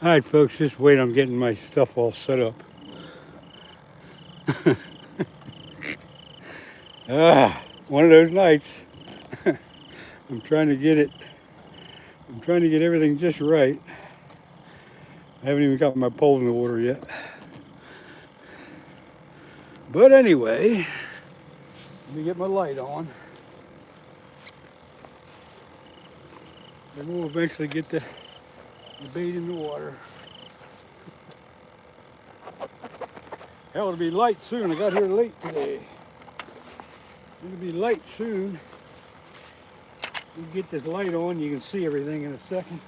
Alright folks, just wait, I'm getting my stuff all set up. One of those nights. I'm trying to get everything just right. I haven't even got my pole in the water yet. But anyway, let me get my light on. And we'll eventually get the bait in the water. Hell, it'll be light soon. I got here late today. It'll be light soon. You get this light on, you can see everything in a second.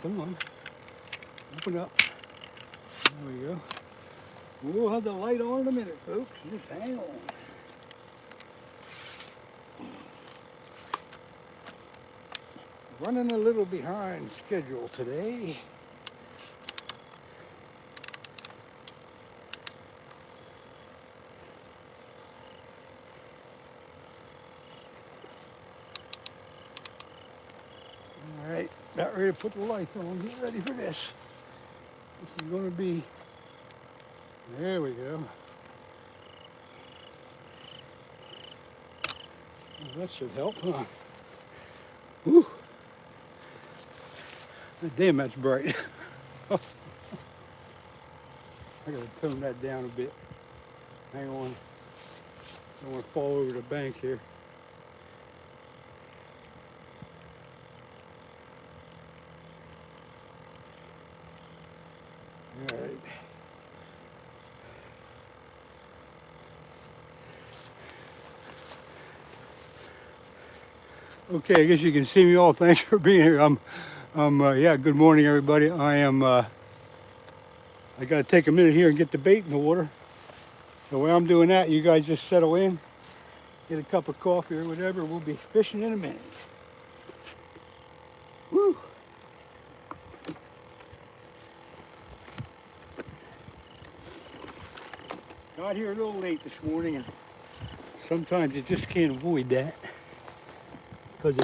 Come on. Open up. There we go. We'll have the light on in a minute, folks. Just hang on. Running a little behind schedule today. All right, about ready to put the lights on. Get ready for this. This is going to be, there we go. Well, that should help, huh? Whew. Damn, that's bright. I gotta tone that down a bit. Hang on. I don't want to fall over the bank here. All right. Okay, I guess you can see me all. Thanks for being here. Yeah, good morning, everybody. I gotta take a minute here and get the bait in the water. So while I'm doing that, you guys just settle in, get a cup of coffee or whatever. We'll be fishing in a minute. Woo! Got here a little late this morning, and sometimes you just can't avoid that because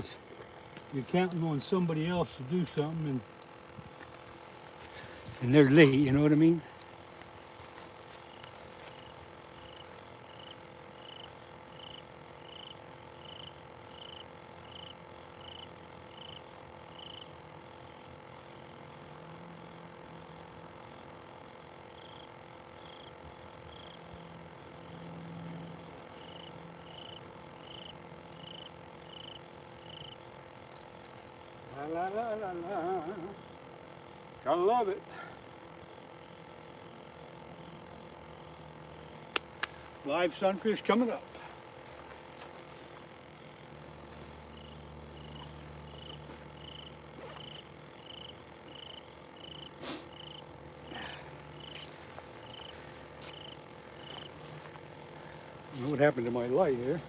you're counting on somebody else to do something, and they're late. You know what I mean? La la la la la. Gotta love it. Live sunfish coming up. I don't know what happened to my light here.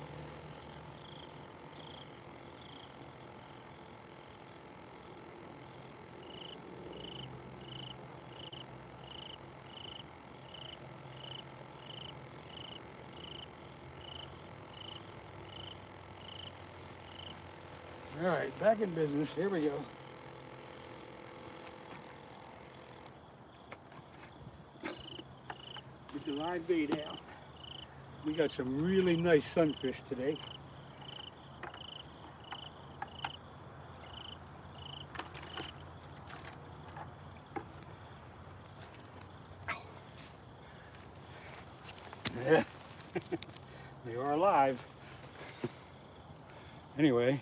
All right, back in business. Here we go. Get the live bait out. We got some really nice sunfish today. Yeah, they are alive. Anyway,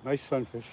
nice sunfish.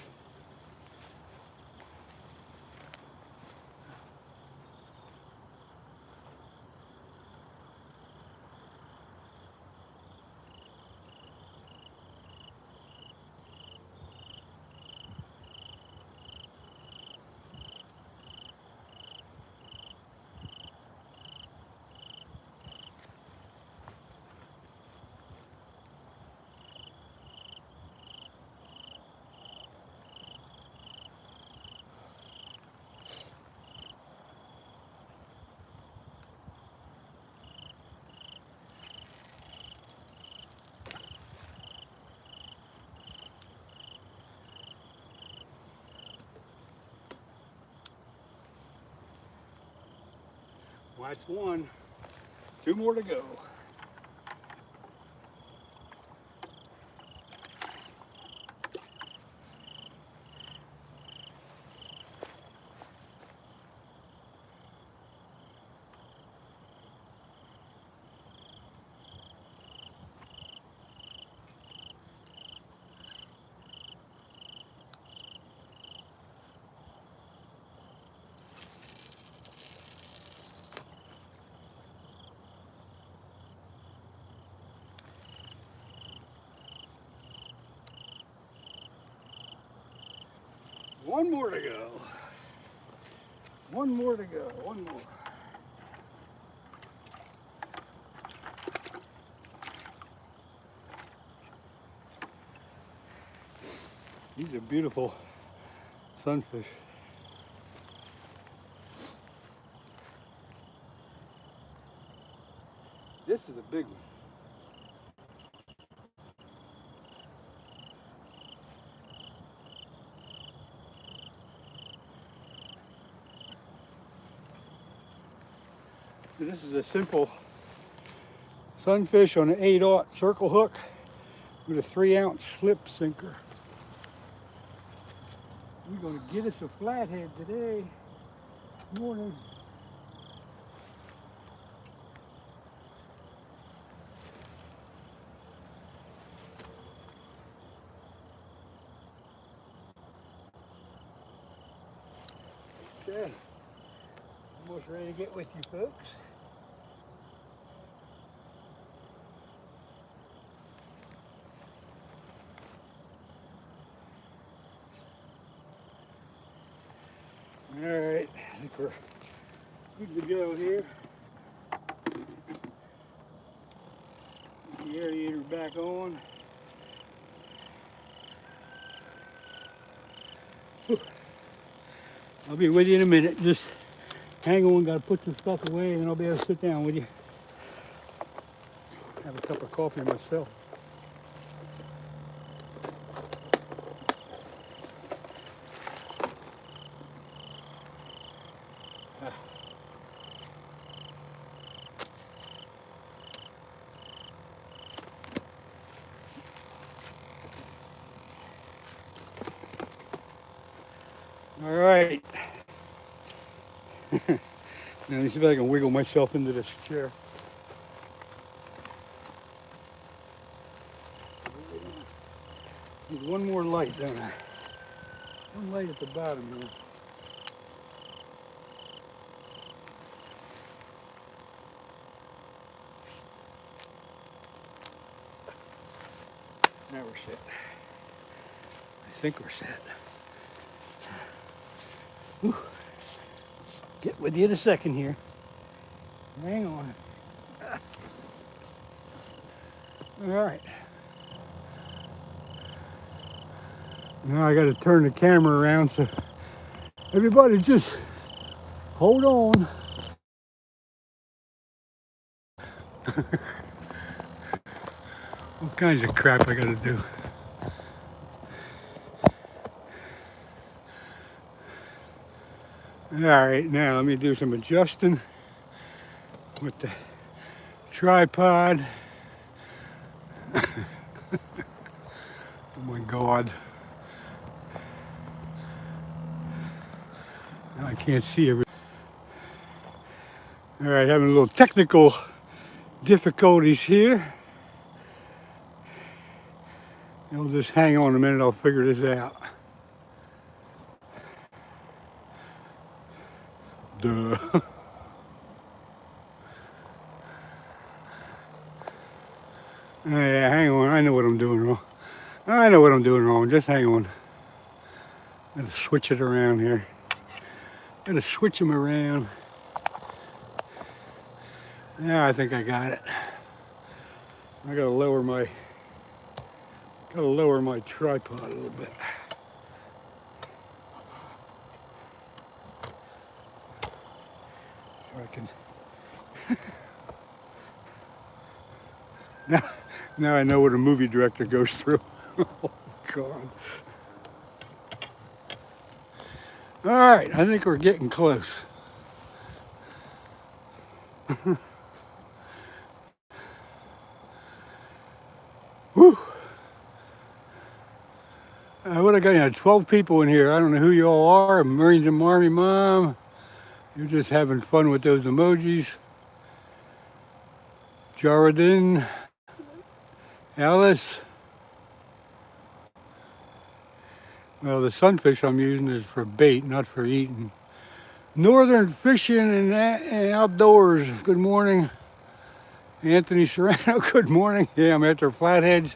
That's one. Two more to go. One more to go. One more to go. One more. These are beautiful sunfish. This is a big one. This is a simple sunfish on an 8/0 circle hook with a 3-ounce slip sinker. We're going to get us a flathead today. Morning. Okay. Almost ready to get with you folks. All right, I think we're good to go here. The aerator back on. Whew. I'll be with you in a minute. Just hang on, gotta put some stuff away and then I'll be able to sit down with you. Have a cup of coffee myself. All right. Now let me see if I can wiggle myself into this chair. Need one more light, don't I? One light at the bottom here. Now we're set. I think we're set. Whew. Get with you in a second here. Hang on. All right. Now I got to turn the camera around, so everybody just hold on. All kinds of crap I got to do. All right, now let me do some adjusting with the tripod. Oh my God. Now I can't see everything. All right, having a little technical difficulties here. You'll just hang on a minute, I'll figure this out. Duh. Yeah, hang on. I know what I'm doing wrong. I know what I'm doing wrong. Just hang on. Gotta switch it around here. Gotta switch them around. Yeah, I think I got it. I gotta lower my tripod a little bit. So I can. Now I know what a movie director goes through. Oh God. All right, I think we're getting close. Whew. What I got here? 12 people in here. I don't know who you all are. Marines and Army Mom. You're just having fun with those emojis. Jaredin. Alice. Well, the sunfish I'm using is for bait, not for eating. Northern Fishing and Outdoors. Good morning. Anthony Serrano, good morning. Yeah, I'm after flatheads.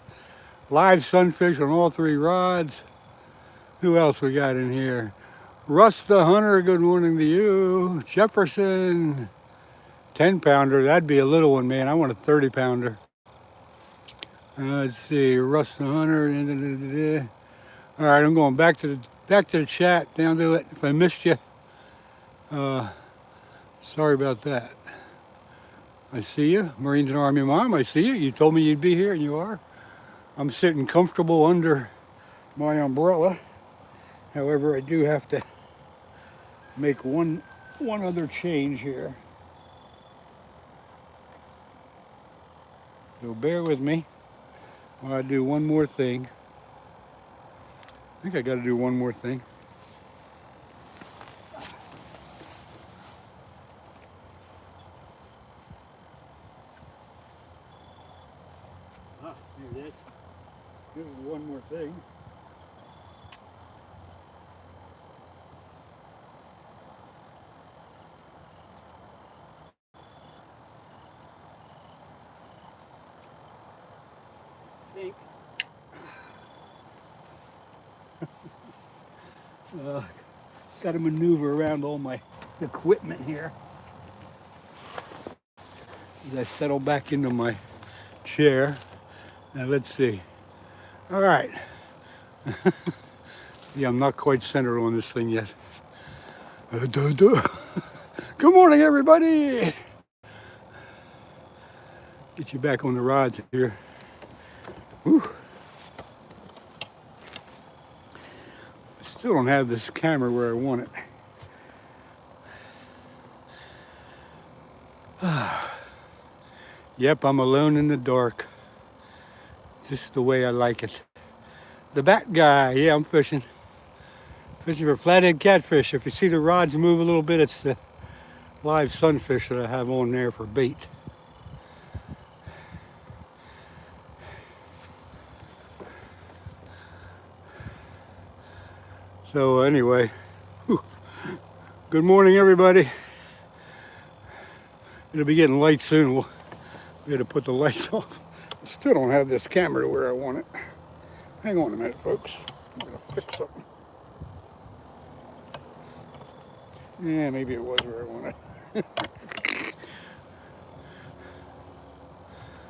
Live sunfish on all 3 rods. Who else we got in here? Russ the Hunter, good morning to you. Jefferson, 10-pounder. That'd be a little one, man. I want a 30-pounder. Let's see, Russ the Hunter. All right, I'm going back to the chat, down to it. If I missed you, sorry about that. I see you, Marines and Army Mom. I see you. You told me you'd be here, and you are. I'm sitting comfortable under my umbrella. However, I do have to make one other change here. So bear with me while I do one more thing. I think I got to do one more thing. Here it is. This is one more thing. Got to maneuver around all my equipment here as I settle back into my chair. Now let's see. All right. Yeah, I'm not quite centered on this thing yet. Good morning, everybody. Get you back on the rods here. Whew. Still don't have this camera where I want it. Yep, I'm alone in the dark. Just the way I like it. The bat guy, yeah, I'm fishing. Fishing for flathead catfish. If you see the rods move a little bit, it's the live sunfish that I have on there for bait. So anyway, good morning, everybody. It'll be getting light soon. We'll be able to put the lights off. I still don't have this camera where I want it. Hang on a minute, folks. I'm gonna fix something. Yeah, maybe it was where I want it.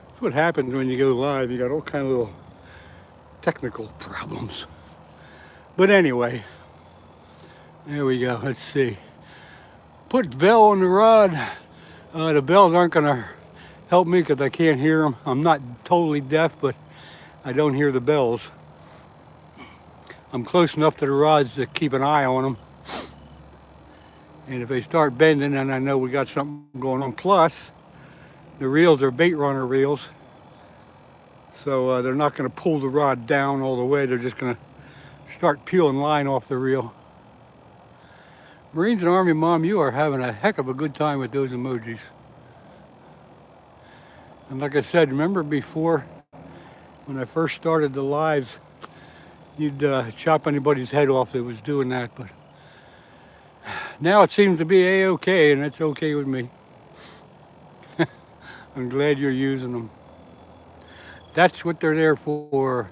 That's what happens when you go live. You got all kind of little technical problems. But anyway, there we go. Let's see. Put bell on the rod. The bells aren't going to help me because I can't hear them. I'm not totally deaf, but I don't hear the bells. I'm close enough to the rods to keep an eye on them. And if they start bending, then I know we got something going on. Plus, the reels are bait runner reels. So they're not going to pull the rod down all the way. They're just going to start peeling line off the reel. Marines and Army Mom, you are having a heck of a good time with those emojis. And like I said, remember before when I first started the lives, you'd chop anybody's head off that was doing that, but now it seems to be a-okay, and it's okay with me. I'm glad you're using them. That's what they're there for.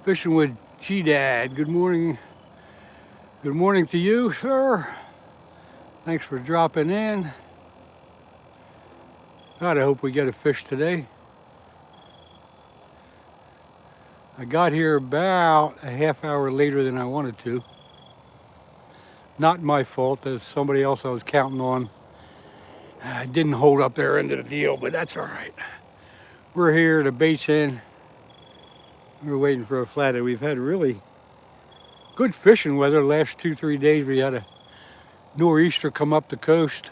Fishing with G-Dad. Good morning. Good morning to you, sir. Thanks for dropping in. God, I hope we get a fish today. I got here about a half hour later than I wanted to. Not my fault. There's somebody else I was counting on. I didn't hold up their end of the deal, but that's all right. We're here, the bait's in. We're waiting for a flathead. We've had really good fishing weather the last 2-3 days. We had a nor'easter come up the coast.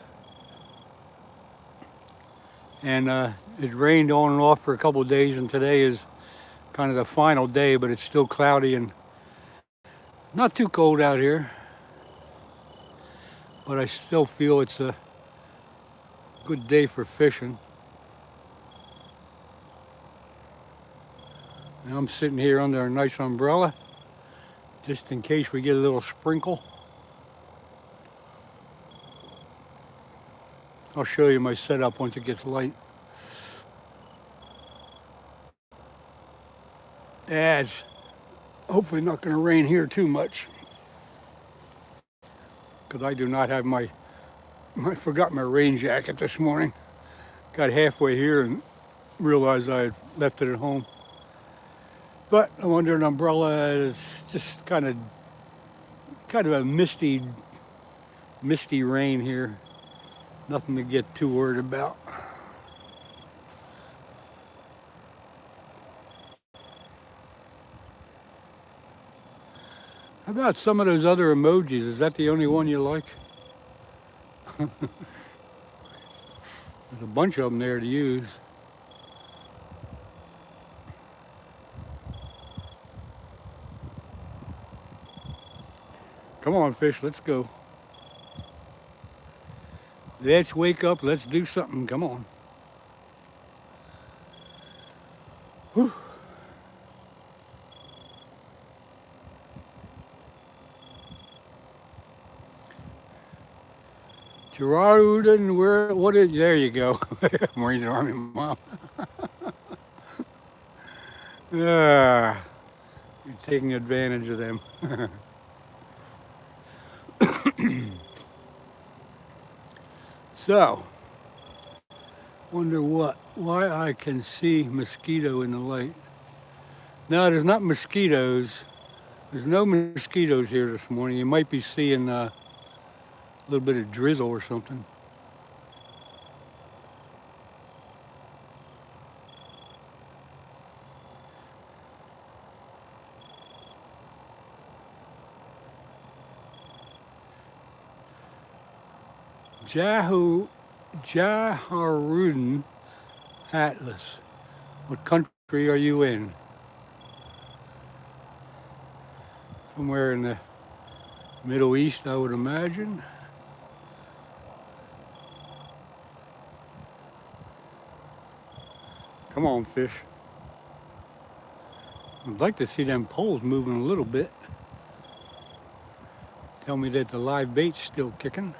and it rained on and off for a couple of days, and today is kind of the final day, but it's still cloudy and not too cold out here. But I still feel it's a good day for fishing. And I'm sitting here under a nice umbrella, just in case we get a little sprinkle. I'll show you my setup once it gets light. Yeah, it's hopefully not going to rain here too much, because I do not have I forgot my rain jacket this morning. Got halfway here and realized I had left it at home. But I'm under an umbrella. It's just kind of a misty rain here. Nothing to get too worried about. How about some of those other emojis? Is that the only one you like? There's a bunch of them there to use. Come on, fish, let's go. Let's wake up, let's do something, come on. Whew. Gerarden, there you go. Marine Army Mom. You're taking advantage of them. So, wonder why I can see mosquito in the light. No, there's not mosquitoes. There's no mosquitoes here this morning. You might be seeing a little bit of drizzle or something. Jaharudin Atlas. What country are you in? Somewhere in the Middle East, I would imagine. Come on, fish. I'd like to see them poles moving a little bit. Tell me that the live bait's still kicking.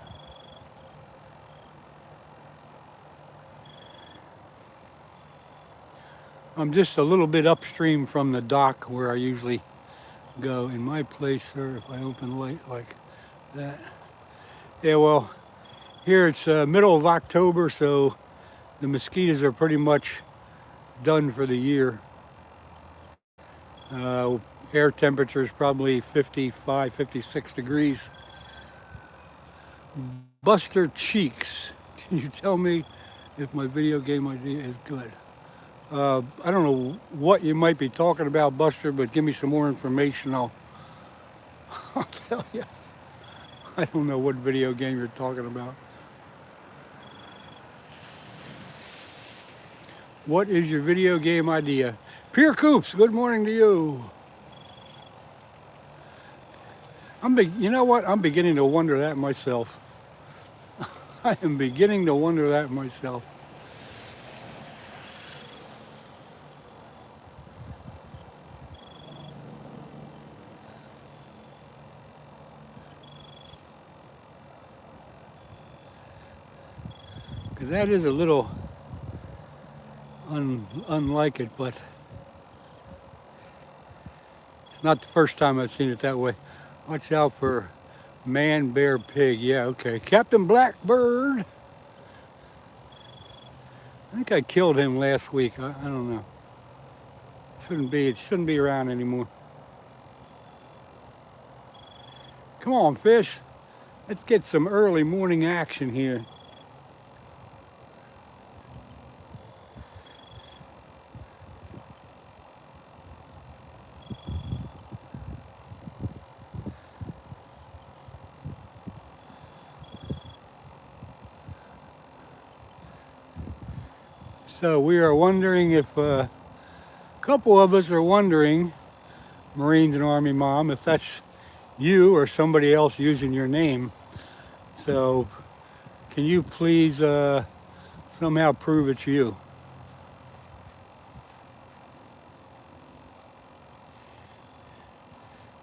I'm just a little bit upstream from the dock where I usually go. In my place, sir, if I open light like that. Yeah, well, here it's middle of October, so the mosquitoes are pretty much done for the year. Air temperature is probably 55, 56 degrees. Buster Cheeks, can you tell me if my video game idea is good? I don't know what you might be talking about, Buster, but give me some more information. I'll tell you. I don't know what video game you're talking about. What is your video game idea? Pierre Coops, good morning to you. You know what? I'm beginning to wonder that myself. I am beginning to wonder that myself. That is a little unlike it, but it's not the first time I've seen it that way. Watch out for man, bear, pig. Yeah, okay. Captain Blackbird. I think I killed him last week. I don't know. It shouldn't be around anymore. Come on, fish. Let's get some early morning action here. So we are wondering if a couple of us are wondering, Marines and Army Mom, if that's you or somebody else using your name. So can you please somehow prove it's you?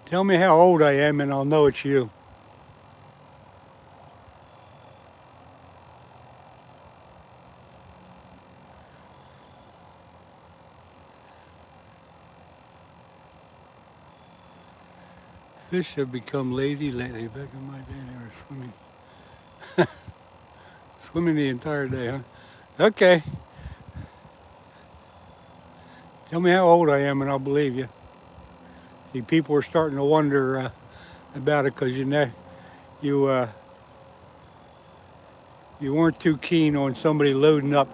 Tell me how old I am and I'll know it's you. Fish have become lazy lately. Back in my day, they were swimming. Swimming the entire day, huh? Okay. Tell me how old I am and I'll believe you. See, people are starting to wonder about it because you you weren't too keen on somebody loading up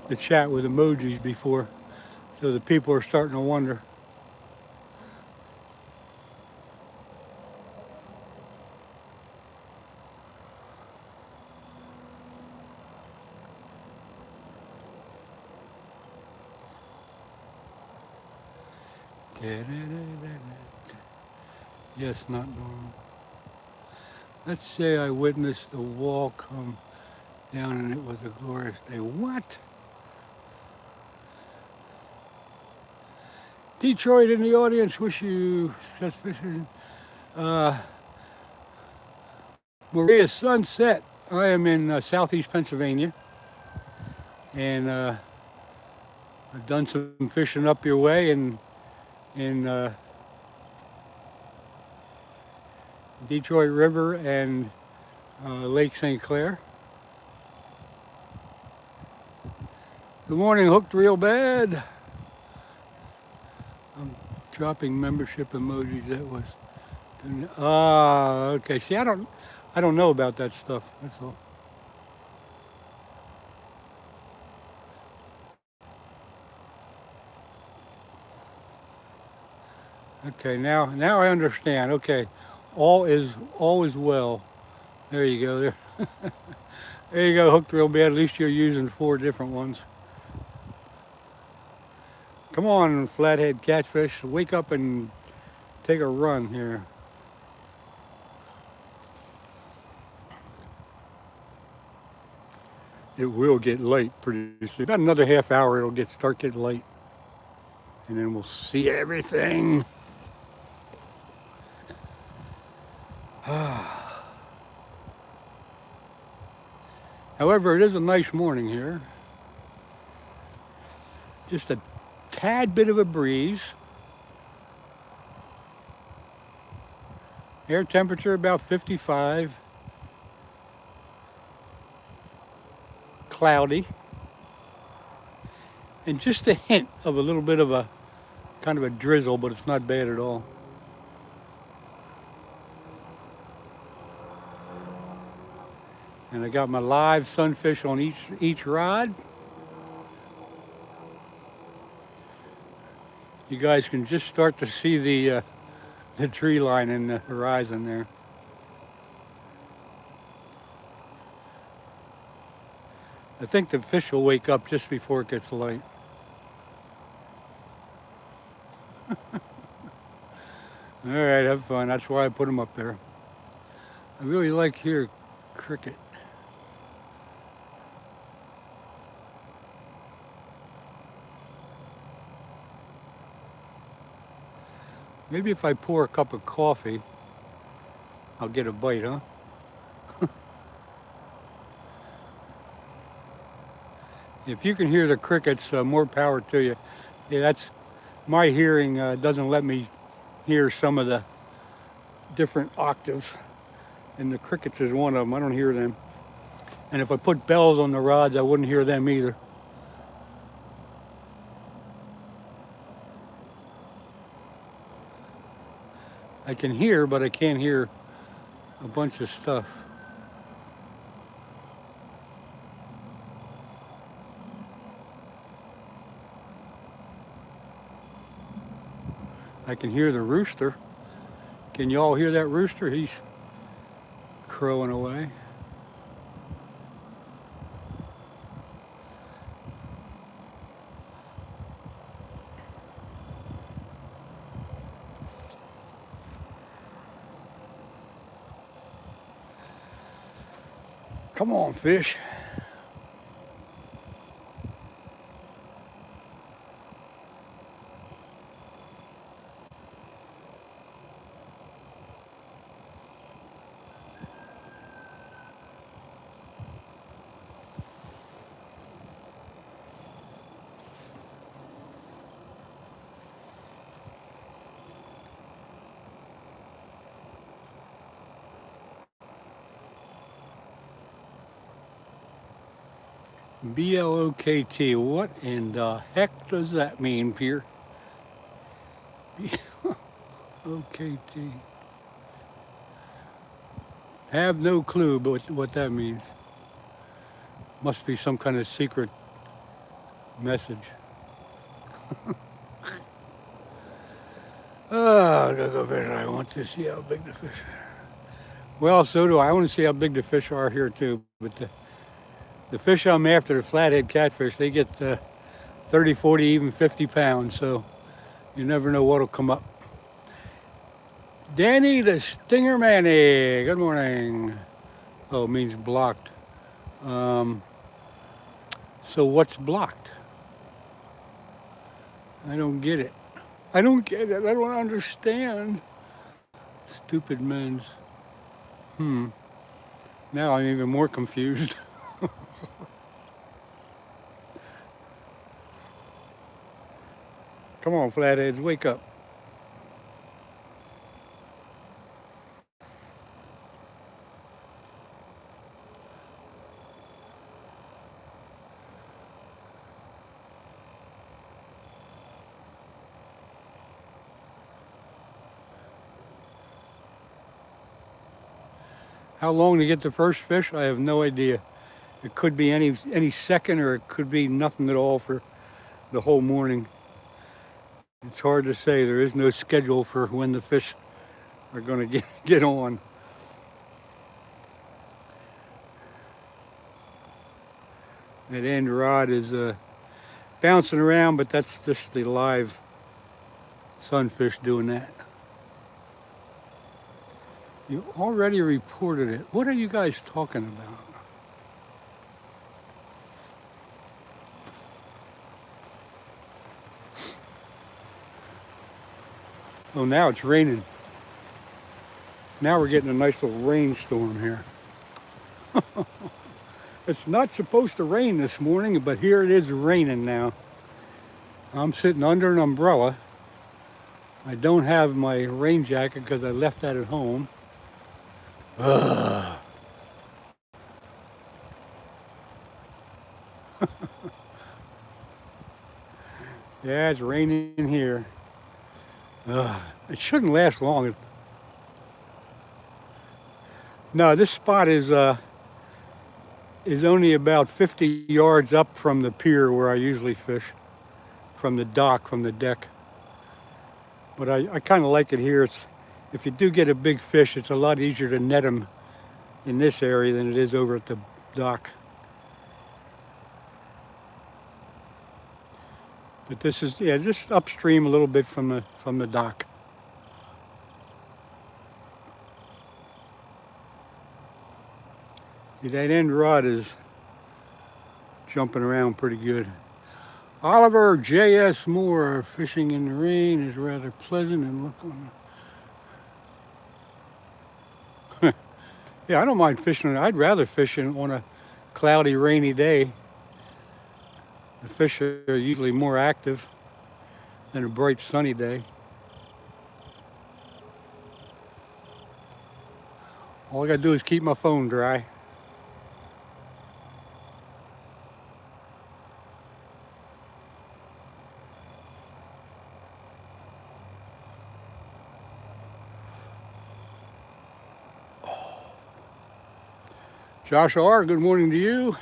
the chat with emojis before, so the people are starting to wonder. Yes, not normal. Let's say I witnessed the wall come down and it was a glorious day. What? Detroit in the audience, wish you such fishing. Maria Sunset. I am in southeast Pennsylvania, and I've done some fishing up your way in Detroit River and Lake St. Clair. Good morning, Hooked Real Bad. I'm dropping membership emojis. That was okay. See, I don't know about that stuff. That's all. Okay, now I understand. Okay, all is well. There you go. There you go. Hooked Real Bad. At least you're using 4 different ones. Come on, flathead catfish. Wake up and take a run here. It will get light pretty soon. About another half hour, it'll start getting light, and then we'll see everything. However, it is a nice morning here. Just a tad bit of a breeze. Air temperature about 55. Cloudy. And just a hint of a little bit of a kind of a drizzle, but it's not bad at all. And I got my live sunfish on each rod. You guys can just start to see the tree line in the horizon there. I think the fish will wake up just before it gets light. All right, have fun. That's why I put them up there. I really like here cricket. Maybe if I pour a cup of coffee, I'll get a bite, huh? If you can hear the crickets, more power to you. Yeah, that's my hearing doesn't let me hear some of the different octaves, and the crickets is one of them. I don't hear them. And if I put bells on the rods, I wouldn't hear them either. I can hear, but I can't hear a bunch of stuff. I can hear the rooster. Can you all hear that rooster? He's crowing away. Come on, fish. B-L-O-K-T. What in the heck does that mean, Pierre? B-L-O-K-T. Have no clue but what that means. Must be some kind of secret message. Oh, I gotta go fish. I want to see how big the fish are. Well, so do I. I want to see how big the fish are here too. But the fish I'm after, the flathead catfish, they get 30, 40, even 50 pounds. So you never know what'll come up. Danny the Stinger Manny. Good morning. Oh, it means blocked. So what's blocked? I don't get it. I don't get it. I don't understand. Stupid men's. Now I'm even more confused. Come on, flatheads, wake up. How long to get the first fish? I have no idea. It could be any second, or it could be nothing at all for the whole morning. It's hard to say. There is no schedule for when the fish are going to get on. That end rod is bouncing around, but that's just the live sunfish doing that. You already reported it. What are you guys talking about? Oh, now it's raining. Now we're getting a nice little rainstorm here. It's not supposed to rain this morning, but here it is raining now. I'm sitting under an umbrella. I don't have my rain jacket because I left that at home. Ugh. Yeah, it's raining here. It shouldn't last long. No, this spot is only about 50 yards up from the pier where I usually fish, from the dock, from the deck. But I kind of like it here. If you do get a big fish, it's a lot easier to net them in this area than it is over at the dock. But this is, yeah, just upstream a little bit from the dock. See, that end rod is jumping around pretty good. Oliver J.S. Moore, fishing in the rain is rather pleasant and look on. Yeah, I don't mind fishing. I'd rather fish on a cloudy, rainy day. The fish are usually more active than a bright, sunny day. All I gotta do is keep my phone dry. Josh R., good morning to you.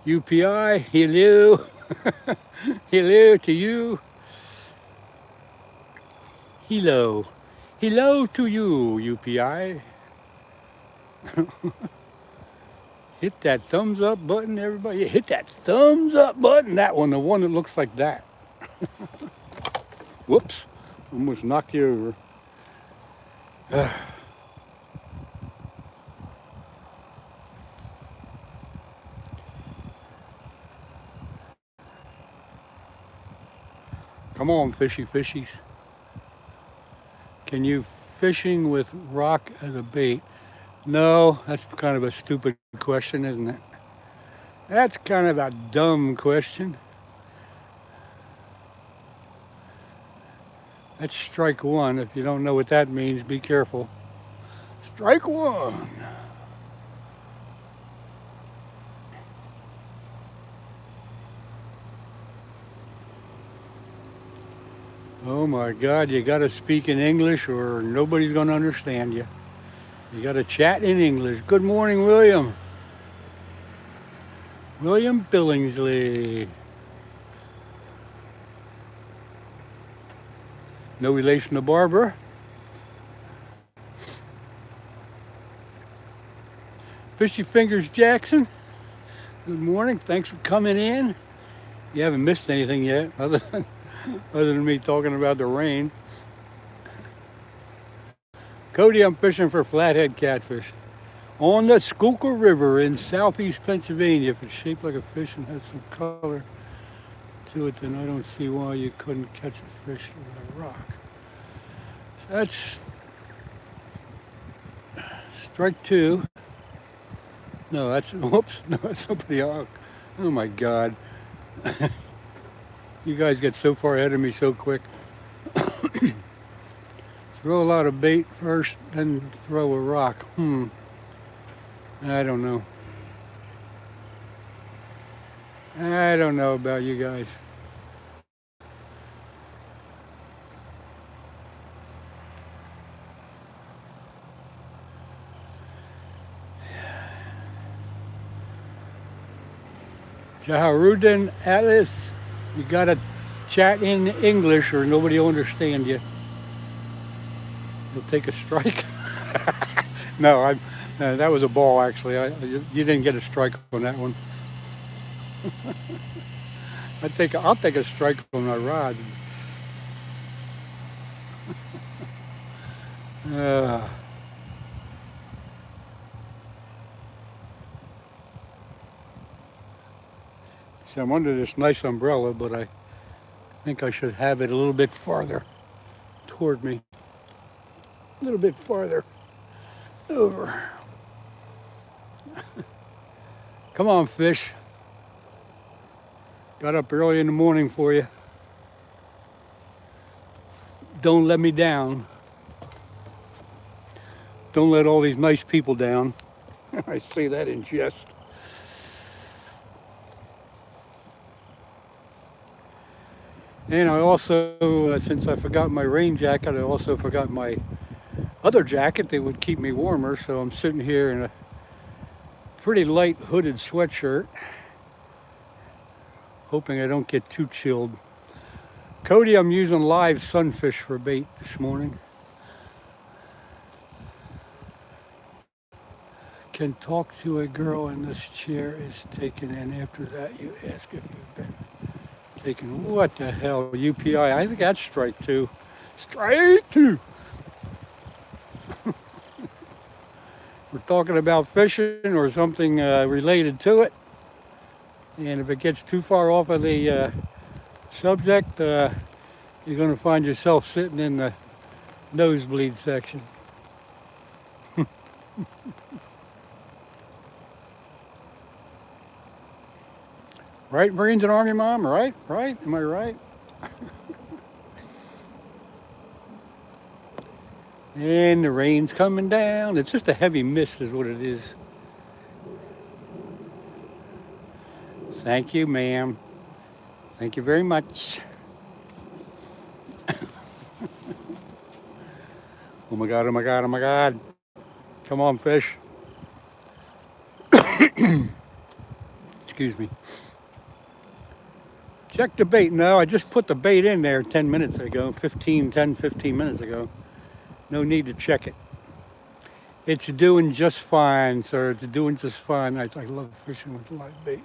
UPI, hello. Hello to you. Hello. Hello to you, UPI. Hit that thumbs up button, everybody. Hit that thumbs up button. That one, the one that looks like that. Whoops, almost knocked you over. Come on, fishy fishies. Can you fishing with rock as a bait? No, that's kind of a stupid question, isn't it? That's kind of a dumb question. That's strike one. If you don't know what that means, be careful. Strike one. Oh my God, you gotta speak in English or nobody's gonna understand you. You gotta chat in English. Good morning, William. William Billingsley. No relation to Barbara. Fishy Fingers Jackson. Good morning. Thanks for coming in. You haven't missed anything yet, other than me talking about the rain. Cody, I'm fishing for flathead catfish on the Schuylkill River in southeast Pennsylvania. If it's shaped like a fish and has some color to it, then I don't see why you couldn't catch a fish with a rock. That's strike two. No, that's, whoops, no, that's somebody else. Oh my God. You guys get so far ahead of me so quick. Throw a lot of bait first, then throw a rock. I don't know. I don't know about you guys. Jaharudin Alice, you gotta chat in English or nobody will understand you. You'll take a strike. No, that was a ball actually. You didn't get a strike on that one. I'll take a strike on my rod. See, I'm under this nice umbrella, but I think I should have it a little bit farther toward me. A little bit farther over. Come on, fish. Got up early in the morning for you. Don't let me down. Don't let all these nice people down. I say that in jest. And I also, since I forgot my rain jacket, I also forgot my other jacket that would keep me warmer. So I'm sitting here in a pretty light hooded sweatshirt, hoping I don't get too chilled. Cody, I'm using live sunfish for bait this morning. Can talk to a girl in this chair is taken, and after that you ask if you've been taken. What the hell, UPI? I think that's strike two. Strike two! We're talking about fishing or something related to it. And if it gets too far off of the subject, you're going to find yourself sitting in the nosebleed section. Right, Marines and Army Mom? Right? Am I right? And the rain's coming down. It's just a heavy mist is what it is. Thank you, ma'am. Thank you very much. Oh my God, oh my God, oh my God. Come on, fish. Excuse me. Check the bait. No, I just put the bait in there 10 minutes ago, 15 minutes ago. No need to check it. It's doing just fine, sir. It's doing just fine. I love fishing with live bait.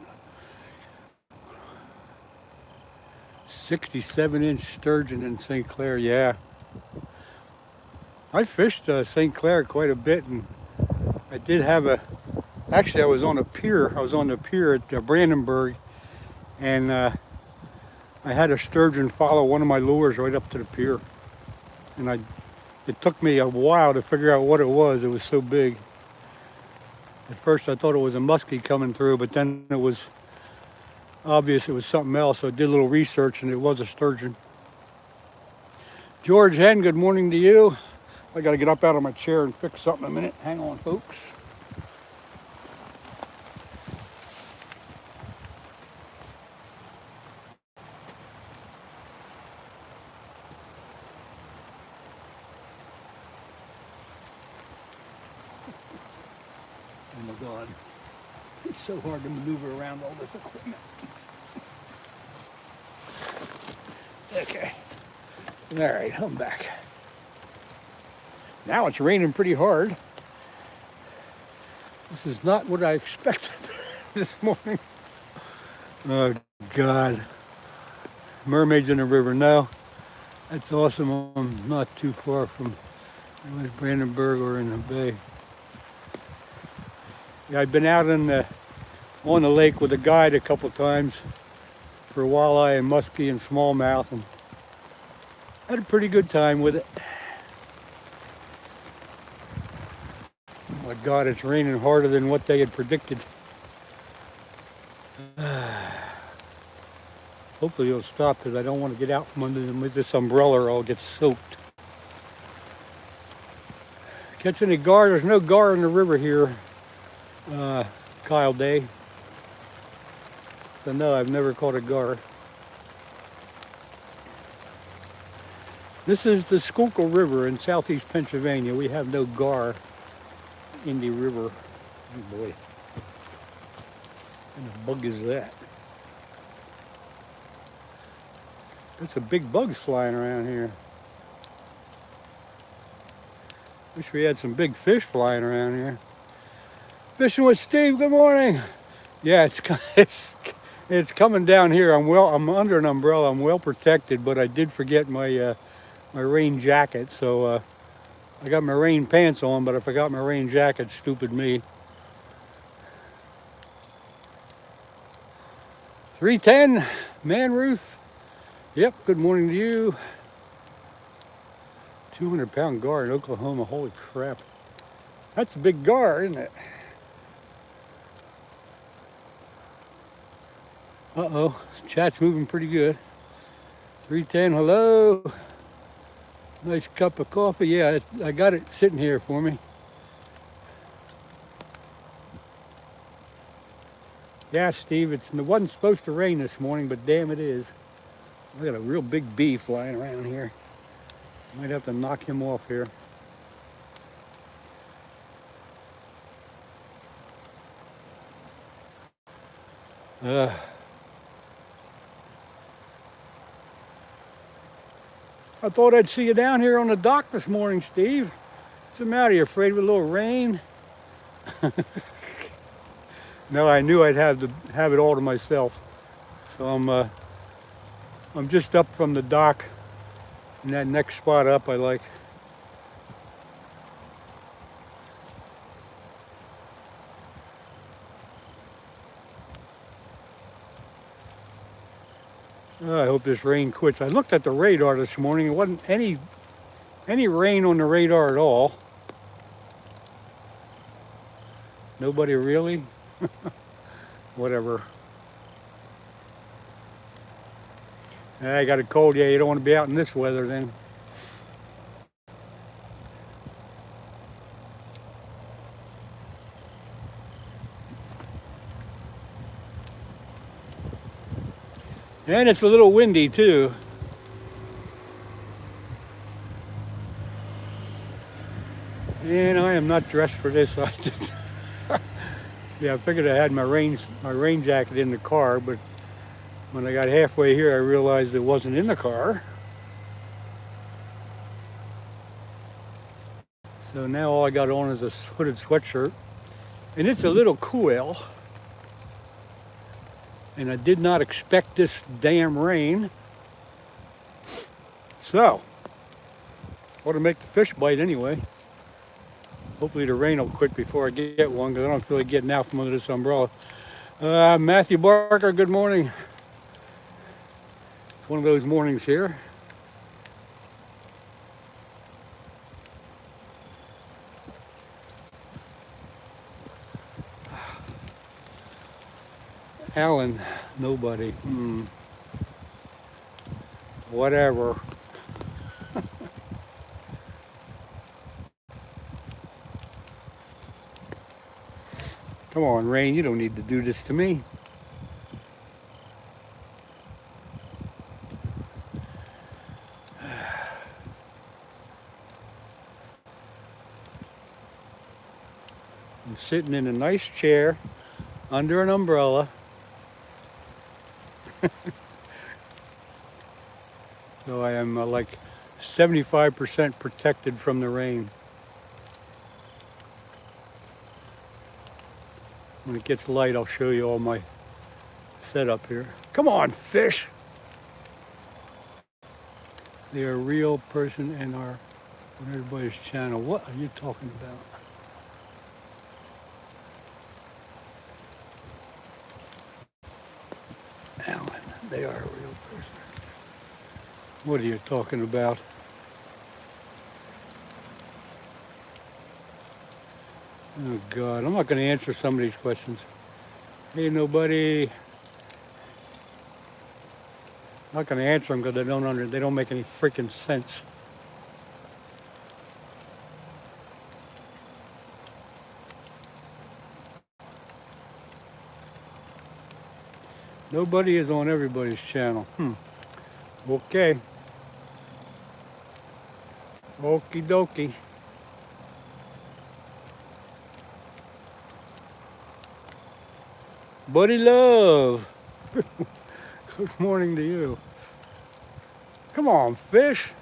67-inch sturgeon in St. Clair, yeah. I fished St. Clair quite a bit, and I did have actually I was on a pier. I was on the pier at Brandenburg, and I had a sturgeon follow one of my lures right up to the pier. And it took me a while to figure out what it was. It was so big. At first I thought it was a muskie coming through, but then it was obvious it was something else. So I did a little research and it was a sturgeon. George Hen, good morning to you. I got to get up out of my chair and fix something in a minute. Hang on, folks. Oh my God. It's so hard to maneuver around all this equipment. Okay. All right, I'm back. Now it's raining pretty hard. This is not what I expected this morning. Oh God. Mermaids in the river. No, that's awesome. I'm not too far from West Brandenburg or in the bay. Yeah, I've been out on the lake with a guide a couple times for walleye and muskie and smallmouth, and had a pretty good time with it. Oh my God, it's raining harder than what they had predicted. Hopefully it'll stop because I don't want to get out from under them with this umbrella or I'll get soaked. Catch any gar? There's no gar in the river here, Kyle Day. So no, I've never caught a gar. This is the Schuylkill River in southeast Pennsylvania. We have no gar in the river. Oh boy. What kind of bug is that? Got some big bugs flying around here. Wish we had some big fish flying around here. Fishing with Steve, good morning. Yeah, it's coming down here. I'm under an umbrella. I'm well protected, but I did forget my my rain jacket. So I got my rain pants on, but I forgot my rain jacket. Stupid me. 310, Man Ruth. Yep, good morning to you. 200-pound gar in Oklahoma. Holy crap. That's a big gar, isn't it? Uh-oh, chat's moving pretty good. 310, hello. Nice cup of coffee. Yeah, I got it sitting here for me. Yeah, Steve, it wasn't supposed to rain this morning, but damn it is. I got a real big bee flying around here. Might have to knock him off here. I thought I'd see you down here on the dock this morning, Steve. What's the matter? You afraid of a little rain? No, I knew I'd have it all to myself. So I'm just up from the dock, and that next spot up I like. I hope this rain quits. I looked at the radar this morning. It wasn't any rain on the radar at all. Nobody really? Whatever. I got a cold. Yeah, you don't want to be out in this weather then. And it's a little windy too. And I am not dressed for this. Yeah, I figured I had my rain jacket in the car, but when I got halfway here, I realized it wasn't in the car. So now all I got on is a hooded sweatshirt, and it's a little cool. And I did not expect this damn rain. So, ought to make the fish bite anyway. Hopefully the rain will quit before I get one, because I don't feel like getting out from under this umbrella. Matthew Barker, good morning. one of those mornings here. Alan, nobody. Whatever. Come on, Rain, you don't need to do this to me. I'm sitting in a nice chair under an umbrella. So I am like 75% protected from the rain. When it gets light, I'll show you all my setup here. Come on, fish! They are a real person and are on everybody's channel. What are you talking about? Alan, they are a real person. What are you talking about? Oh God, I'm not going to answer some of these questions. Hey, nobody. I'm not going to answer them because they don't make any freaking sense. Nobody is on everybody's channel. Okay. Okie dokie. Buddy Love. Good morning to you. Come on, fish.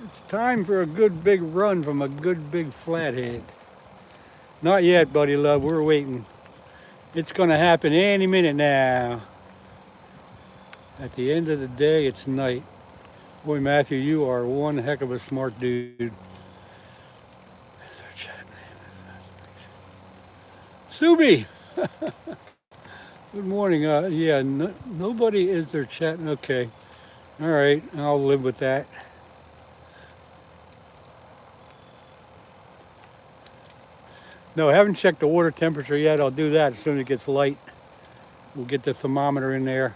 It's time for a good big run from a good big flathead. Not yet, Buddy Love. We're waiting. It's going to happen any minute now. At the end of the day, it's night. Boy, Matthew, you are one heck of a smart dude. Subi! Good morning. Yeah, nobody is there chatting. Okay. All right, I'll live with that. No, I haven't checked the water temperature yet. I'll do that as soon as it gets light. We'll get the thermometer in there.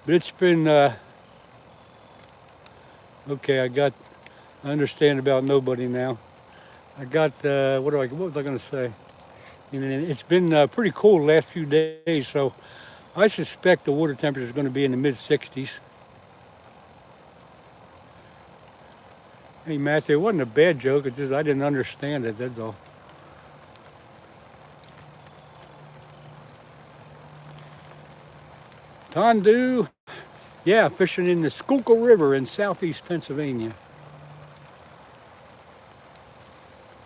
But it's been, okay, I understand about nobody now. I got, what was I going to say? And it's been pretty cool the last few days, so I suspect the water temperature is going to be in the mid-60s. Hey, Matthew, it wasn't a bad joke. It's just I didn't understand it, that's all. Tondu, yeah, fishing in the Schuylkill River in southeast Pennsylvania.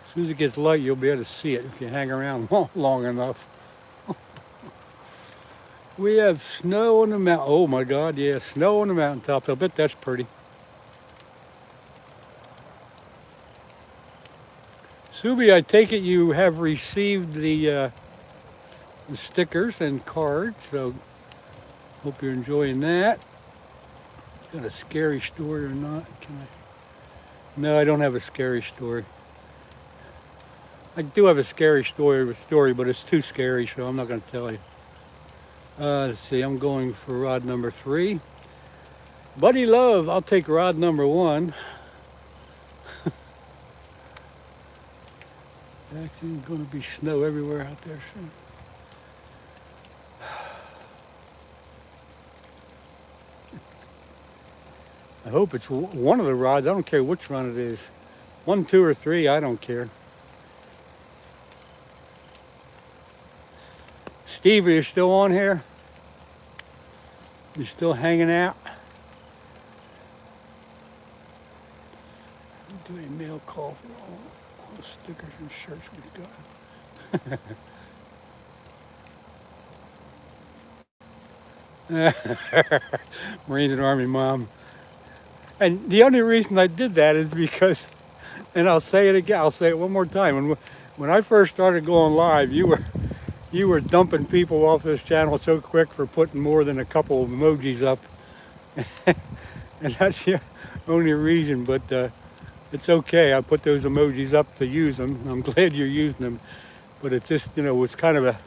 As soon as it gets light, you'll be able to see it if you hang around long enough. We have snow on the mountain. Oh my God, yeah, snow on the mountaintops. I bet that's pretty. Subi, I take it you have received the stickers and cards, so hope you're enjoying that. Got a scary story or not? No, I don't have a scary story. I do have a scary story, but it's too scary, so I'm not going to tell you. Let's see, I'm going for rod number 3. Buddy Love, I'll take rod number 1. Actually, going to be snow everywhere out there soon. I hope it's one of the rods. I don't care which one it is. 1, 2, or 3, I don't care. Steve, are you still on here? You still hanging out? Do a mail call for all the stickers and shirts we've got. Marines and Army Mom. And the only reason I did that is because, and I'll say it again, I'll say it one more time. When I first started going live, you you were dumping people off this channel so quick for putting more than a couple of emojis up. And that's the only reason, but it's okay. I put those emojis up to use them. I'm glad you're using them, but it's just, you know, it's kind of a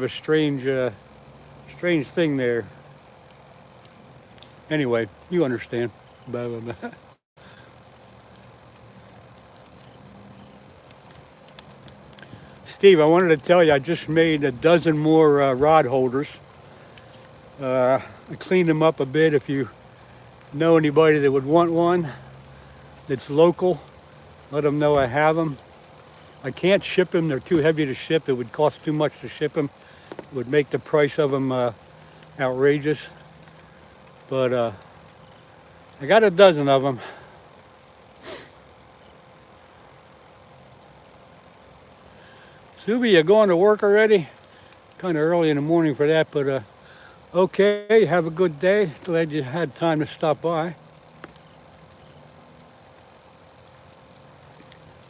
strange thing there. Anyway, you understand. Blah, blah, blah. Steve, I wanted to tell you, I just made a dozen more rod holders. I cleaned them up a bit. If you know anybody that would want one that's local, let them know I have them. I can't ship them. They're too heavy to ship. It would cost too much to ship them. It would make the price of them outrageous. But I got a dozen of them. Subi, you going to work already? Kind of early in the morning for that, but okay, have a good day. Glad you had time to stop by.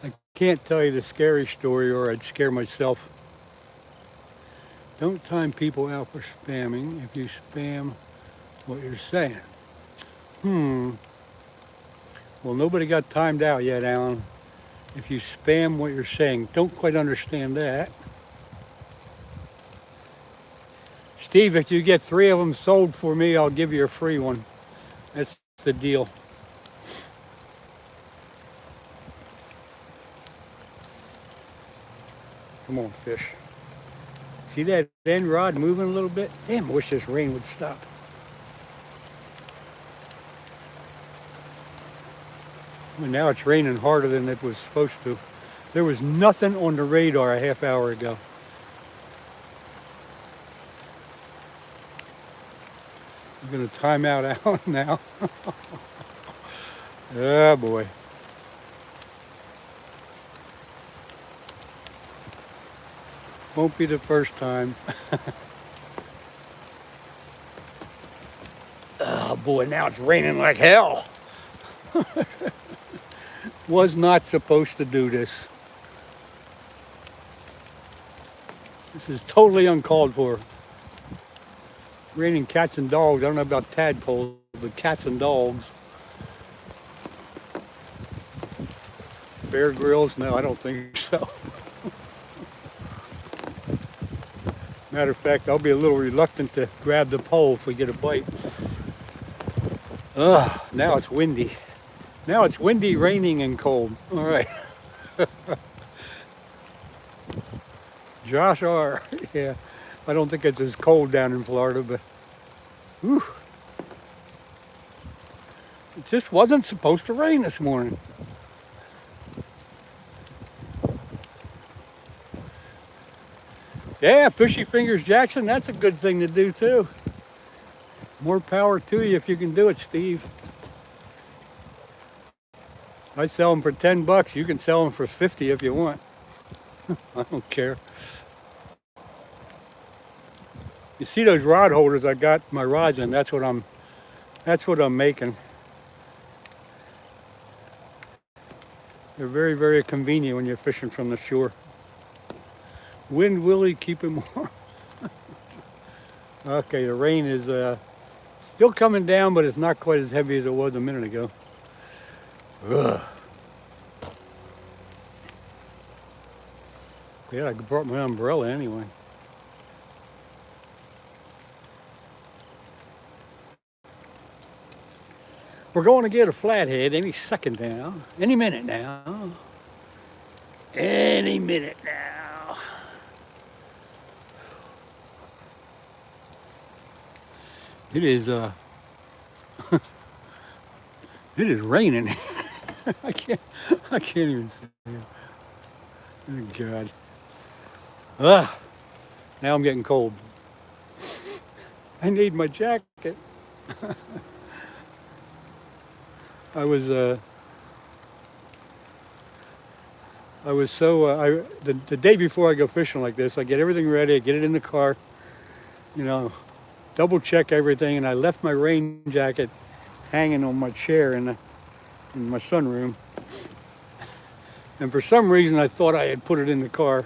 I can't tell you the scary story or I'd scare myself. Don't time people out for spamming if you spam what you're saying. Well, nobody got timed out yet, Alan. If you spam what you're saying, don't quite understand that. Steve, if you get 3 of them sold for me, I'll give you a free one. That's the deal. Come on, fish. See that end rod moving a little bit? Damn, I wish this rain would stop. Well, now it's raining harder than it was supposed to. There was nothing on the radar a half hour ago. I'm gonna time out now. Oh boy. Won't be the first time. Oh boy, now it's raining like hell. Was not supposed to do this. This is totally uncalled for. Raining cats and dogs. I don't know about tadpoles, but cats and dogs. Bear Grylls? No, I don't think so. Matter of fact, I'll be a little reluctant to grab the pole if we get a bite. Ugh, now it's windy. Now it's windy, raining, and cold. All right. Josh R. Yeah, I don't think it's as cold down in Florida, but whew. It just wasn't supposed to rain this morning. Yeah, Fishy Fingers Jackson, that's a good thing to do too. More power to you if you can do it, Steve. I sell them for 10 bucks. You can sell them for 50 if you want. I don't care. You see those rod holders I got my rods in? That's what I'm making. They're very, very convenient when you're fishing from the shore. Wind Willie, keep him warm. Okay, the rain is still coming down, but it's not quite as heavy as it was a minute ago. Ugh. Yeah, I brought my umbrella anyway. We're going to get a flathead any second now, any minute now. Any minute now. It is it is raining. I can't even see it. Oh God. Ah, now I'm getting cold. I need my jacket. I was so the day before I go fishing like this, I get everything ready, I get it in the car, you know, double check everything, and I left my rain jacket hanging on my chair in my sunroom. And for some reason I thought I had put it in the car.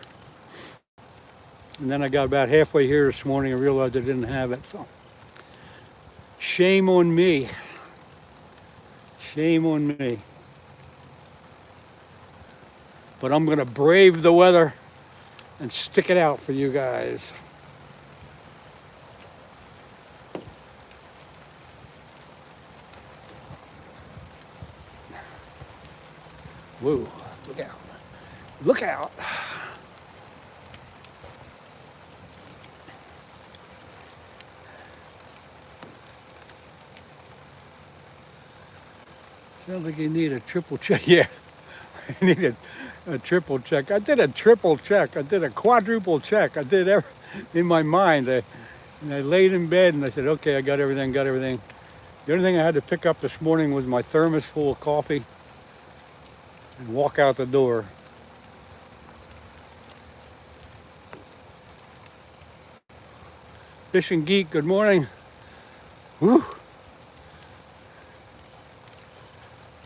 And then I got about halfway here this morning and realized I didn't have it. So shame on me. Shame on me. But I'm gonna brave the weather and stick it out for you guys. Whoa, look out. Look out. Sounds like you need a triple check. Yeah, I need a triple check. I did a triple check. I did a quadruple check. I did every, in my mind. And I laid in bed and I said, okay, I got everything, got everything. The only thing I had to pick up this morning was my thermos full of coffee and walk out the door. Fishing Geek, good morning. Woo.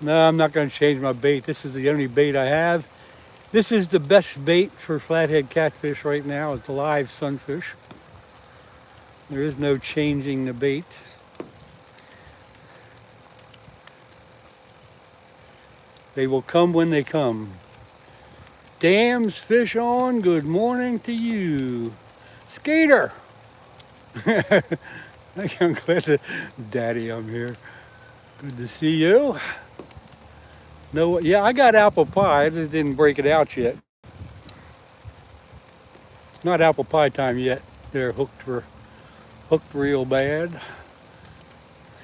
No, I'm not going to change my bait. This is the only bait I have. This is the best bait for flathead catfish right now. It's live sunfish. There is no changing the bait. They will come when they come. Dams fish on, good morning to you. Skater! I'm glad that, Daddy, I'm here. Good to see you. No, yeah, I got apple pie. I just didn't break it out yet. It's not apple pie time yet. They're hooked real bad.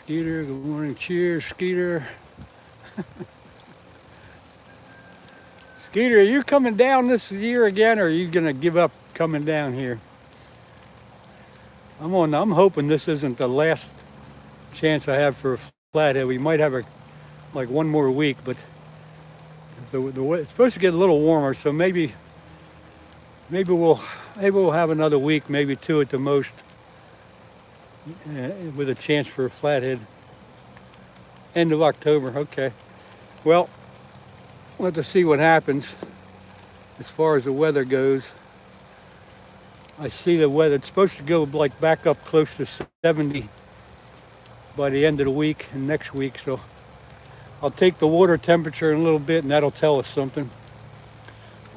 Skeeter, good morning. Cheers, Skeeter. Skeeter, are you coming down this year again, or are you gonna give up coming down here? I'm hoping this isn't the last chance I have for a flathead. We might have like one more week, but it's supposed to get a little warmer, so maybe we'll have another week, maybe two at the most, with a chance for a flathead. End of October, okay. Well, we'll have to see what happens as far as the weather goes. I see the weather, it's supposed to go like back up close to 70 by the end of the week and next week, so I'll take the water temperature in a little bit and that'll tell us something.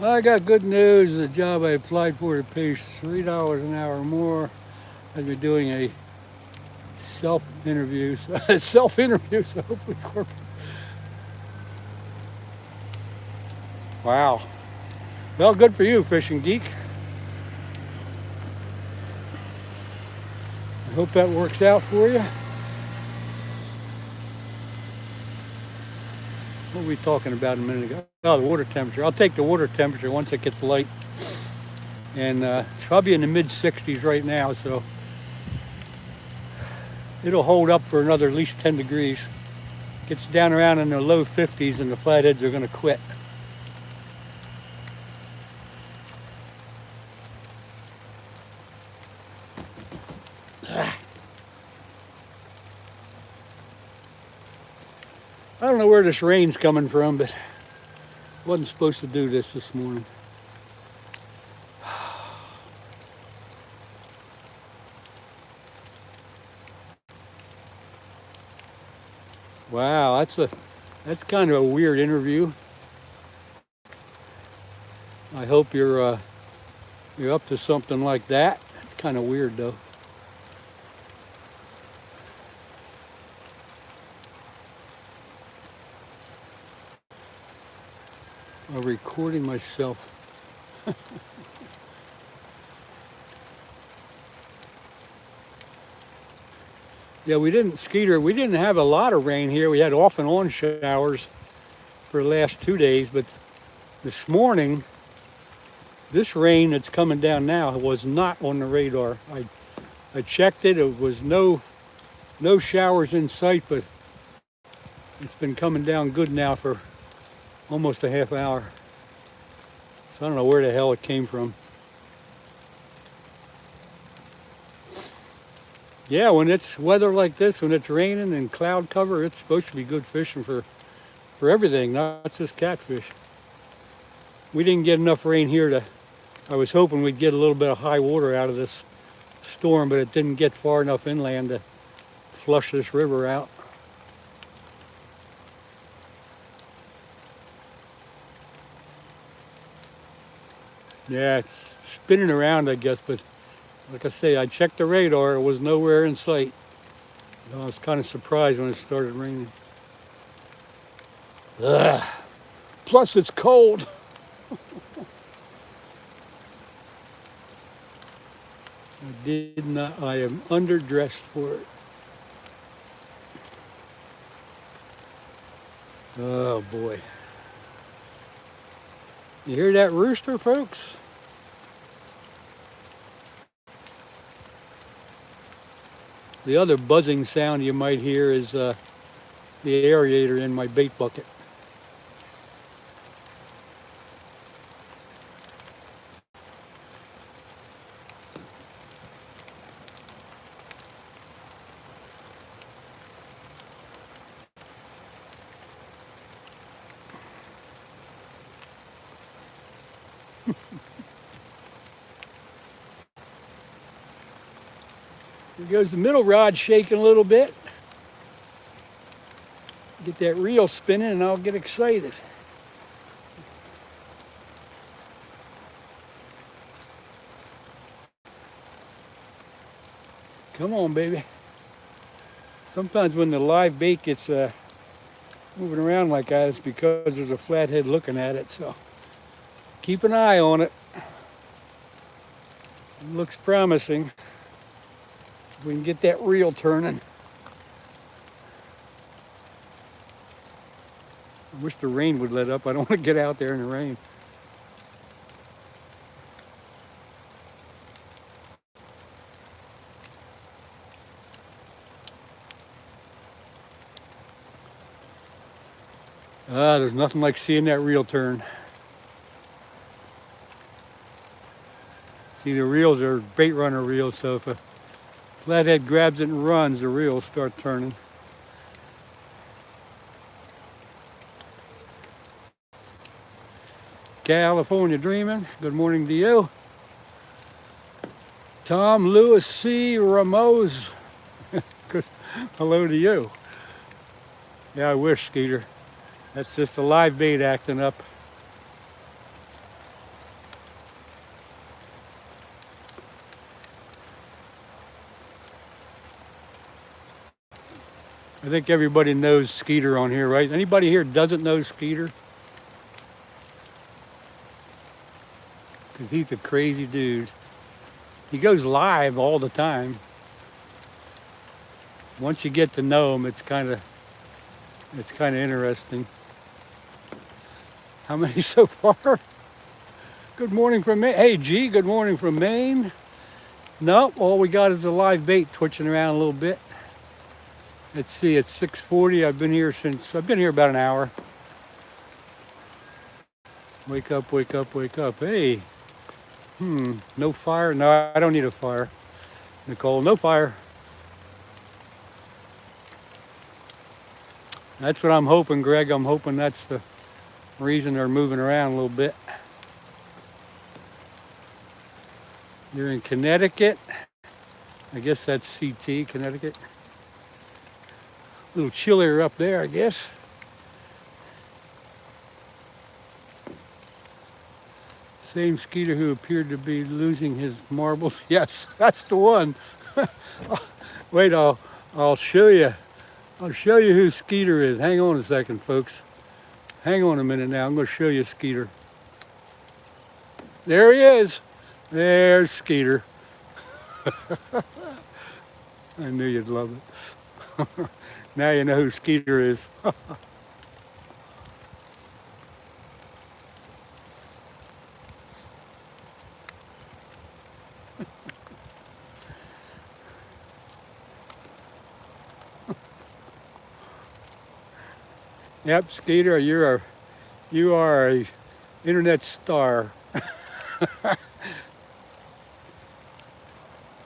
I got good news. The job I applied for, it pays $3 an hour more. I'll be doing a self-interview, so hopefully corporate. Wow. Well, good for you, Fishing Geek. I hope that works out for you. What were we talking about a minute ago? Oh, the water temperature. I'll take the water temperature once it gets light. And it's probably in the mid-60s right now, so it'll hold up for another at least 10 degrees. Gets down around in the low 50s and the flatheads are going to quit. I don't know where this rain's coming from, but I wasn't supposed to do this morning. Wow, that's kind of a weird interview. I hope you're up to something like that. It's kind of weird though. I'm recording myself. Yeah, we didn't have a lot of rain here. We had off and on showers for the last 2 days, but this morning, this rain that's coming down now was not on the radar. I checked it. It was no showers in sight, but it's been coming down good now for almost a half hour. So I don't know where the hell it came from. Yeah, when it's weather like this, when it's raining and cloud cover, it's supposed to be good fishing for everything, not just catfish. We didn't get enough rain here to I was hoping we'd get a little bit of high water out of this storm, but it didn't get far enough inland to flush this river out. Yeah, it's spinning around, I guess, but like I say, I checked the radar, it was nowhere in sight. I was kind of surprised when it started raining. Ugh. Plus it's cold. I am underdressed for it. Oh boy. You hear that rooster, folks? The other buzzing sound you might hear is the aerator in my bait bucket. Here goes the middle rod shaking a little bit. Get that reel spinning and I'll get excited. Come on, baby. Sometimes when the live bait gets moving around like that, it's because there's a flathead looking at it, so keep an eye on it. It looks promising. We can get that reel turning. I wish the rain would let up. I don't want to get out there in the rain. There's nothing like seeing that reel turn. See, the reels are bait runner reels, so if a flathead grabs it and runs, the reels start turning. California Dreaming, good morning to you. Tom Lewis C. Ramos, good hello to you. Yeah, I wish, Skeeter. That's just a live bait acting up. I think everybody knows Skeeter on here, right? Anybody here doesn't know Skeeter? Because he's a crazy dude. He goes live all the time. Once you get to know him, it's kind of interesting. How many so far? Good morning from Maine. Hey, G, good morning from Maine. Nope, all we got is a live bait twitching around a little bit. Let's see, it's 6:40. I've been here about an hour. Wake up, wake up, wake up. Hey, no fire? No, I don't need a fire. Nicole, no fire. That's what I'm hoping, Greg. I'm hoping that's the reason they're moving around a little bit. You're in Connecticut. I guess that's CT, Connecticut. A little chillier up there, I guess. Same Skeeter who appeared to be losing his marbles. Yes, that's the one. Wait, I'll show you. I'll show you who Skeeter is. Hang on a second, folks. Hang on a minute now. I'm going to show you Skeeter. There he is. There's Skeeter. I knew you'd love it. Now you know who Skeeter is. Yep, Skeeter, you are a internet star.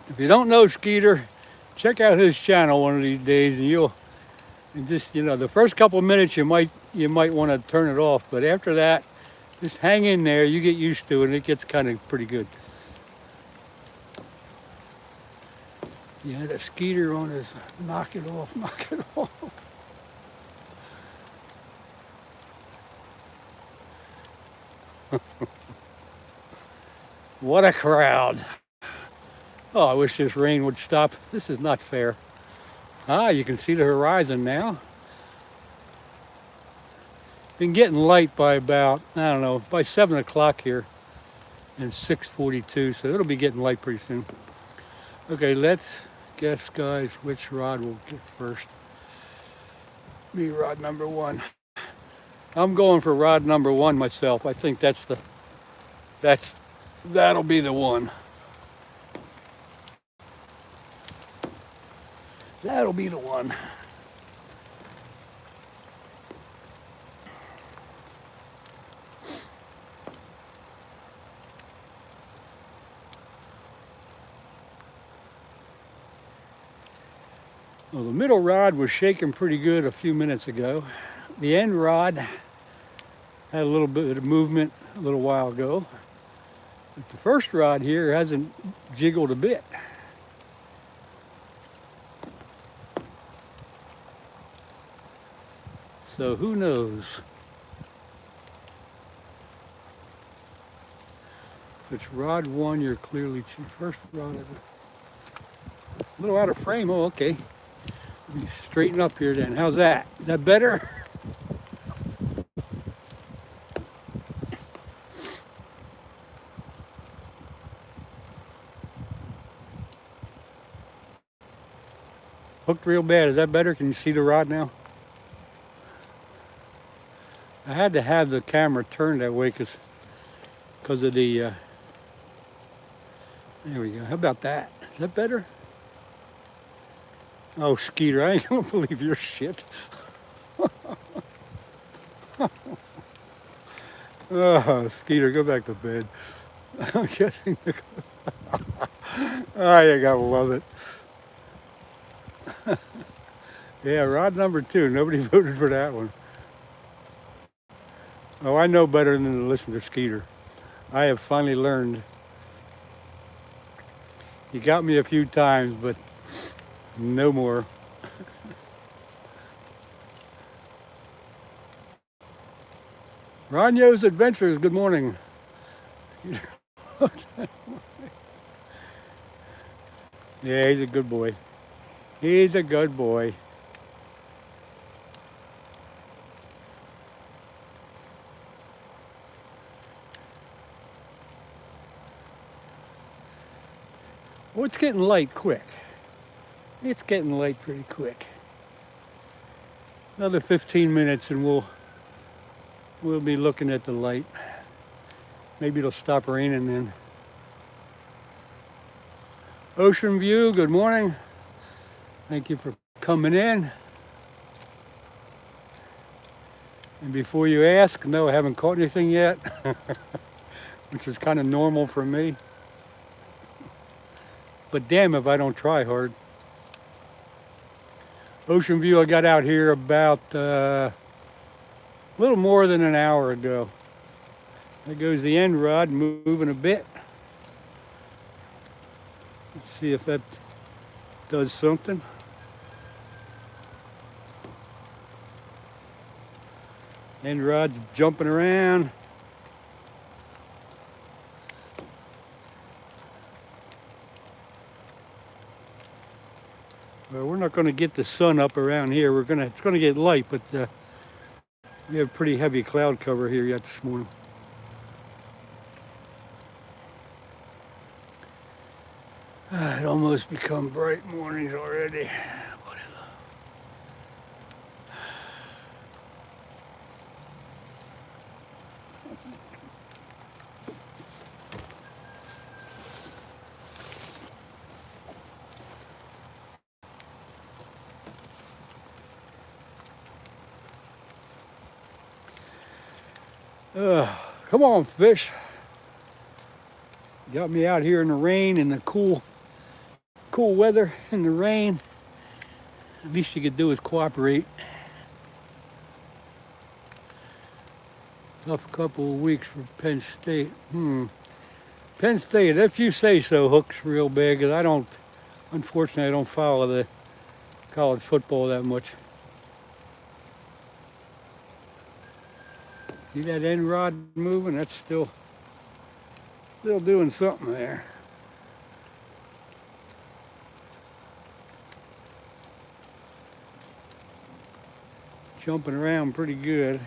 If you don't know Skeeter, check out his channel one of these days, and just, the first couple of minutes you might want to turn it off, but after that, Just hang in there. You get used to it, and it gets kind of pretty good. Yeah, the skeeter on his knock it off, knock it off. What a crowd. Oh, I wish this rain would stop. This is not fair. Ah, you can see the horizon now. Been getting light by about, I don't know, by 7 o'clock here. And 6:42, so it'll be getting light pretty soon. Okay, let's guess, guys, which rod we'll get first. Be rod number 1. I'm going for rod number 1 myself. I think that'll be the one. That'll be the one. Well, the middle rod was shaking pretty good a few minutes ago. The end rod had a little bit of movement a little while ago. But the first rod here hasn't jiggled a bit. So who knows? If it's rod 1, you're clearly first rod of it. A little out of frame. Oh, okay. Let me straighten up here then. How's that? Is that better? Hooked real bad. Is that better? Can you see the rod now? I had to have the camera turned that way because of the, there we go. How about that? Is that better? Oh, Skeeter, I ain't gonna believe your shit. Oh, Skeeter, go back to bed. I'm guessing. Oh, you gotta love it. Yeah, rod number 2. Nobody voted for that one. Oh, I know better than to listen to Skeeter. I have finally learned. He got me a few times, but no more. Ronyo's Adventures, good morning. Yeah, he's a good boy. He's a good boy. Well, it's getting light quick. It's getting light pretty quick. Another 15 minutes and we'll be looking at the light. Maybe it'll stop raining then. Ocean View, good morning. Thank you for coming in. And before you ask, no, I haven't caught anything yet, which is kind of normal for me. But damn if I don't try hard. Ocean View, I got out here about a little more than an hour ago. There goes the end rod moving a bit. Let's see if that does something. End rod's jumping around. Well, we're not going to get the sun up around here. It's going to get light, but we have pretty heavy cloud cover here yet this morning. It almost become bright mornings already. Come on, fish. Got me out here in the rain and the cool weather in the rain. The least you could do is cooperate. Tough couple of weeks for Penn State. Penn State, if you say so, hooks real big. I don't, unfortunately, I don't follow the college football that much. See that end rod moving? That's still doing something there. Jumping around pretty good.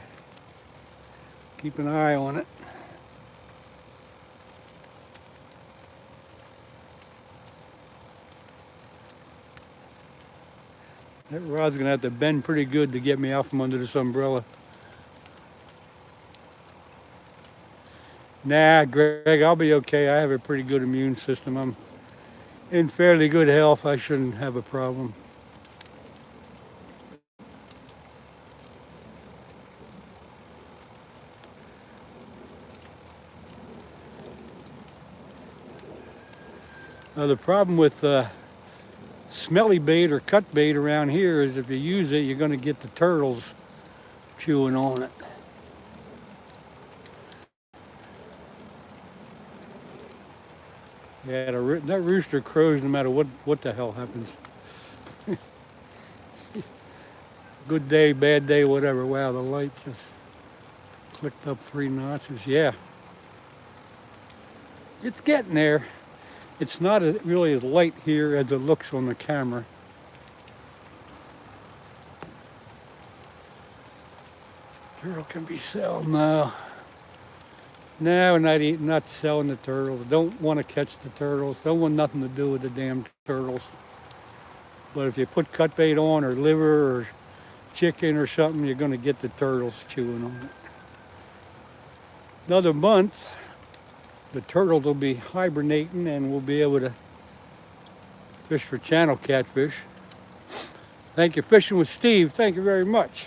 Keep an eye on it. That rod's gonna have to bend pretty good to get me out from under this umbrella. Nah, Greg, I'll be okay. I have a pretty good immune system. I'm in fairly good health. I shouldn't have a problem. The problem with smelly bait or cut bait around here is if you use it, you're going to get the turtles chewing on it. Yeah, that rooster crows no matter what the hell happens. Good day, bad day, whatever. Wow, the light just clicked up 3 notches. Yeah. It's getting there. It's not really as light here as it looks on the camera. Turtle can be sold now. No, we're not selling the turtles. Don't want to catch the turtles. Don't want nothing to do with the damn turtles. But if you put cut bait on or liver or chicken or something, you're going to get the turtles chewing on it. Another month, the turtles will be hibernating and we'll be able to fish for channel catfish. Thank you, Fishing with Steve. Thank you very much.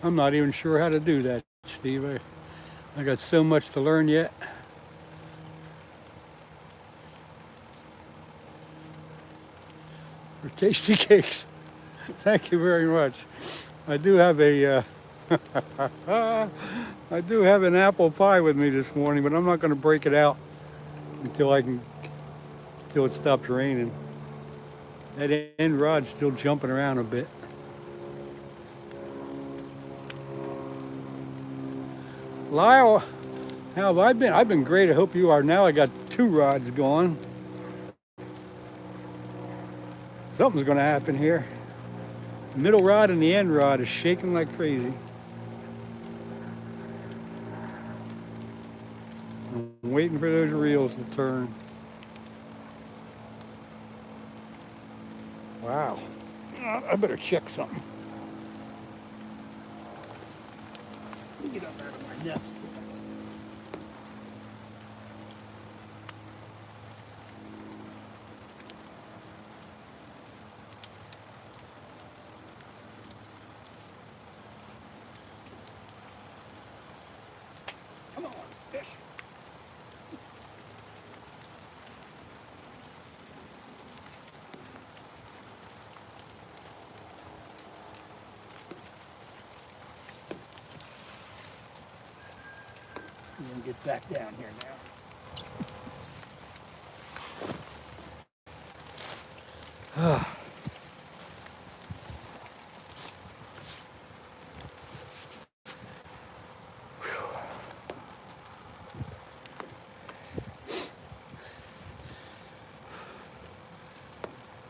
I'm not even sure how to do that, Steve. I got so much to learn yet. For tasty cakes. Thank you very much. I do have a I do have an apple pie with me this morning, but I'm not going to break it out until it stops raining. That end rod's still jumping around a bit. Lyle, how have I been? I've been great. I hope you are. Now I got 2 rods going. Something's going to happen here. The middle rod and the end rod is shaking like crazy. I'm waiting for those reels to turn. Wow. I better check something. Let me get up out of my net. Come on, fish. I'm gonna get back down here now.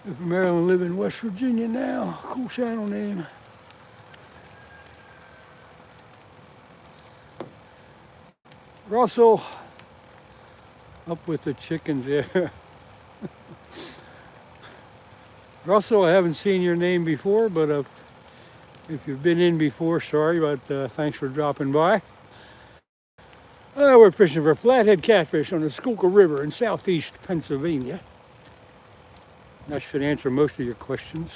From Maryland, live in West Virginia now. Cool channel name. Russell, up with the chickens, yeah. Russell, I haven't seen your name before, but if you've been in before, sorry, but thanks for dropping by. We're fishing for flathead catfish on the Schuylkill River in southeast Pennsylvania. That should answer most of your questions.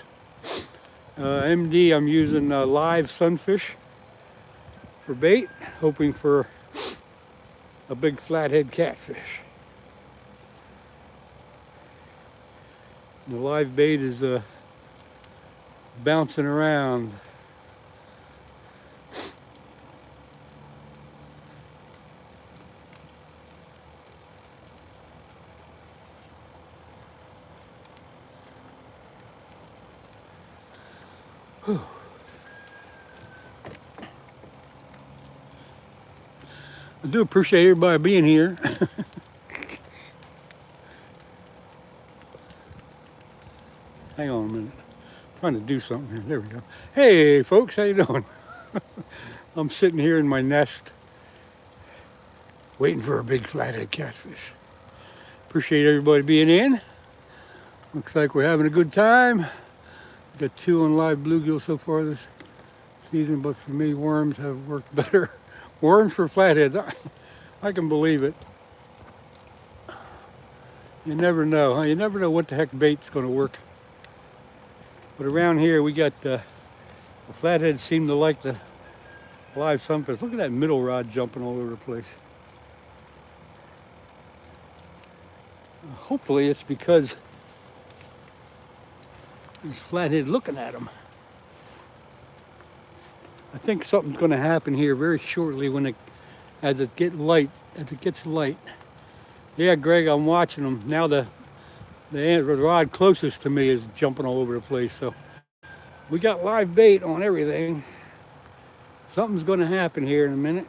MD, I'm using live sunfish for bait, hoping for a big flathead catfish. The live bait is bouncing around. Whew. I do appreciate everybody being here. Hang on a minute. I'm trying to do something here. There we go. Hey folks, how you doing? I'm sitting here in my nest waiting for a big flathead catfish. Appreciate everybody being in. Looks like we're having a good time. Got 2 on live bluegill so far this season, but for me, worms have worked better. Worms for flatheads, I can believe it. You never know, huh? You never know what the heck bait's gonna work. But around here, we got the flatheads seem to like the live sunfish. Look at that middle rod jumping all over the place. Hopefully it's because there's flathead looking at them. I think something's going to happen here very shortly as it gets light. Yeah, Greg, I'm watching them now. The rod closest to me is jumping all over the place. So we got live bait on everything. Something's going to happen here in a minute.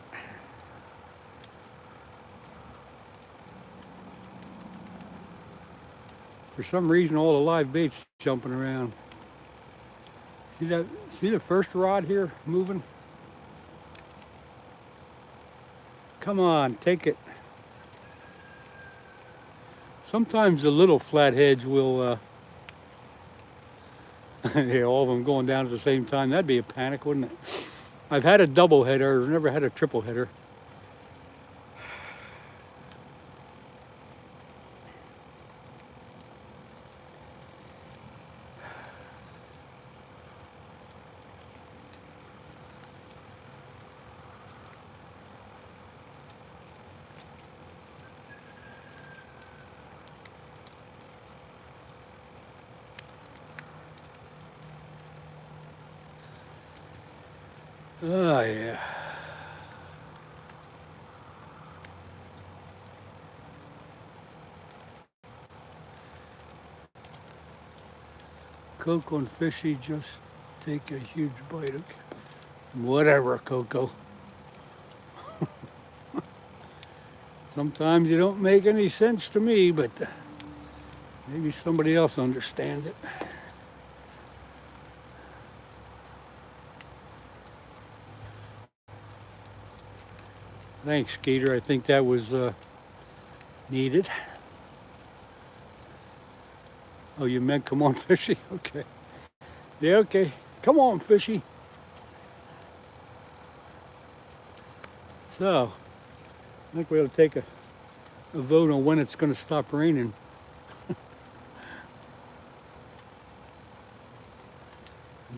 For some reason, all the live bait's jumping around. See that? See the first rod here moving? Come on, take it. Sometimes the little flatheads will, yeah, all of them going down at the same time. That'd be a panic, wouldn't it? I've had a double header, I've never had a triple header. Oh, yeah. Coco and Fishy just take a huge bite. Okay. Whatever, Coco. Sometimes you don't make any sense to me, but maybe somebody else understands it. Thanks, Skeeter. I think that was needed. Oh, you meant come on, Fishy? Okay. Yeah, okay. Come on, Fishy. So, I think we ought to take a vote on when it's going to stop raining. A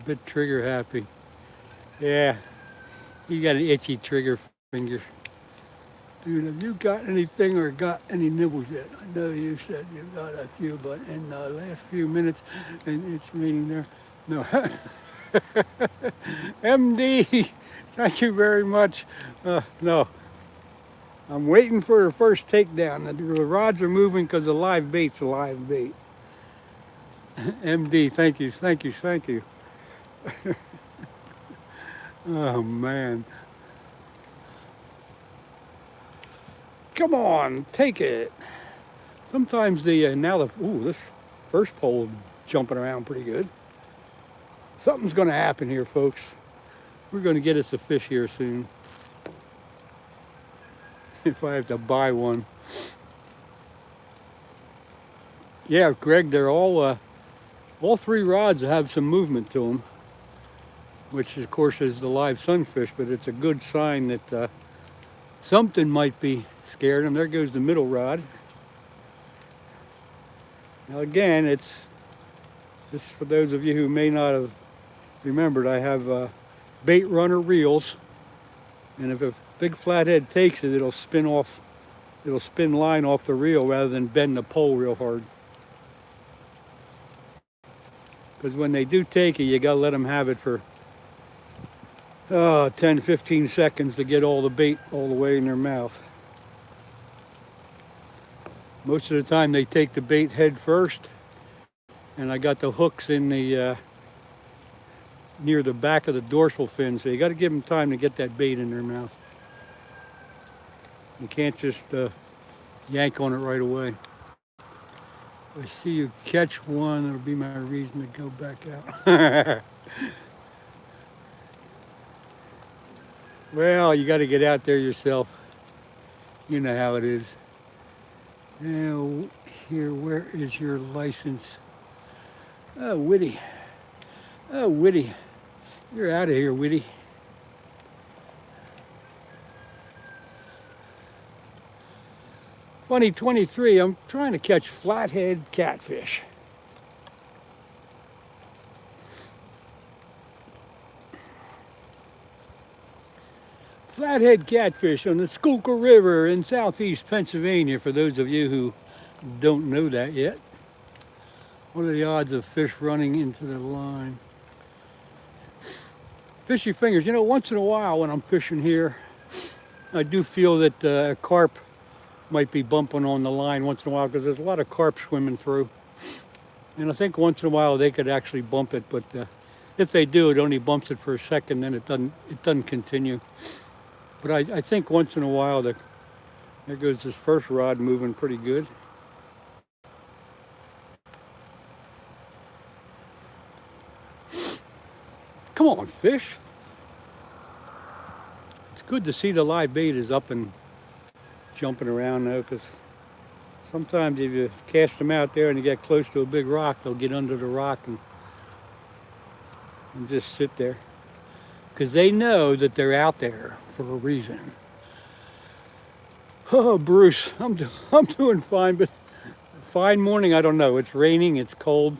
bit trigger happy. Yeah, you got an itchy trigger finger. Dude, have you got anything or got any nibbles yet? I know you said you got a few, but in the last few minutes, and it's raining there. No. MD, thank you very much. No, I'm waiting for the first takedown. The rods are moving because the live bait's a live bait. MD, thank you, thank you, thank you. Oh, man. Come on, take it. Sometimes this first pole jumping around pretty good. Something's going to happen here, folks. We're going to get us a fish here soon. If I have to buy one. Yeah, Greg, they're all 3 rods have some movement to them, which of course is the live sunfish, but it's a good sign that something might be scared them. There goes the middle rod. Now again, it's just for those of you who may not have remembered, I have bait runner reels, and if a big flathead takes it, it'll spin line off the reel rather than bend the pole real hard. because when they do take it, you got to let them have it for 10, 15 seconds to get all the bait all the way in their mouth. Most of the time they take the bait head first, and I got the hooks in the near the back of the dorsal fin, so you got to give them time to get that bait in their mouth. You can't just yank on it right away. If I see you catch one, it'll be my reason to go back out. Well, you got to get out there yourself. You know how it is. Now, here, where is your license? Oh, Whitty. Oh, Whitty. You're out of here, Whitty. Funny 23, I'm trying to catch flathead catfish. Flathead catfish on the Schuylkill River in southeast Pennsylvania, for those of you who don't know that yet. What are the odds of fish running into the line? Fishy fingers. You know, once in a while when I'm fishing here, I do feel that a carp might be bumping on the line once in a while, because there's a lot of carp swimming through. And I think once in a while they could actually bump it, but if they do, it only bumps it for a second, then it doesn't continue. But I think once in a while, there goes this first rod moving pretty good. Come on, fish. It's good to see the live bait is up and jumping around though, because sometimes if you cast them out there and you get close to a big rock, they'll get under the rock and just sit there, because they know that they're out there for a reason. Oh, Bruce, I'm doing fine, but fine morning, I don't know. It's raining, it's cold.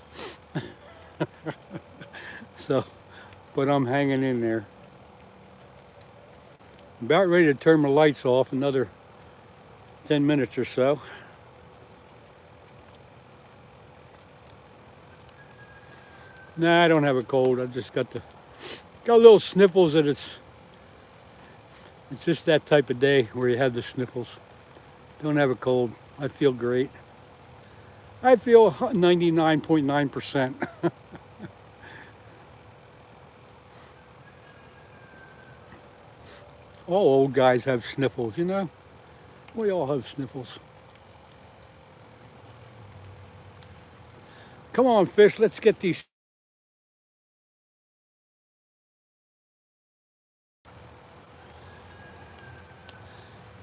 So, but I'm hanging in there. About ready to turn my lights off, another 10 minutes or so. Nah, I don't have a cold. I just got a little sniffles, and it's just that type of day where you have the sniffles. Don't have a cold. I feel great. I feel 99.9%. All old guys have sniffles, you know? We all have sniffles. Come on, fish, let's get these.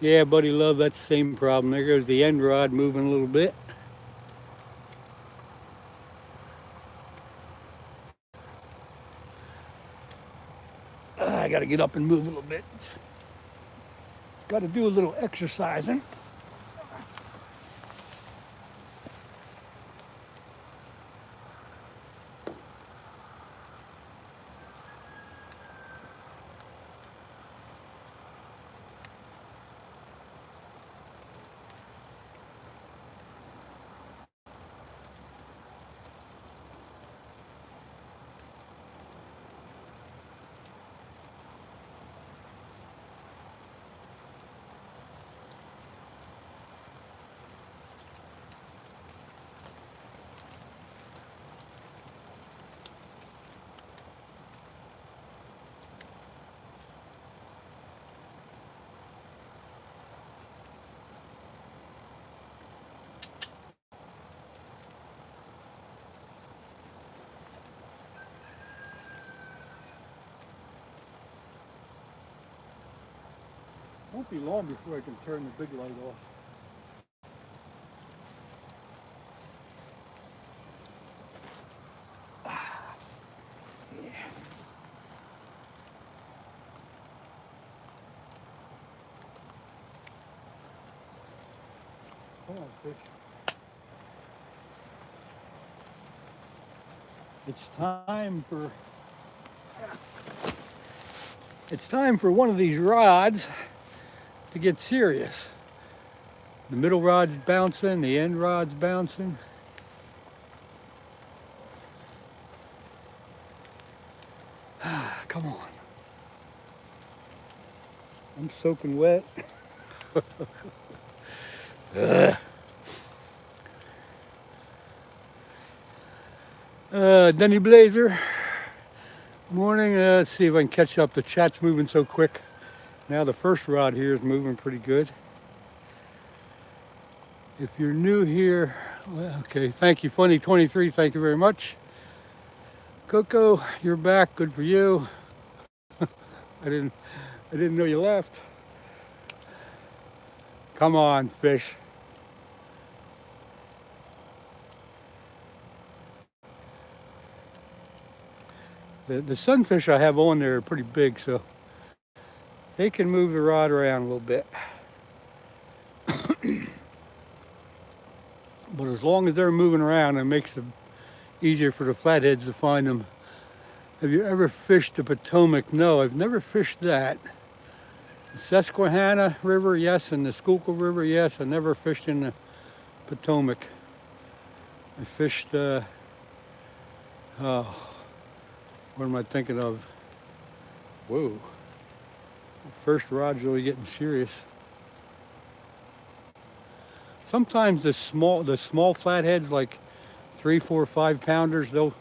Yeah, buddy love, that's the same problem. There goes the end rod moving a little bit. I gotta get up and move a little bit. Gotta do a little exercising. Won't be long before I can turn the big light off. Yeah. Come on, fish. It's time for one of these rods to get serious. The middle rod's bouncing, the end rod's bouncing. Come on. I'm soaking wet. Denny Blazer. Morning. Let's see if I can catch up. The chat's moving so quick. Now the first rod here is moving pretty good. If you're new here, well, okay, thank you, Funny23, thank you very much. Coco, you're back, good for you. I didn't know you left. Come on, fish. The sunfish I have on there are pretty big, so they can move the rod around a little bit. But as long as they're moving around, it makes it easier for the flatheads to find them. Have you ever fished the Potomac? No, I've never fished that. The Susquehanna River, yes, and the Schuylkill River, yes. I never fished in the Potomac. I fished, what am I thinking of? Whoa, first rod's really getting serious. Sometimes the small flatheads, like 3, 4, 5 pounders, they'll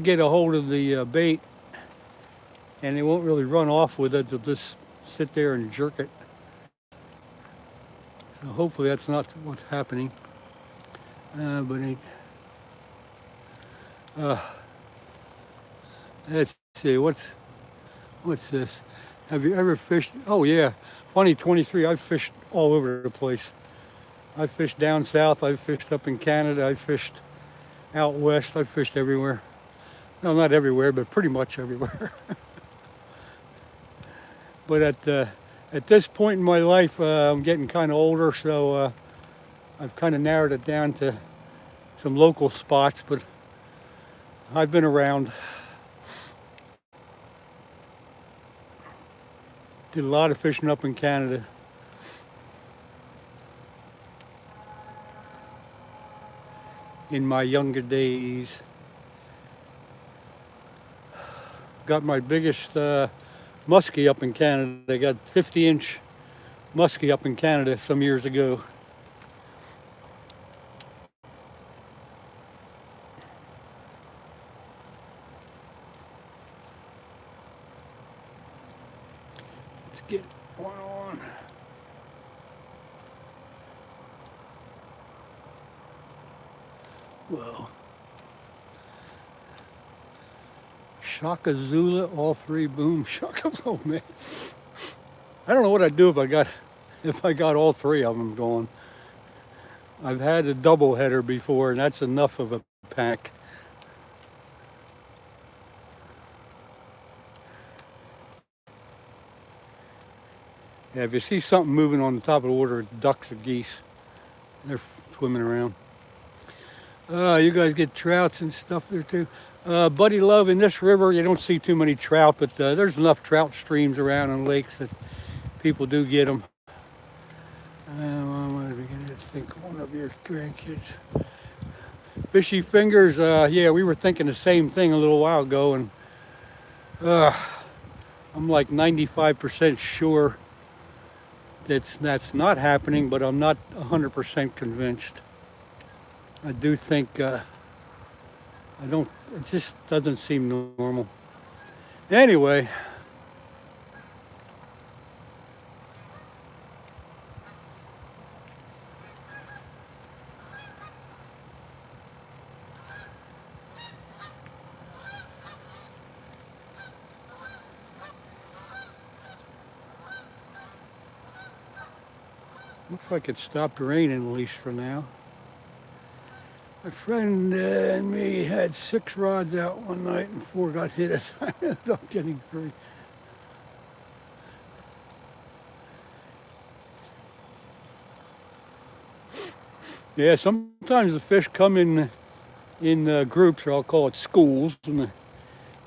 get a hold of the bait, and they won't really run off with it. They'll just sit there and jerk it. So hopefully that's not what's happening. But let's see, what's this? Have you ever fished? Oh yeah, Funny23. I've fished all over the place. I've fished down south. I've fished up in Canada. I've fished out west. I've fished everywhere. No, not everywhere, but pretty much everywhere. But at this point in my life, I'm getting kind of older, so I've kind of narrowed it down to some local spots. But I've been around. Did a lot of fishing up in Canada. In my younger days. Got my biggest muskie up in Canada. I got 50-inch muskie up in Canada some years ago. Let's get one on. Whoa. Shaka Zula, all 3 boom shaka. Oh man. I don't know what I'd do if I got all 3 of them going. I've had a double header before, and that's enough of a pack. Yeah, if you see something moving on the top of the water, it's ducks or geese. They're swimming around. You guys get trouts and stuff there too. Buddy Love, in this river you don't see too many trout, but there's enough trout streams around and lakes that people do get them. I'm beginning to think one of your grandkids. Fishy Fingers, yeah, we were thinking the same thing a little while ago, and I'm like 95% sure that's not happening, but I'm not 100% convinced. I do think, it just doesn't seem normal. Anyway. Looks like it stopped raining, at least for now. My friend and me had 6 rods out one night and 4 got hit. I ended up getting 3. Yeah, sometimes the fish come in groups, or I'll call it schools, and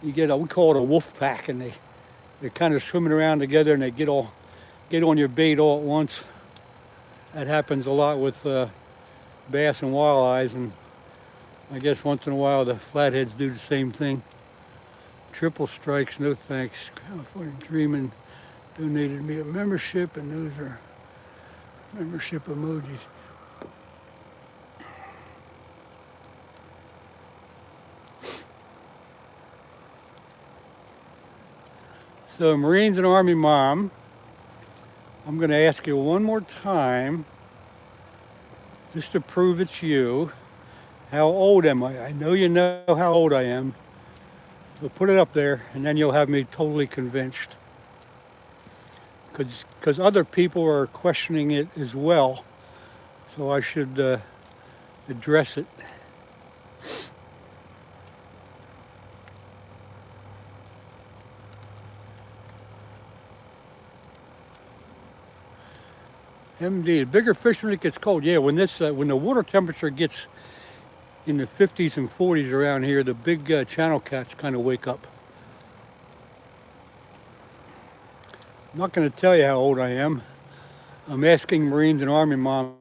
you get we call it a wolf pack, and they're kind of swimming around together, and they get on your bait all at once. That happens a lot with bass and walleyes, and I guess once in a while the flatheads do the same thing. triple strikes, no thanks. California Dreamin' donated me a membership, and those are membership emojis. So Marines and Army Mom, I'm going to ask you one more time, just to prove it's you. How old am I? I know you know how old I am. So put it up there, and then you'll have me totally convinced. Because other people are questioning it as well. So I should address it. MD, the bigger fish when it gets cold. Yeah, when the water temperature gets in the 50s and 40s around here, the big channel cats kind of wake up. I'm not going to tell you how old I am. I'm asking Marines and Army Mom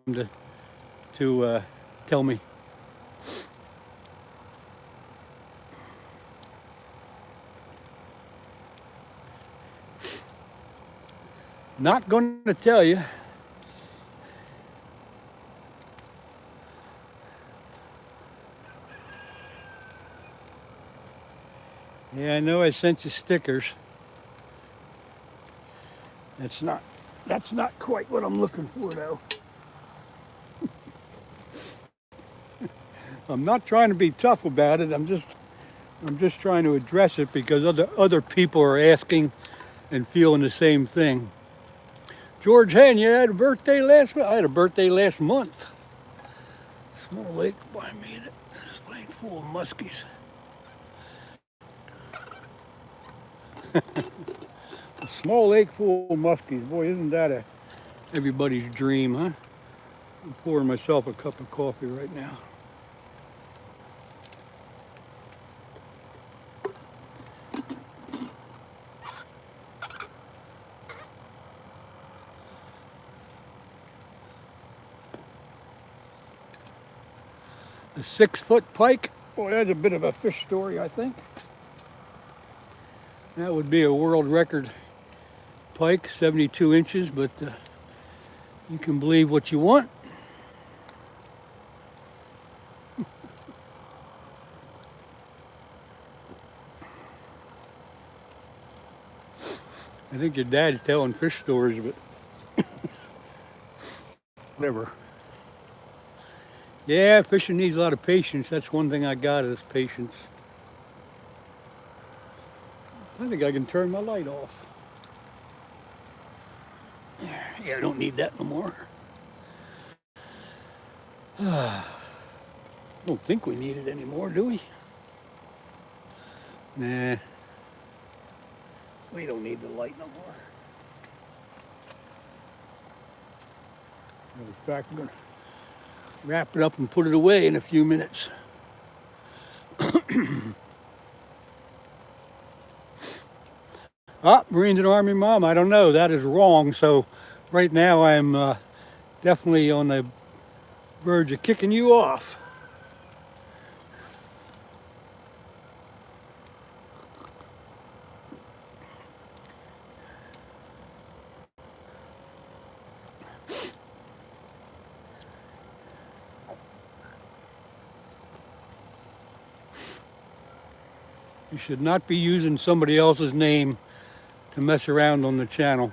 to tell me. Not going to tell you. Yeah, I know I sent you stickers. That's not quite what I'm looking for though. I'm not trying to be tough about it. I'm just trying to address it because other people are asking and feeling the same thing. George Hen, you had a birthday last month? I had a birthday last month. Small lake by me, this lake full of muskies. A small lake full of muskies. Boy, isn't that everybody's dream, huh? I'm pouring myself a cup of coffee right now. A 6-foot pike. Boy, that's a bit of a fish story, I think. That would be a world record pike, 72 inches, but you can believe what you want. I think your dad's telling fish stories, but whatever. Yeah, fishing needs a lot of patience. That's one thing I got is patience. I think I can turn my light off. Yeah, I don't need that no more. I don't think we need it anymore, do we? Nah. We don't need the light no more. In fact, I'm going to wrap it up and put it away in a few minutes. Marines and Army Mom, I don't know. That is wrong. So right now I'm definitely on the verge of kicking you off. You should not be using somebody else's name to mess around on the channel.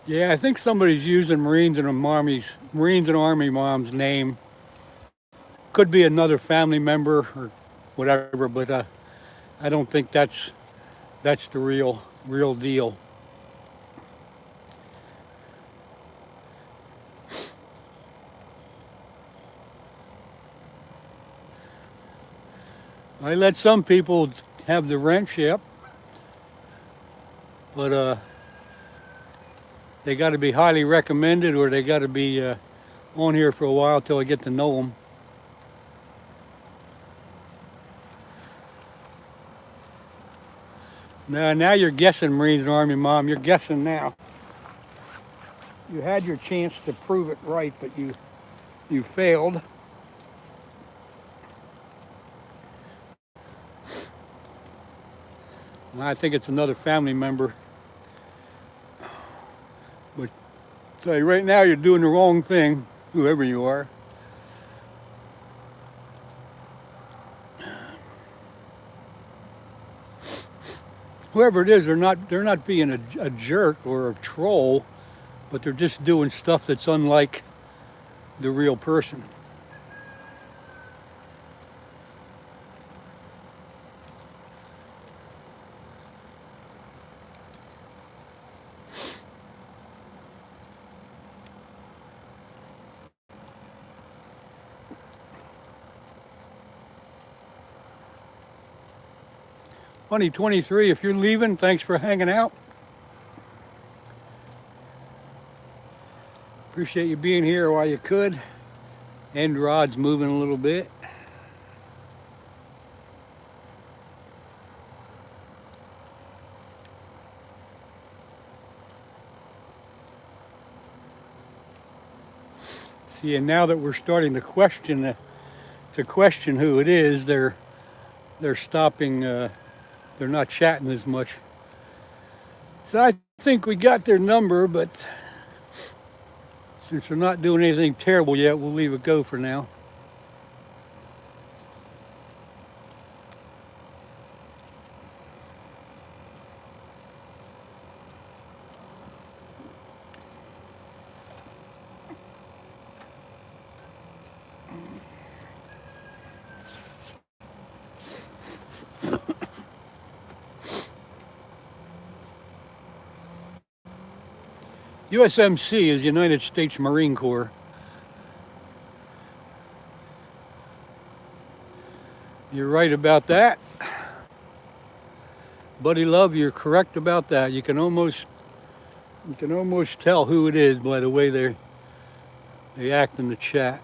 Yeah, I think somebody's using Marines and Army Mom's name. Could be another family member or whatever, but I don't think that's the real deal. I let some people have the wrench, yep, but they got to be highly recommended, or they got to be on here for a while till I get to know them. Now you're guessing, Marines and Army Mom. You're guessing now. You had your chance to prove it right, but you failed. And I think it's another family member. But I tell you right now, you're doing the wrong thing, whoever you are. Whoever it is, they're not being a jerk or a troll, but they're just doing stuff that's unlike the real person. Funny 23, if you're leaving, thanks for hanging out. Appreciate you being here while you could. End rod's moving a little bit. See, and now that we're starting to question who it is, they're stopping. They're not chatting as much. So I think we got their number, but since they're not doing anything terrible yet, we'll leave it go for now. USMC is United States Marine Corps. You're right about that. Buddy Love, you're correct about that. You can almost tell who it is by the way they act in the chat.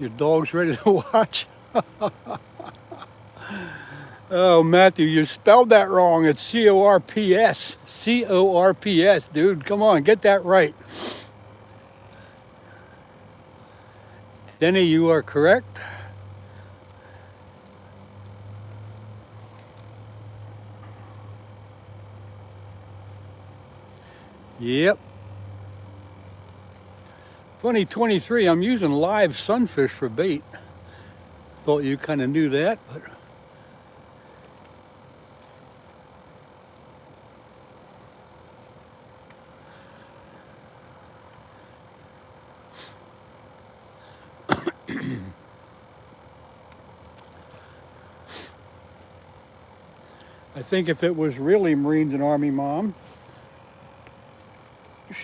Your dog's ready to watch? Oh, Matthew, you spelled that wrong. It's C-O-R-P-S. C-O-R-P-S, dude. Come on, get that right. Denny, you are correct. Yep. Funny 23, I'm using live sunfish for bait. Thought you kind of knew that, but I think if it was really Marines and Army Mom,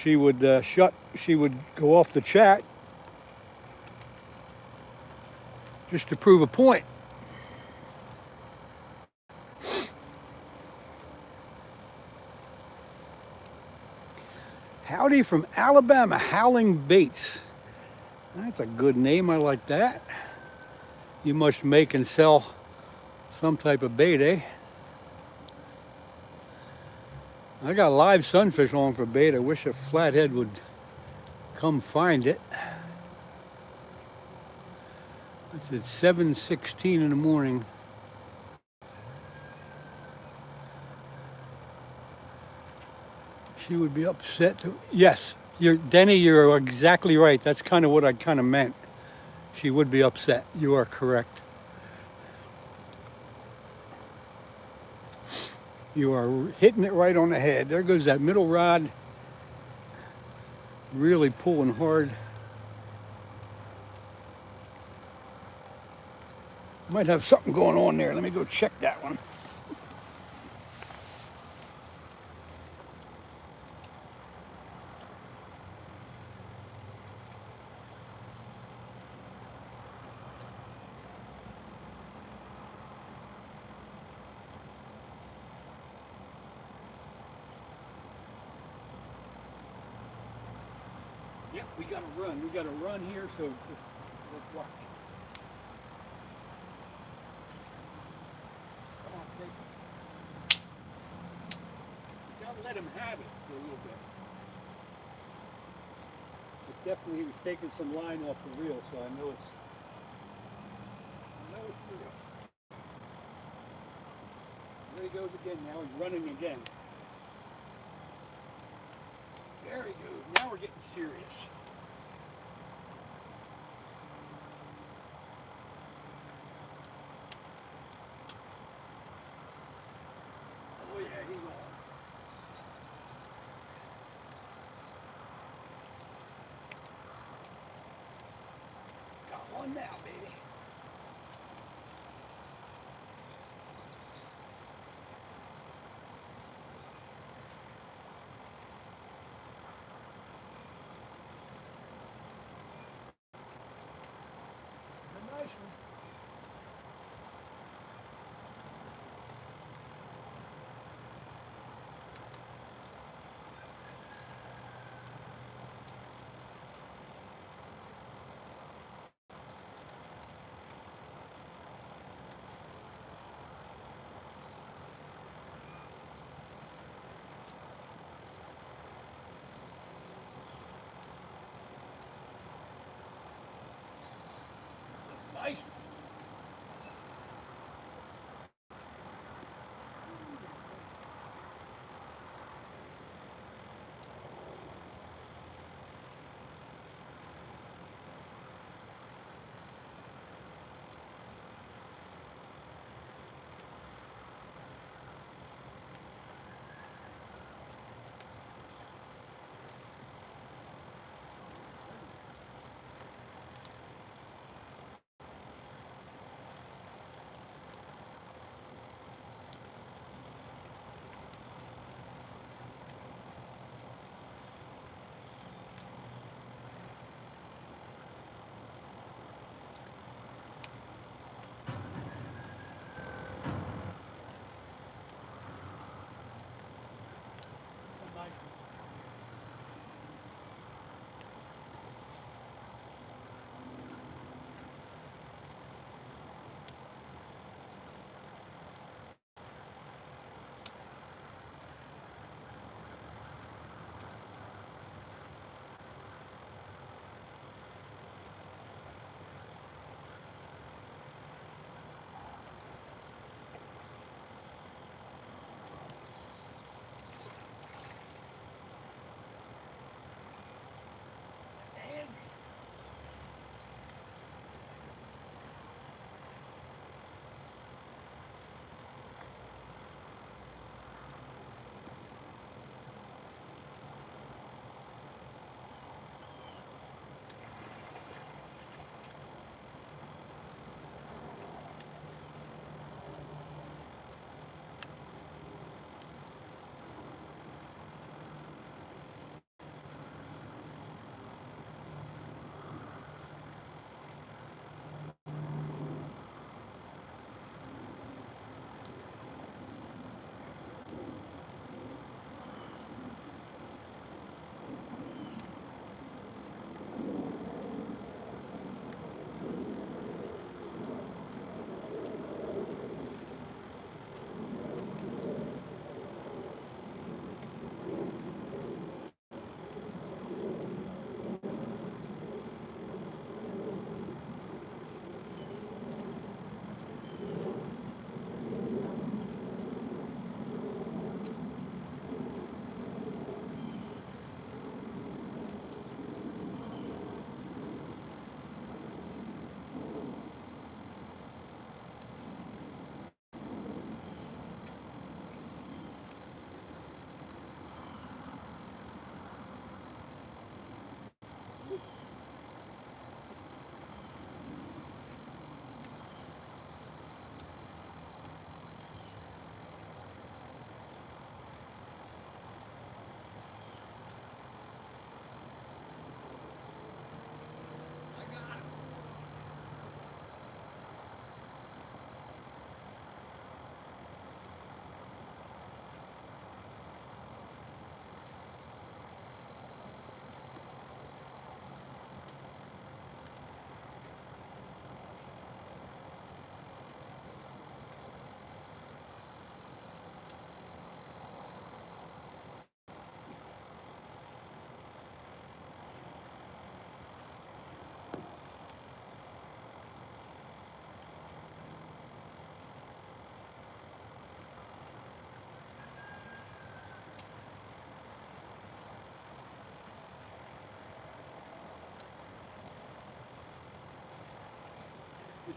she would go off the chat just to prove a point. Howdy from Alabama, Howling Baits. That's a good name, I like that. You must make and sell some type of bait, eh? I got live sunfish on for bait. I wish a flathead would come find it. It's at 7:16 in the morning. She would be upset. Yes, Denny, you're exactly right. That's kind of what I kind of meant. She would be upset. You are correct. You are hitting it right on the head. There goes that middle rod. Really pulling hard. Might have something going on there. Let me go check that one. Yep, we gotta run. We gotta run here, so just let's watch. let him have it for a little bit. But definitely he was taking some line off the reel, so I know it's real. There he goes again now, he's running again. There he goes, now we're getting serious. Oh yeah, he's on. Got one now, baby. A nice one.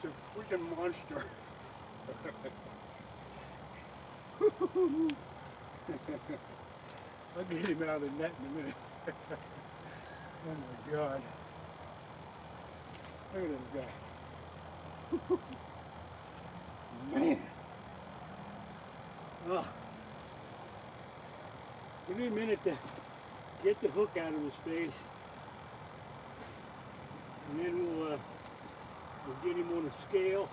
It's a freaking monster. I'll get him out of the net in a minute. Oh my God. Look at this guy. Man. Oh. Give me a minute to get the hook out of his face. And then we'll get him on a scale.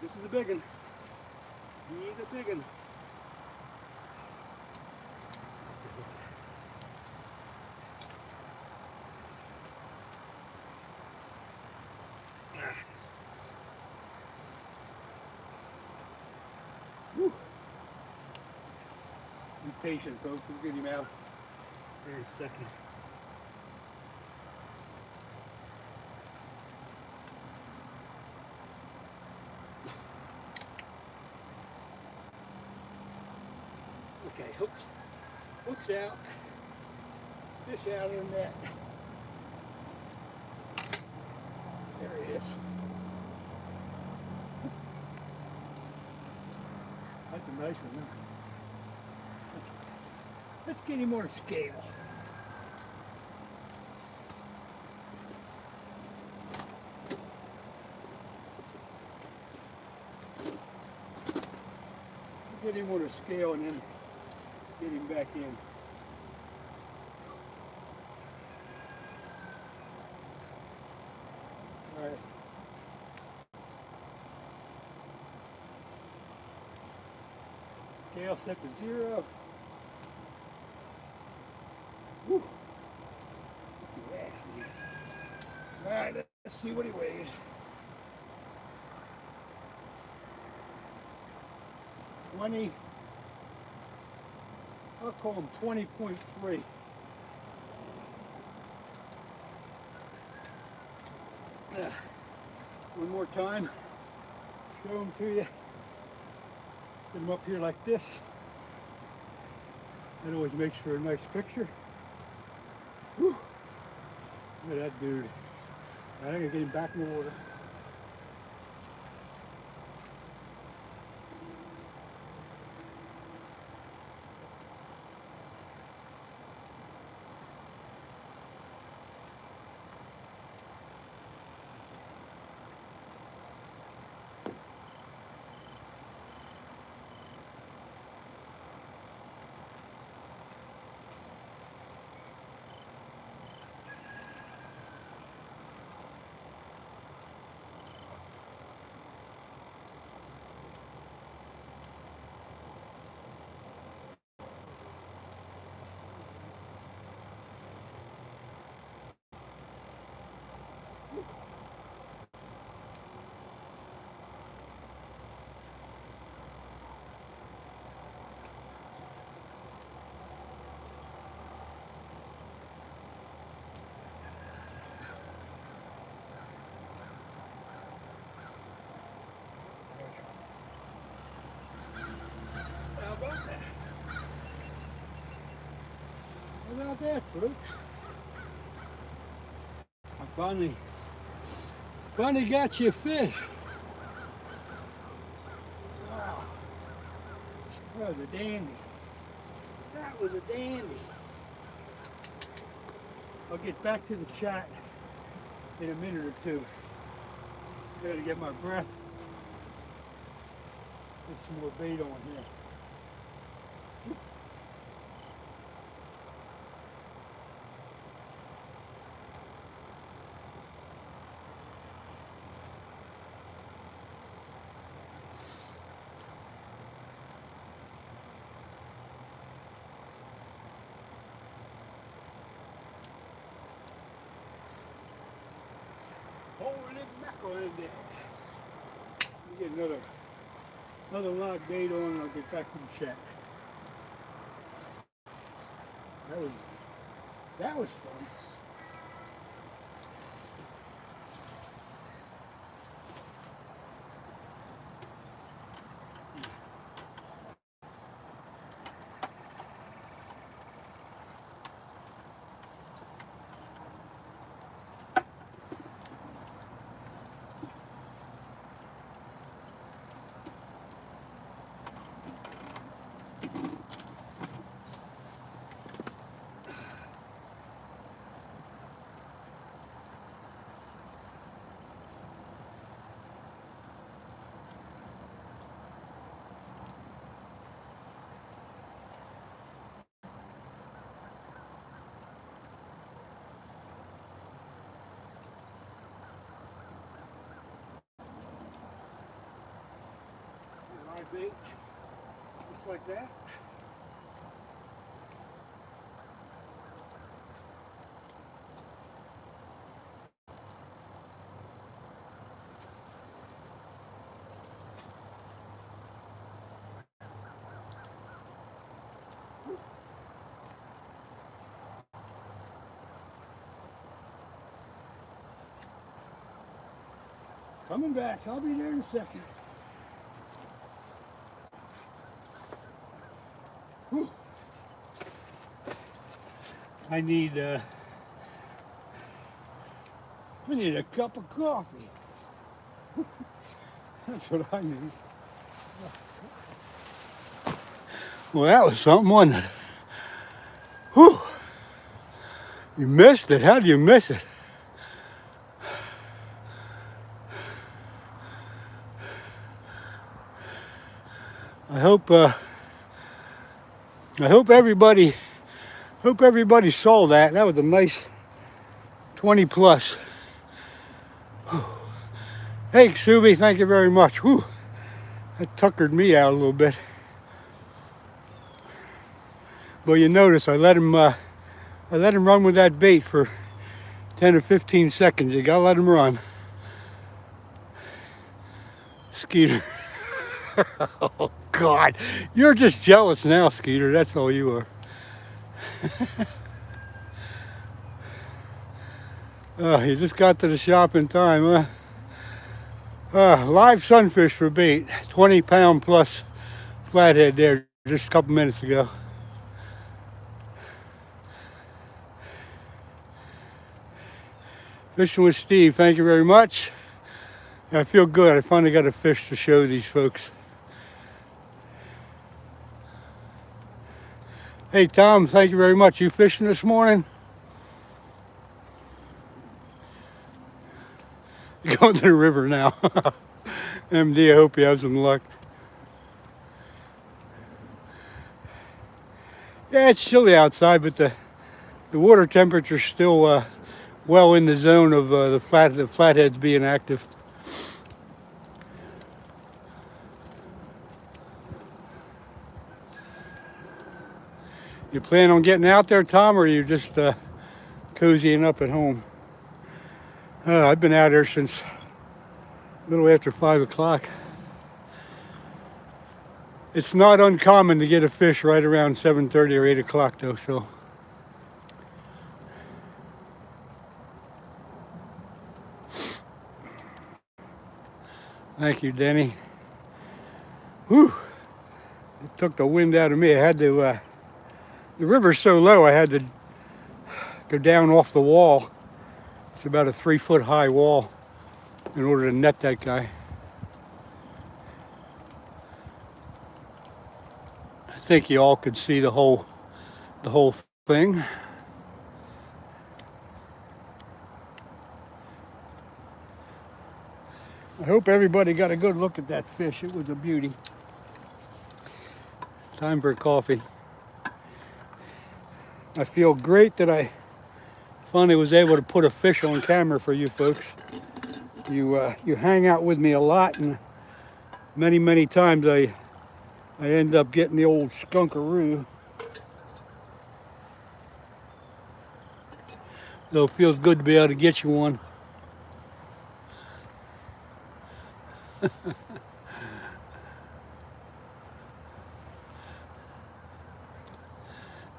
This is a big one. He's a big one. Whew. Be patient, folks. We'll get him out here in a second. Okay, hooks out. Fish out of the net. There he is. That's a nice one, huh? Let's get him on a scale. Get him on a scale and then get him back in. All right. Scale set to 0. Whew. Yeah. All right, let's see what he weighs. 20. I'll call him 20.3. One more time. Show him to you. Get him up here like this. That always makes for a nice picture. Whew. Look at that dude. I think I get him back in the water. How about that? How about that, folks? I finally got you a fish. Wow. That was a dandy. That was a dandy. I'll get back to the chat in a minute or two. I gotta get my breath. Get some more bait on here. Holy mackerel in there. Let me get another live bait on and I'll get back to the chat. That was fun. bait, just like that. Coming back, I'll be there in a second. Whew. I need a cup of coffee. That's what I need. Well, that was something, wasn't it? Whew. You missed it. How did you miss it? I hope everybody saw that. That was a nice 20 plus. Whew. Hey, Subi, thank you very much. Whew. That tuckered me out a little bit. But you notice I let him run with that bait for 10 or 15 seconds. You gotta let him run. Skeeter. Oh God, you're just jealous now, Skeeter. That's all you are. You just got to the shop in time, huh? Live sunfish for bait. 20-pound plus flathead there just a couple minutes ago. Fishing with Steve, thank you very much. I feel good. I finally got a fish to show these folks. Hey Tom, thank you very much. You fishing this morning? You're going to the river now. MD, I hope you have some luck. Yeah, it's chilly outside, but the water temperature's still well in the zone of the flatheads being active. You plan on getting out there, Tom, or are you just cozying up at home? I've been out there since a little after 5 o'clock. It's not uncommon to get a fish right around 7:30 or 8 o'clock though, so. Thank you, Denny. Whew, it took the wind out of me. I had to, the river's so low, I had to go down off the wall. It's about a 3-foot high wall in order to net that guy. I think you all could see the whole thing. I hope everybody got a good look at that fish. It was a beauty. Time for coffee. I feel great that I finally was able to put a fish on camera for you folks. You hang out with me a lot, and many times I end up getting the old skunkaroo. So it feels good to be able to get you one.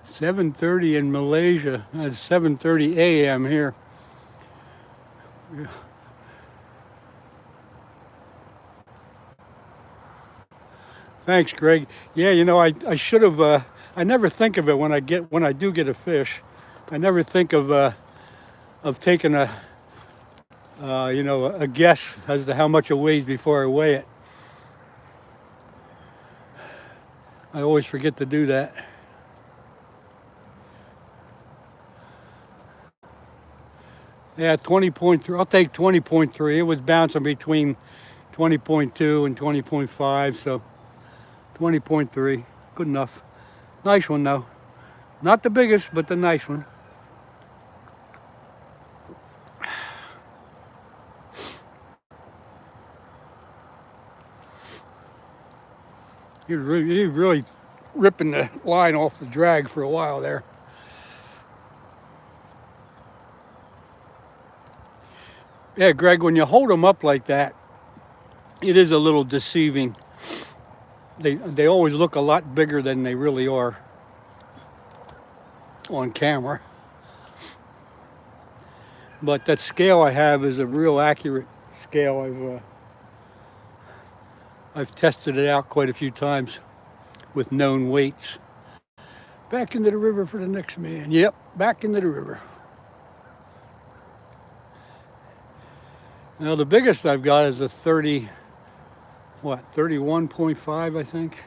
$7:30 in Malaysia. It's 7:30 a.m. here. Yeah. Thanks, Greg. Yeah, you know, I should have. I never think of it when I do get a fish. I never think of taking a a guess as to how much it weighs before I weigh it. I always forget to do that. Yeah, 20.3. I'll take 20.3. It was bouncing between 20.2 and 20.5, so 20.3. Good enough. Nice one, though. Not the biggest, but the nice one. He was really ripping the line off the drag for a while there. Yeah, Greg, when you hold them up like that, it is a little deceiving. They always look a lot bigger than they really are on camera. But that scale I have is a real accurate scale. I've tested it out quite a few times with known weights. Back into the river for the next man. Yep, back into the river. Now the biggest I've got is a 31.5, I think.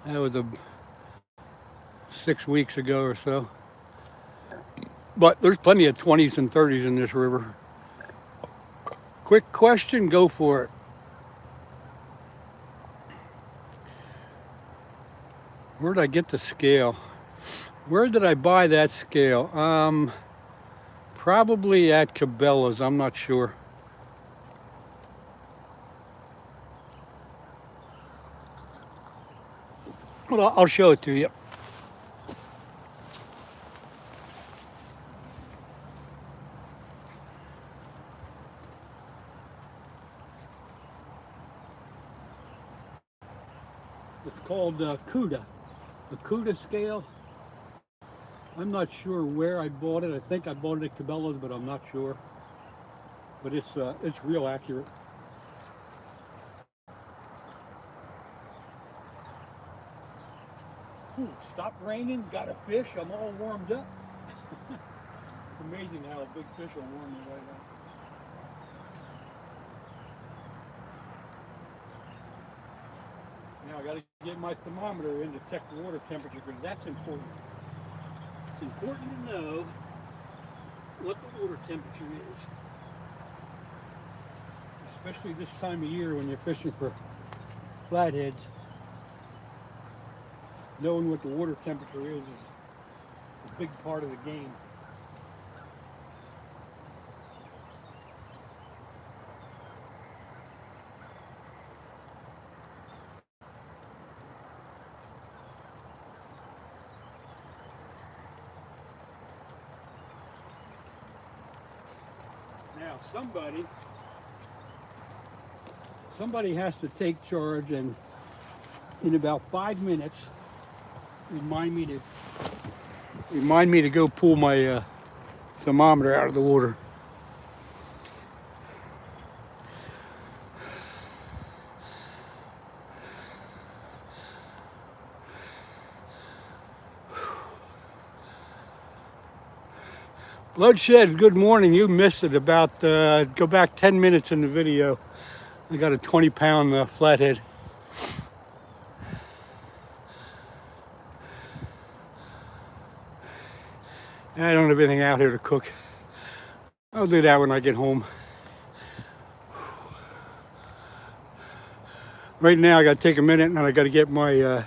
That was 6 weeks ago or so. But there's plenty of 20s and 30s in this river. Quick question, go for it. Where did I get the scale? Where did I buy that scale? Probably at Cabela's, I'm not sure. Well, I'll show it to you. It's called CUDA, the CUDA scale. I'm not sure where I bought it. I think I bought it at Cabela's, but I'm not sure. But it's real accurate. Ooh, stopped raining, got a fish, I'm all warmed up. It's amazing how a big fish will warm you right now. Now I gotta get my thermometer in to check the water temperature because that's important. It's important to know what the water temperature is. Especially this time of year when you're fishing for flatheads. Knowing what the water temperature is a big part of the game. Now somebody has to take charge and in about 5 minutes remind me to go pull my thermometer out of the water. Bloodshed, good morning. You missed it about, go back 10 minutes in the video. I got a 20-pound flathead. I don't have anything out here to cook. I'll do that when I get home. Right now I gotta take a minute and I gotta get my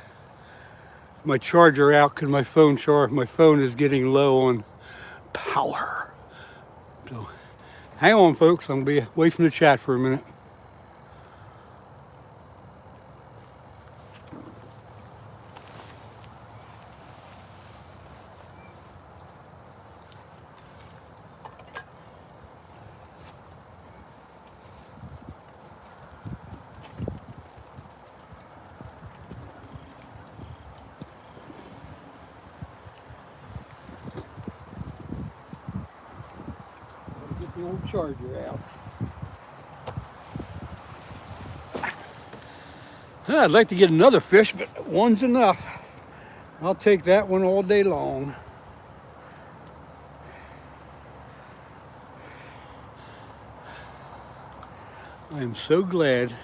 my charger out because my phone is getting low on power. So hang on folks, I'm gonna be away from the chat for a minute. Get the old charger out. I'd like to get another fish, but one's enough. I'll take that one all day long. I am so glad.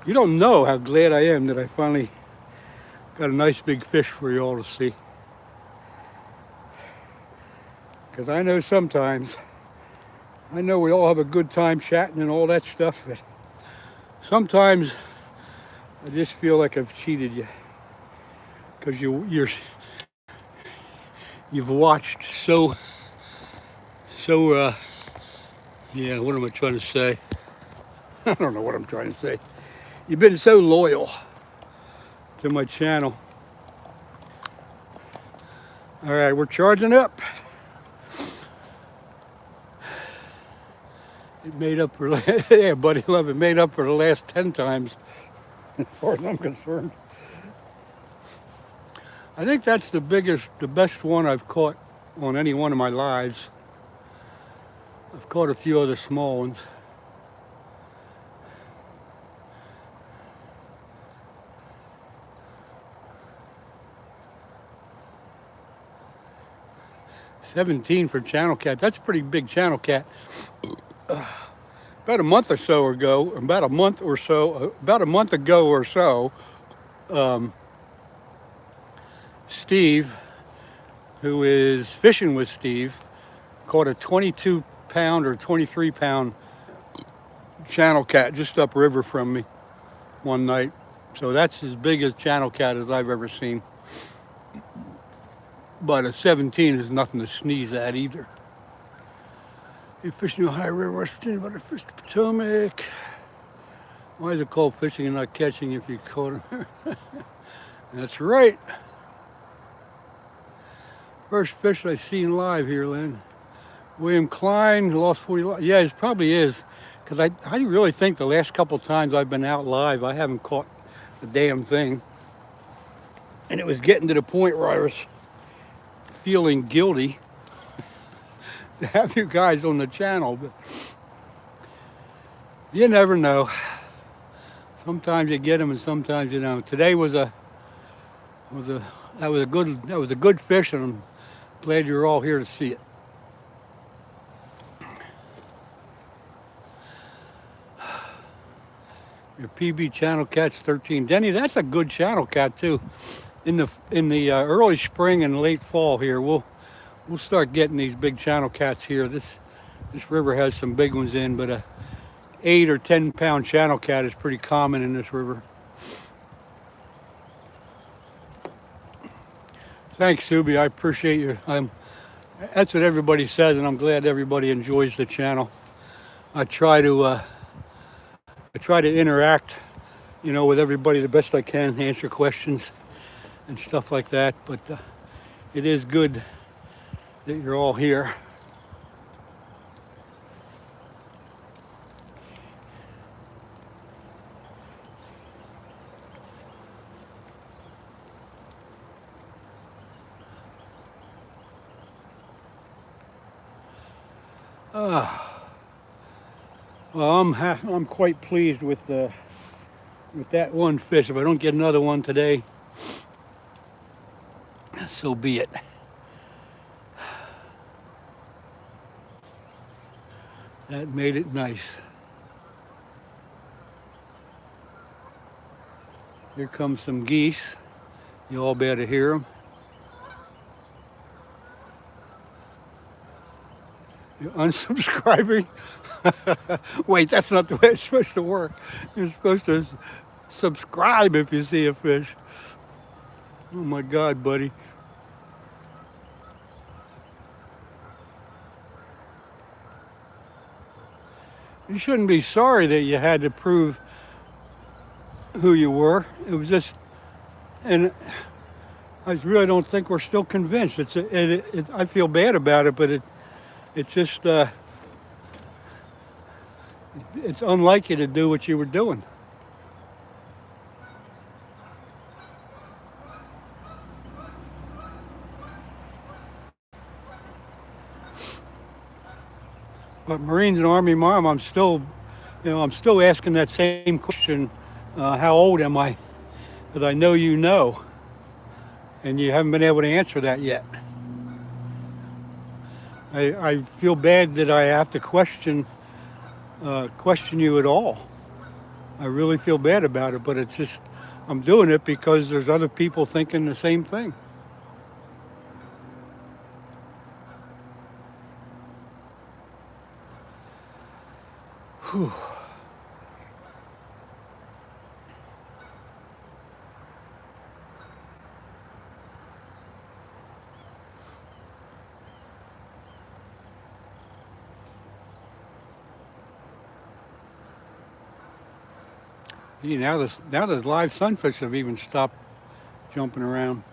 You don't know how glad I am that I finally got a nice big fish for you all to see. Because I know sometimes, I know we all have a good time chatting and all that stuff, but sometimes I just feel like I've cheated you. Because you've watched so yeah, what am I trying to say? I don't know what I'm trying to say. You've been so loyal to my channel. All right, we're charging up. It made up for, yeah, buddy, love it. Made up for the last 10 times, as far as I'm concerned. I think that's the best one I've caught on any one of my lives. I've caught a few other small ones. $17 for channel cat. That's a pretty big channel cat. About a month ago or so, Steve, who is fishing with Steve, caught a 22-pound or 23-pound channel cat just upriver from me one night. So that's as big a channel cat as I've ever seen. But a 17 is nothing to sneeze at either. You fish in the Ohio River, West Virginia, but I fish the Potomac. Why is it called fishing and not catching if you caught him? That's right. First fish I've seen live here, Len. William Klein lost 40. Yeah, it probably is. Because I really think the last couple times I've been out live, I haven't caught a damn thing. And it was getting to the point where I was feeling guilty to have you guys on the channel. But you never know. Sometimes you get them and sometimes you don't. Today was a good fish, and I'm glad you're all here to see it. Your PB channel cat's 13. Denny, that's a good channel cat too. In the early spring and late fall here, we'll start getting these big channel cats here. This river has some big ones in, but a 8 or 10 pound channel cat is pretty common in this river. Thanks, Subi. I appreciate you. That's what everybody says, and I'm glad everybody enjoys the channel. I try to interact, with everybody the best I can, answer questions and stuff like that. But it is good that you're all here. Well, I'm quite pleased with that one fish. If I don't get another one today, so be it. That made it nice. Here comes some geese. You all better hear them. You're unsubscribing? Wait, that's not the way it's supposed to work. You're supposed to subscribe if you see a fish. Oh my God, buddy. You shouldn't be sorry that you had to prove who you were. It was just, and I really don't think we're still convinced. I feel bad about it, but it's just, it's unlike you to do what you were doing. But Marines and Army Mom, I'm still asking that same question. How old am I? Because I know you know, and you haven't been able to answer that yet. I feel bad that I have to question you at all. I really feel bad about it, but it's just, I'm doing it because there's other people thinking the same thing. Whew. See, now the live sunfish have even stopped jumping around.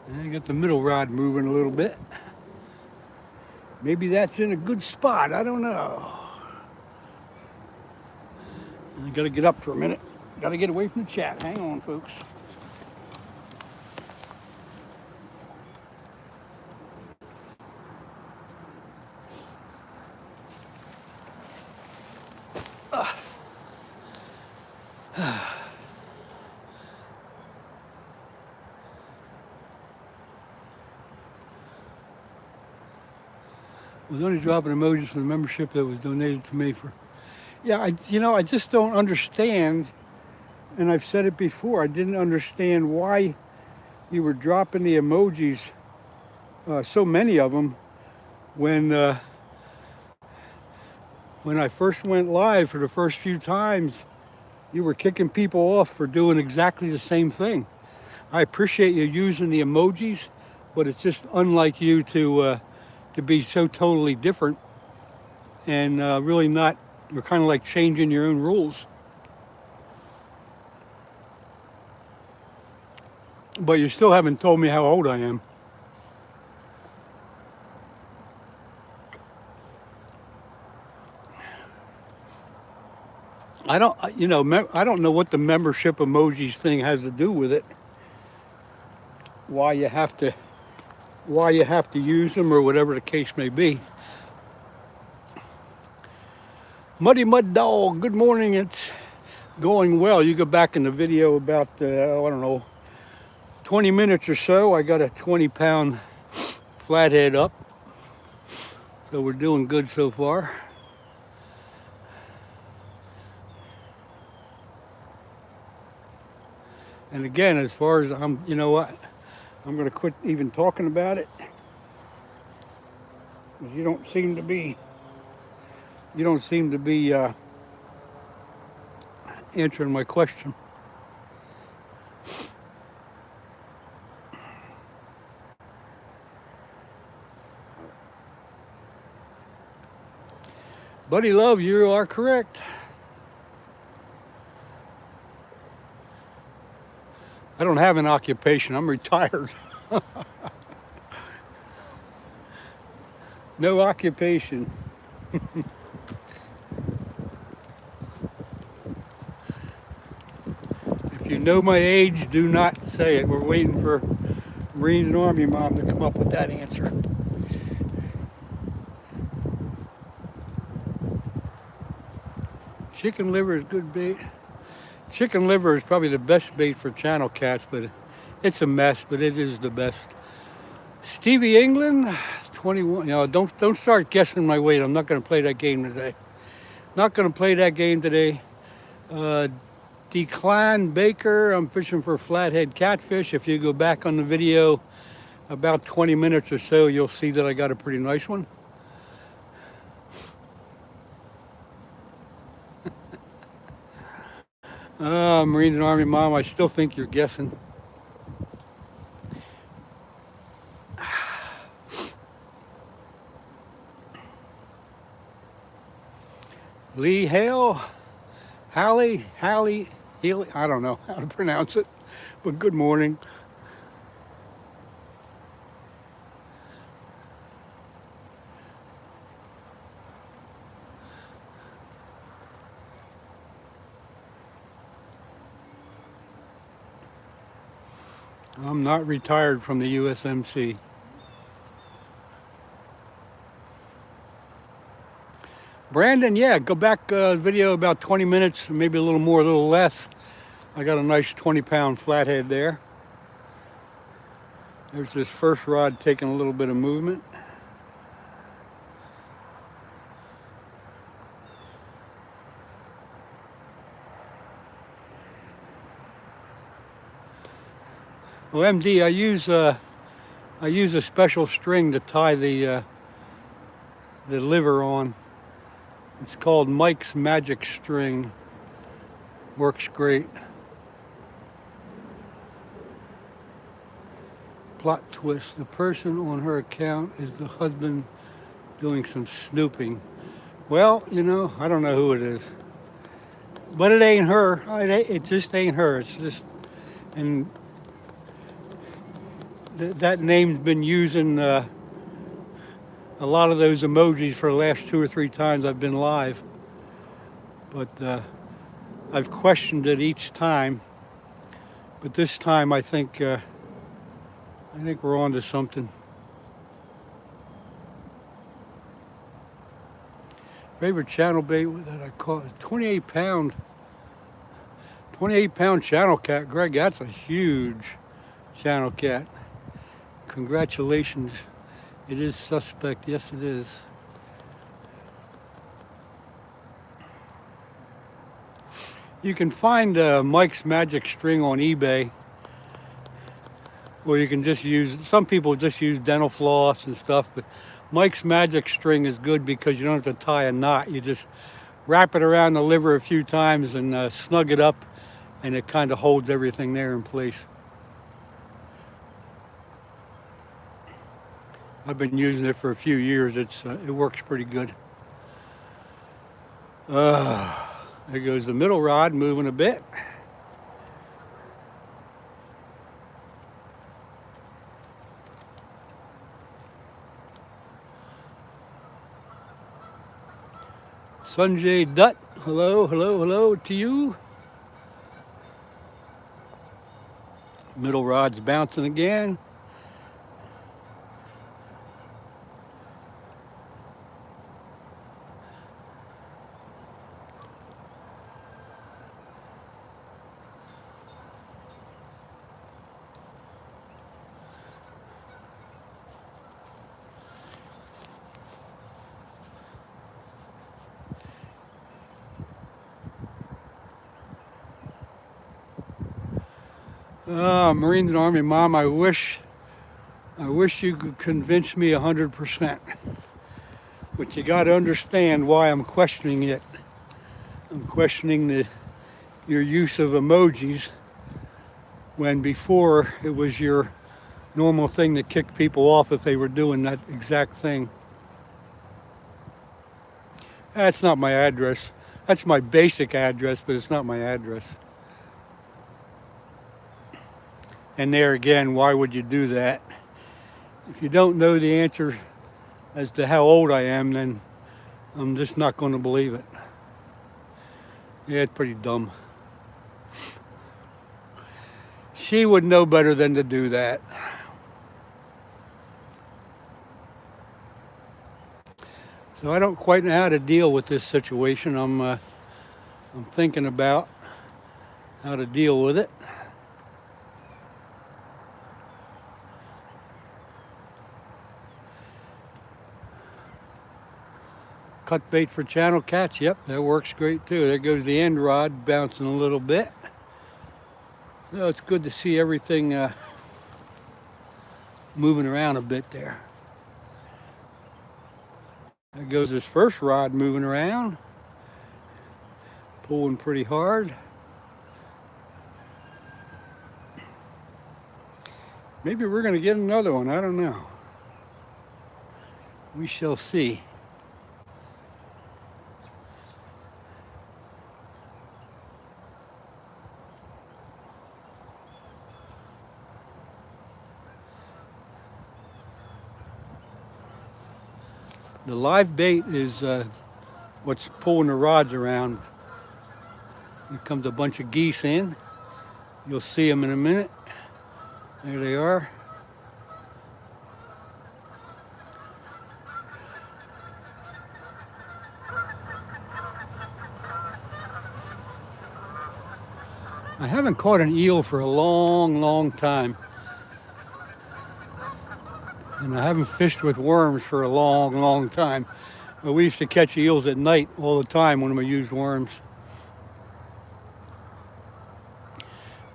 And I got the middle rod moving a little bit. Maybe that's in a good spot. I don't know. I gotta get up for a minute. Gotta get away from the chat. Hang on, folks. I was only dropping emojis for the membership that was donated to me for. Yeah, I just don't understand, and I've said it before. I didn't understand why you were dropping the emojis, so many of them, when I first went live for the first few times. You were kicking people off for doing exactly the same thing. I appreciate you using the emojis, but it's just unlike you to be so totally different and really not. You're kind of like changing your own rules. But you still haven't told me how old I am. I don't know what the membership emojis thing has to do with it. Why you have to use them or whatever the case may be. Muddy Mud Dog, good morning. It's going well. You go back in the video about, I don't know, 20 minutes or so. I got a 20-pound flathead up. So we're doing good so far. And again, as far as you know what? I'm going to quit even talking about it. Because you don't seem to be answering my question. Buddy Love, you are correct. I don't have an occupation. I'm retired. No occupation. If you know my age, do not say it. We're waiting for Marines and Army Mom to come up with that answer. Chicken liver is good bait. Chicken liver is probably the best bait for channel cats, but it's a mess, but it is the best. Stevie England, 21. Don't start guessing my weight. I'm not going to play that game today. Not going to play that game today. Declan Baker, I'm fishing for flathead catfish. If you go back on the video about 20 minutes or so, you'll see that I got a pretty nice one. Marines and Army Mom, I still think you're guessing. Lee Hale, Hallie, Healy, I don't know how to pronounce it, but good morning. I'm not retired from the USMC. Brandon, yeah, go back video about 20 minutes, maybe a little more, a little less. I got a nice 20-pound flathead there. There's this first rod taking a little bit of movement. Well, MD, I use a special string to tie the liver on. It's called Mike's Magic String. Works great. Plot twist: the person on her account is the husband doing some snooping. Well, you know, I don't know who it is, but it ain't her. It just ain't her. It's just, and that name's been using a lot of those emojis for the last 2 or 3 times I've been live. But I've questioned it each time. But this time I think we're on to something. Favorite channel bait that I caught, 28-pound channel cat. Greg, that's a huge channel cat. Congratulations. It is suspect. Yes, it is. You can find Mike's Magic String on eBay. Or you can just use, some people just use dental floss and stuff, but Mike's Magic String is good because you don't have to tie a knot. You just wrap it around the liver a few times and snug it up, and it kind of holds everything there in place. I've been using it for a few years. It works pretty good. There goes the middle rod moving a bit. Sanjay Dutt, hello, hello, hello to you. Middle rod's bouncing again. Marines and Army Mom, I wish you could convince me 100%. But you got to understand why I'm questioning it. I'm questioning your use of emojis when before it was your normal thing to kick people off if they were doing that exact thing. That's not my address. That's my basic address, but it's not my address. And there again, why would you do that? If you don't know the answer as to how old I am, then I'm just not going to believe it. Yeah, it's pretty dumb. She would know better than to do that. So I don't quite know how to deal with this situation. I'm thinking about how to deal with it. Cut bait for channel cats, yep, that works great too. There goes the end rod bouncing a little bit. So it's good to see everything moving around a bit there. There goes this first rod moving around, pulling pretty hard. Maybe we're going to get another one, I don't know. We shall see. The live bait is what's pulling the rods around. Here comes a bunch of geese in. You'll see them in a minute. There they are. I haven't caught an eel for a long time. And I haven't fished with worms for a long time. But we used to catch eels at night all the time when we used worms.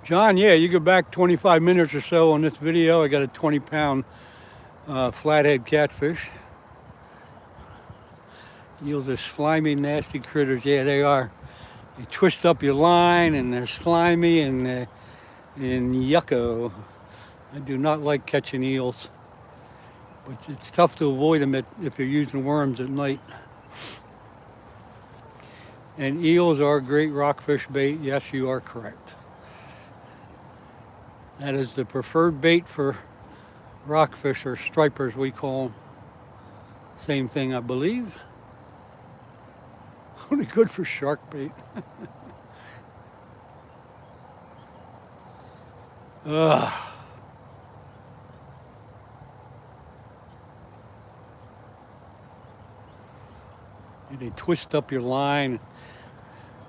John, yeah, you go back 25 minutes or so on this video. I got a 20-pound flathead catfish. Eels are slimy, nasty critters. Yeah, they are. They twist up your line, and they're slimy and yucko. I do not like catching eels, but it's tough to avoid them if you're using worms at night. And eels are a great rockfish bait. Yes, you are correct. That is the preferred bait for rockfish, or stripers we call them. Same thing, I believe. Only good for shark bait. Ugh. And they twist up your line,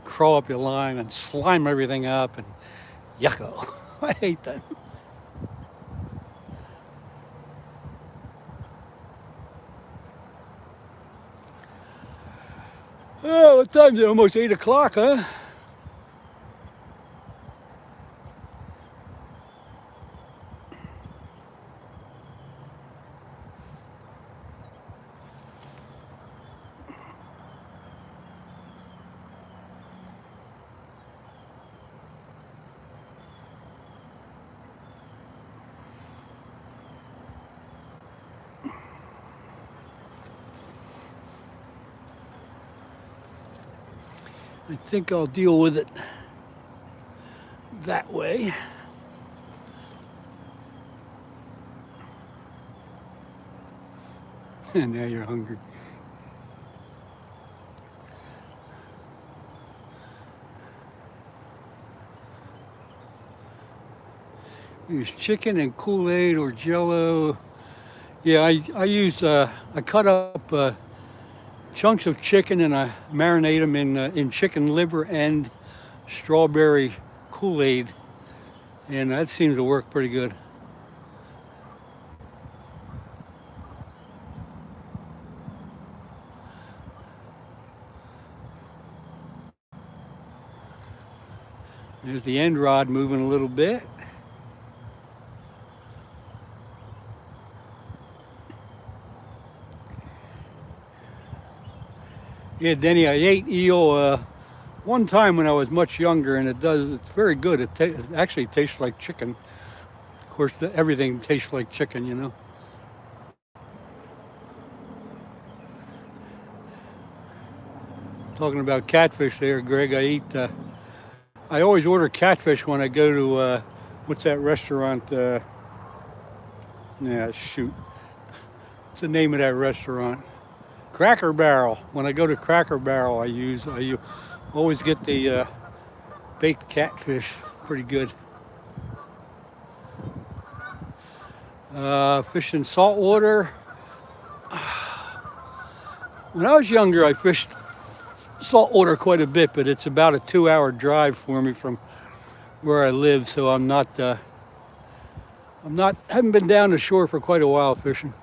crawl up your line, and slime everything up, and yucko. I hate that. Oh, what time is it? Almost 8 o'clock, huh? I think I'll deal with it that way. And now you're hungry. Use chicken and Kool-Aid or Jello. Yeah, I use I cut up chunks of chicken and I marinate them in chicken liver and strawberry Kool-Aid, and that seems to work pretty good. There's the end rod moving a little bit. Yeah, Denny, I ate eel one time when I was much younger, and it's very good. It actually tastes like chicken. Of course, everything tastes like chicken, you know. Talking about catfish there, Greg, I always order catfish when I go to, what's that restaurant? Yeah, shoot. What's the name of that restaurant? Cracker Barrel. When I go to Cracker Barrel, I always get the baked catfish. Pretty good. Fishing saltwater. When I was younger, I fished saltwater quite a bit, but it's about a 2-hour drive for me from where I live, so haven't been down the shore for quite a while fishing.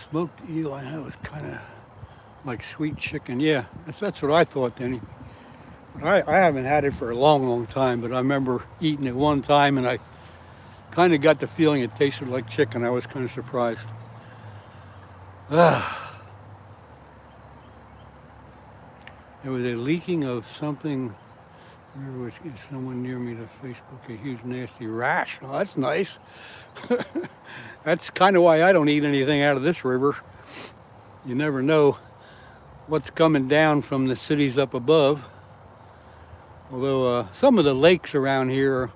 Smoked eel, I know, it's kind of like sweet chicken. Yeah, that's what I thought, Denny. But I haven't had it for a long time, but I remember eating it one time, and I kind of got the feeling it tasted like chicken. I was kind of surprised. There was a leaking of something. There was someone near me to Facebook, a huge nasty rash. Oh, that's nice. That's kind of why I don't eat anything out of this river. You never know what's coming down from the cities up above. Although some of the lakes around here,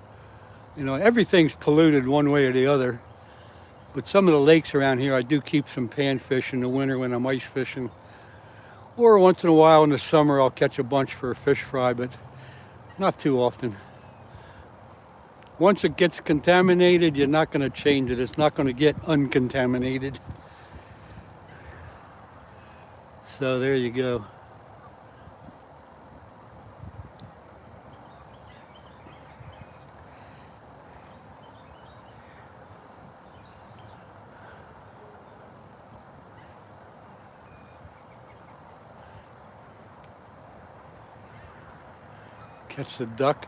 you know, everything's polluted one way or the other. But some of the lakes around here, I do keep some panfish in the winter when I'm ice fishing. Or once in a while in the summer, I'll catch a bunch for a fish fry, but not too often. Once it gets contaminated, you're not going to change it. It's not going to get uncontaminated. So there you go. Catch the duck.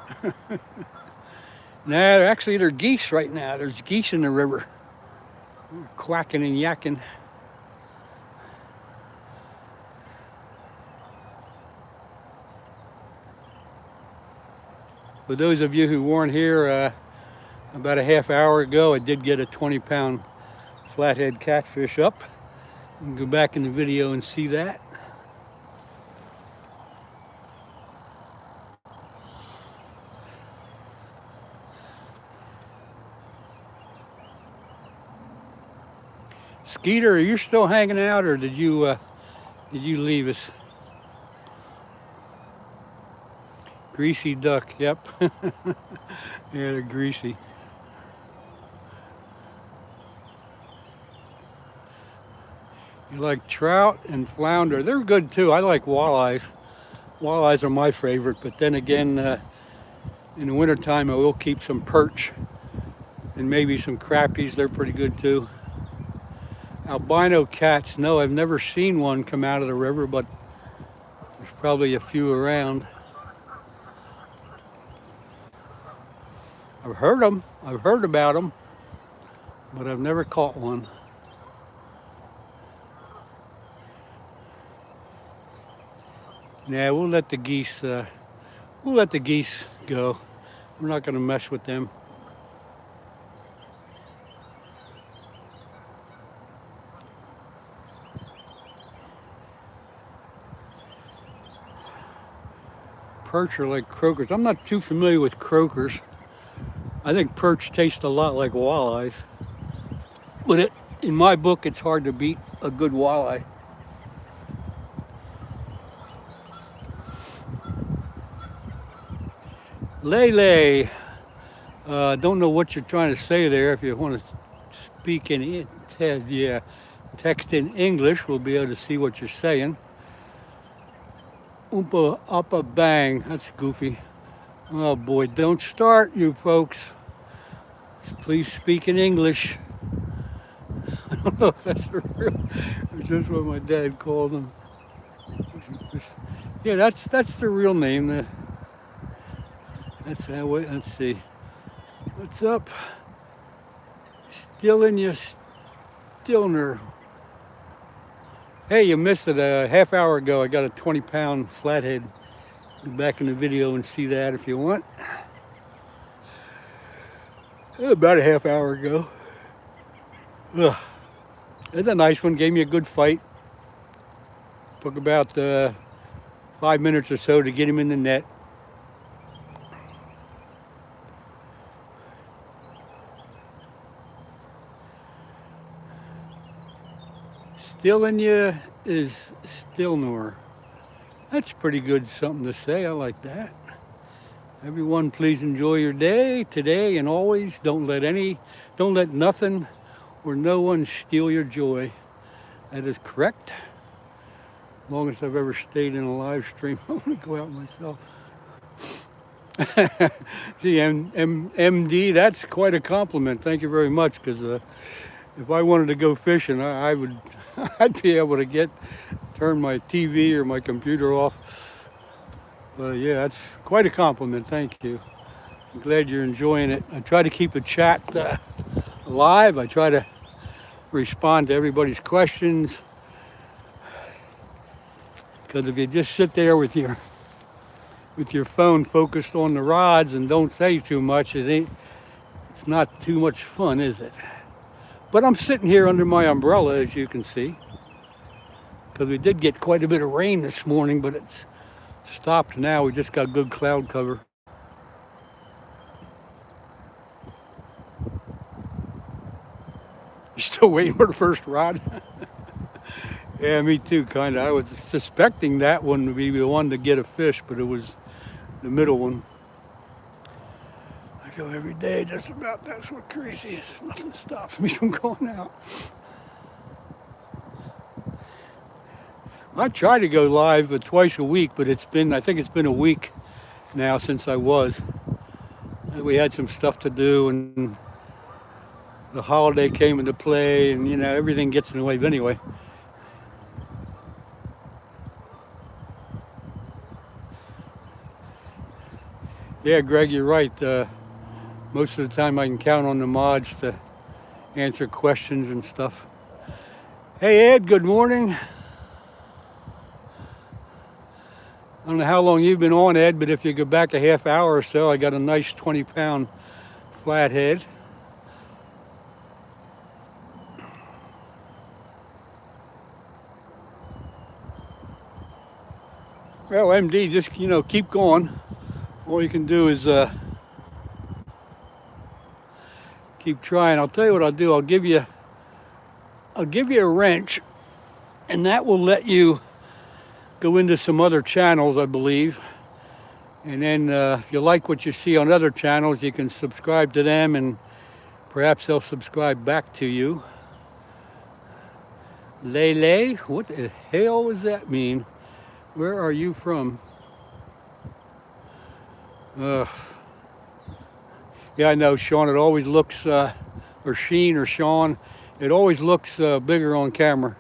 Nah, actually they're geese right now. There's geese in the river. Quacking and yakking. For those of you who weren't here, about a half hour ago, I did get a 20-pound flathead catfish up. You can go back in the video and see that. Skeeter, are you still hanging out, or did you leave us? Greasy duck, yep. Yeah, they're greasy. You like trout and flounder. They're good too. I like walleyes. Walleyes are my favorite, but then again, in the wintertime I will keep some perch and maybe some crappies. They're pretty good too. Albino cats, no, I've never seen one come out of the river, but there's probably a few around. I've heard them, I've heard about them, but I've never caught one. Nah, we'll let the geese go. We're not gonna mess with them. Perch are like croakers. I'm not too familiar with croakers. I think perch taste a lot like walleyes. But in my book, it's hard to beat a good walleye. Lele, don't know what you're trying to say there. If you want to speak in text in English, we'll be able to see what you're saying. Oompa uppa bang, that's goofy. Oh boy, don't start, you folks. Please speak in English. I don't know if that's the real, it's just what my dad called them. Yeah, that's the real name. That's that way. Let's see. What's up? Still in your Stillner. Hey, you missed it a half hour ago. I got a 20-pound flathead. Go back in the video and see that if you want. About a half hour ago. Ugh. It's a nice one. Gave me a good fight. Took about 5 minutes or so to get him in the net. Still in you is Stillnor. That's pretty good something to say. I like that. Everyone, please enjoy your day today and always. Don't let nothing or no one steal your joy. That is correct. Longest I've ever stayed in a live stream. I want to go out myself. See, MD, that's quite a compliment. Thank you very much, because if I wanted to go fishing, I'd be able to turn my TV or my computer off. But yeah, that's quite a compliment. Thank you. I'm glad you're enjoying it. I try to keep the chat alive. I try to respond to everybody's questions. Because if you just sit there with your phone focused on the rods and don't say too much, it's not too much fun, is it? But I'm sitting here under my umbrella, as you can see, because we did get quite a bit of rain this morning, but it's stopped now. We just got good cloud cover. You still waiting for the first rod? Yeah, me too, kind of. I was suspecting that one would be the one to get a fish, but it was the middle one. I go every day just about. That's what crazy is. Nothing stops me from going out. I try to go live twice a week, but I think it's been a week now since I was. We had some stuff to do, and the holiday came into play, and everything gets in the way. But anyway. Yeah, Greg, you're right. Most of the time I can count on the mods to answer questions and stuff. Hey, Ed, good morning. I don't know how long you've been on, Ed, but if you go back a half hour or so, I got a nice 20-pound flathead. Well, MD, just, keep going. All you can do is keep trying. I'll tell you what I'll do. I'll give you a wrench, and that will let you go into some other channels, I believe. And then if you like what you see on other channels, you can subscribe to them, and perhaps they'll subscribe back to you. Lele, what the hell does that mean? Where are you from? Yeah, I know, Sean. It always looks, or Sheen or Sean, it always looks bigger on camera.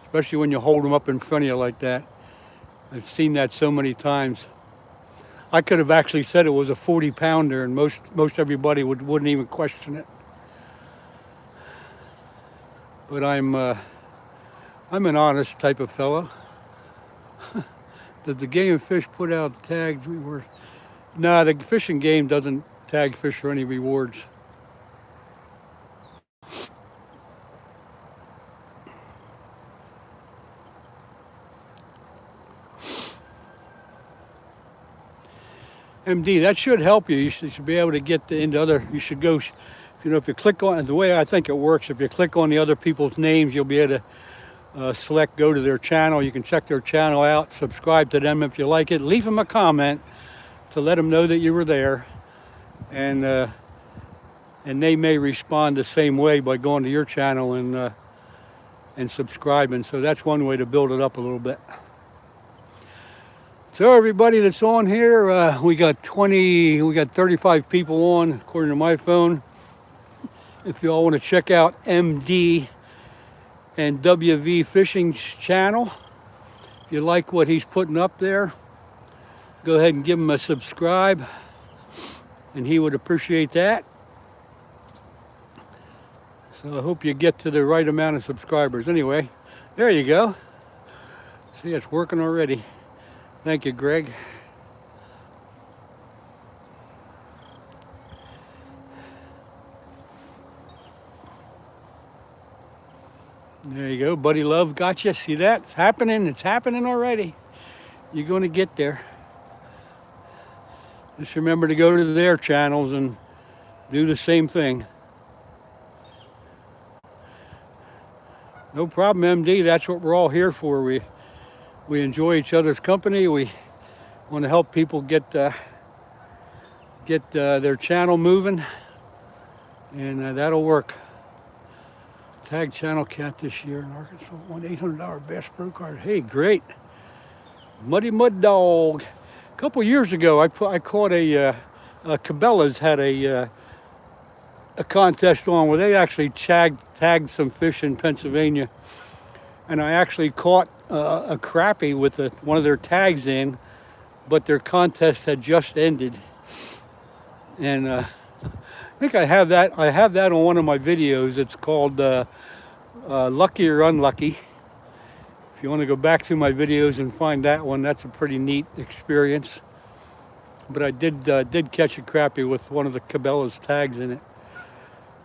Especially when you hold them up in front of you like that. I've seen that so many times. I could have actually said it was a 40-pounder, and most everybody wouldn't even question it. But I'm an honest type of fellow. Does the Game and Fish put out tagged rewards? No, the fishing game doesn't tag fish for any rewards. MD, that should help you. You should be able to get into other, you should go, if you click on, the way I think it works, if you click on the other people's names, you'll be able to select go to their channel. You can check their channel out, subscribe to them if you like it, leave them a comment to let them know that you were there, and they may respond the same way by going to your channel and subscribing. So that's one way to build it up a little bit. So everybody that's on here, we got 35 people on according to my phone. If you all want to check out MD and WV Fishing's channel, if you like what he's putting up there, go ahead and give him a subscribe, and he would appreciate that. So I hope you get to the right amount of subscribers. Anyway, there you go. See, it's working already. Thank you, Greg. There you go, Buddy Love got you. See that? It's happening already. You're going to get there. Just remember to go to their channels and do the same thing. No problem, MD. That's what we're all here for. We enjoy each other's company. We want to help people get their channel moving, and that'll work. Tag channel cat this year in Arkansas won $800 Bass Pro Card. Hey, great. Muddy Mud Dog. A couple years ago, I caught Cabela's had a contest on where they actually tagged some fish in Pennsylvania, and I actually caught a crappie with one of their tags in, but their contest had just ended, and I think I have that on one of my videos. It's called Lucky or Unlucky. If you want to go back to my videos and find that one, that's a pretty neat experience. But I did catch a crappie with one of the Cabela's tags in it.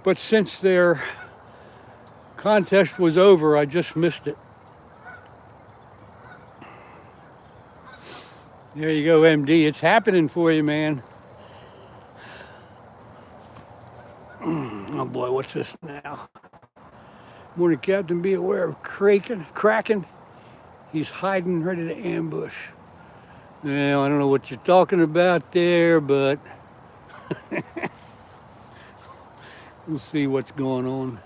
But since their contest was over, I just missed it. There you go, MD. It's happening for you, man. Oh boy, what's this now? Morning, Captain. Be aware of Kraken. He's hiding, ready to ambush. Now, I don't know what you're talking about there, but we'll see what's going on.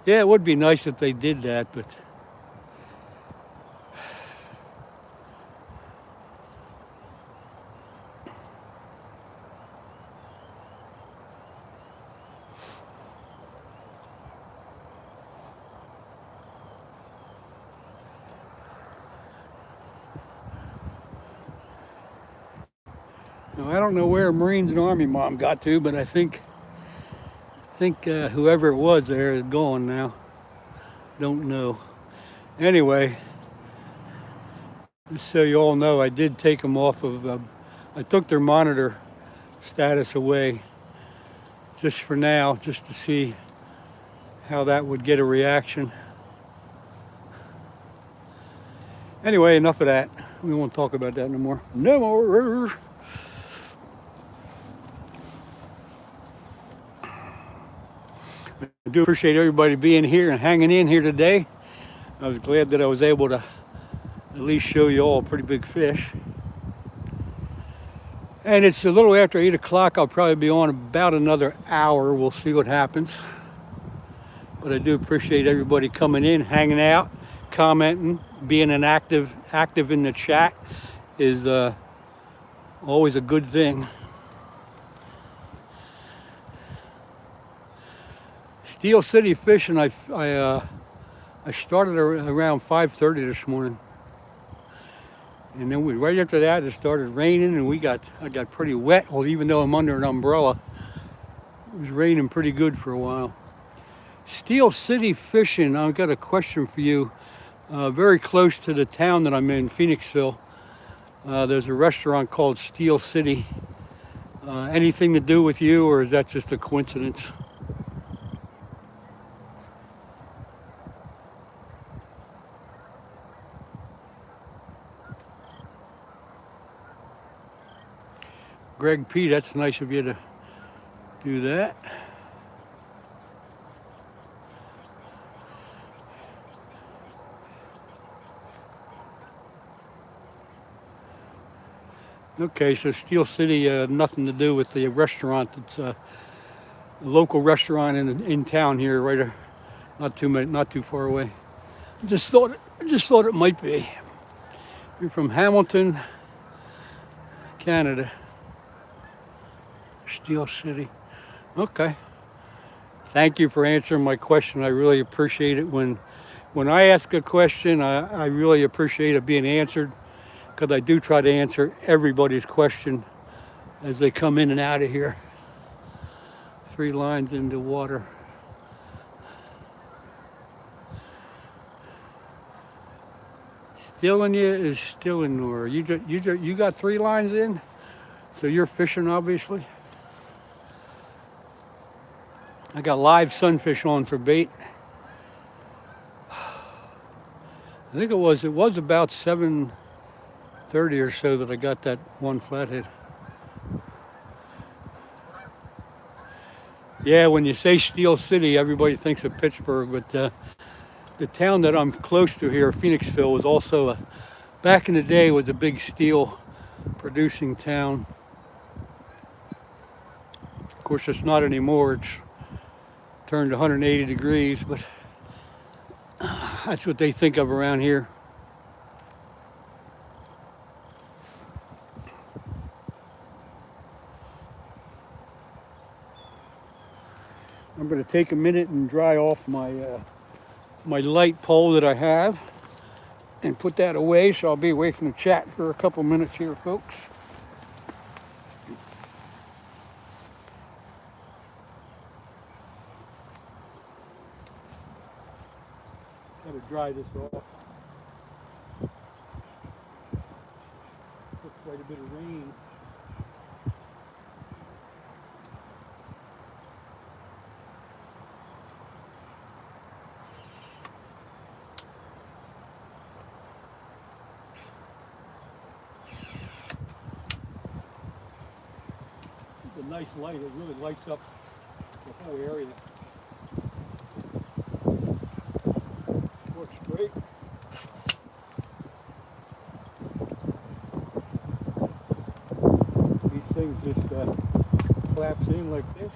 Yeah, it would be nice if they did that, but now, I don't know where Marines and Army Mom got to, but I think whoever it was there is gone now. Don't know. Anyway, just so you all know, I did take them off of, I took their monitor status away just for now, just to see how that would get a reaction. Anyway, enough of that. We won't talk about that no more. No more. I do appreciate everybody being here and hanging in here today. I was glad that I was able to at least show you all a pretty big fish. And it's a little after 8 o'clock. I'll probably be on about another hour. We'll see what happens. But I do appreciate everybody coming in, hanging out, commenting, being an active in the chat is always a good thing. Steel City fishing, I started around 5:30 this morning. And then right after that, it started raining, and I got pretty wet. Well, even though I'm under an umbrella, it was raining pretty good for a while. Steel City fishing, I've got a question for you. Very close to the town that I'm in, Phoenixville, there's a restaurant called Steel City. Anything to do with you, or is that just a coincidence? Greg P., that's nice of you to do that. Okay, so Steel City, nothing to do with the restaurant. It's a local restaurant in town here, right? Not too far away. I just thought it might be. You're from Hamilton, Canada. Steel City. Okay. Thank you for answering my question. I really appreciate it. When I ask a question, I really appreciate it being answered, because I do try to answer everybody's question as they come in and out of here. 3 lines into water. Stealing you is stealing Nora. You got 3 lines in, so you're fishing obviously. I got live sunfish on for bait. I think it was about 7:30 or so that I got that one flathead. Yeah, when you say Steel City, everybody thinks of Pittsburgh, but the town that I'm close to here, Phoenixville, was also back in the day was a big steel producing town. Of course, it's not anymore. It's turned 180 degrees, but that's what they think of around here. I'm going to take a minute and dry off my my light pole that I have and put that away, so I'll be away from the chat for a couple minutes here, folks. Got to dry this off. Looks quite a bit of rain. nice light. It really lights up the whole area. Works great. These things just collapse in like this.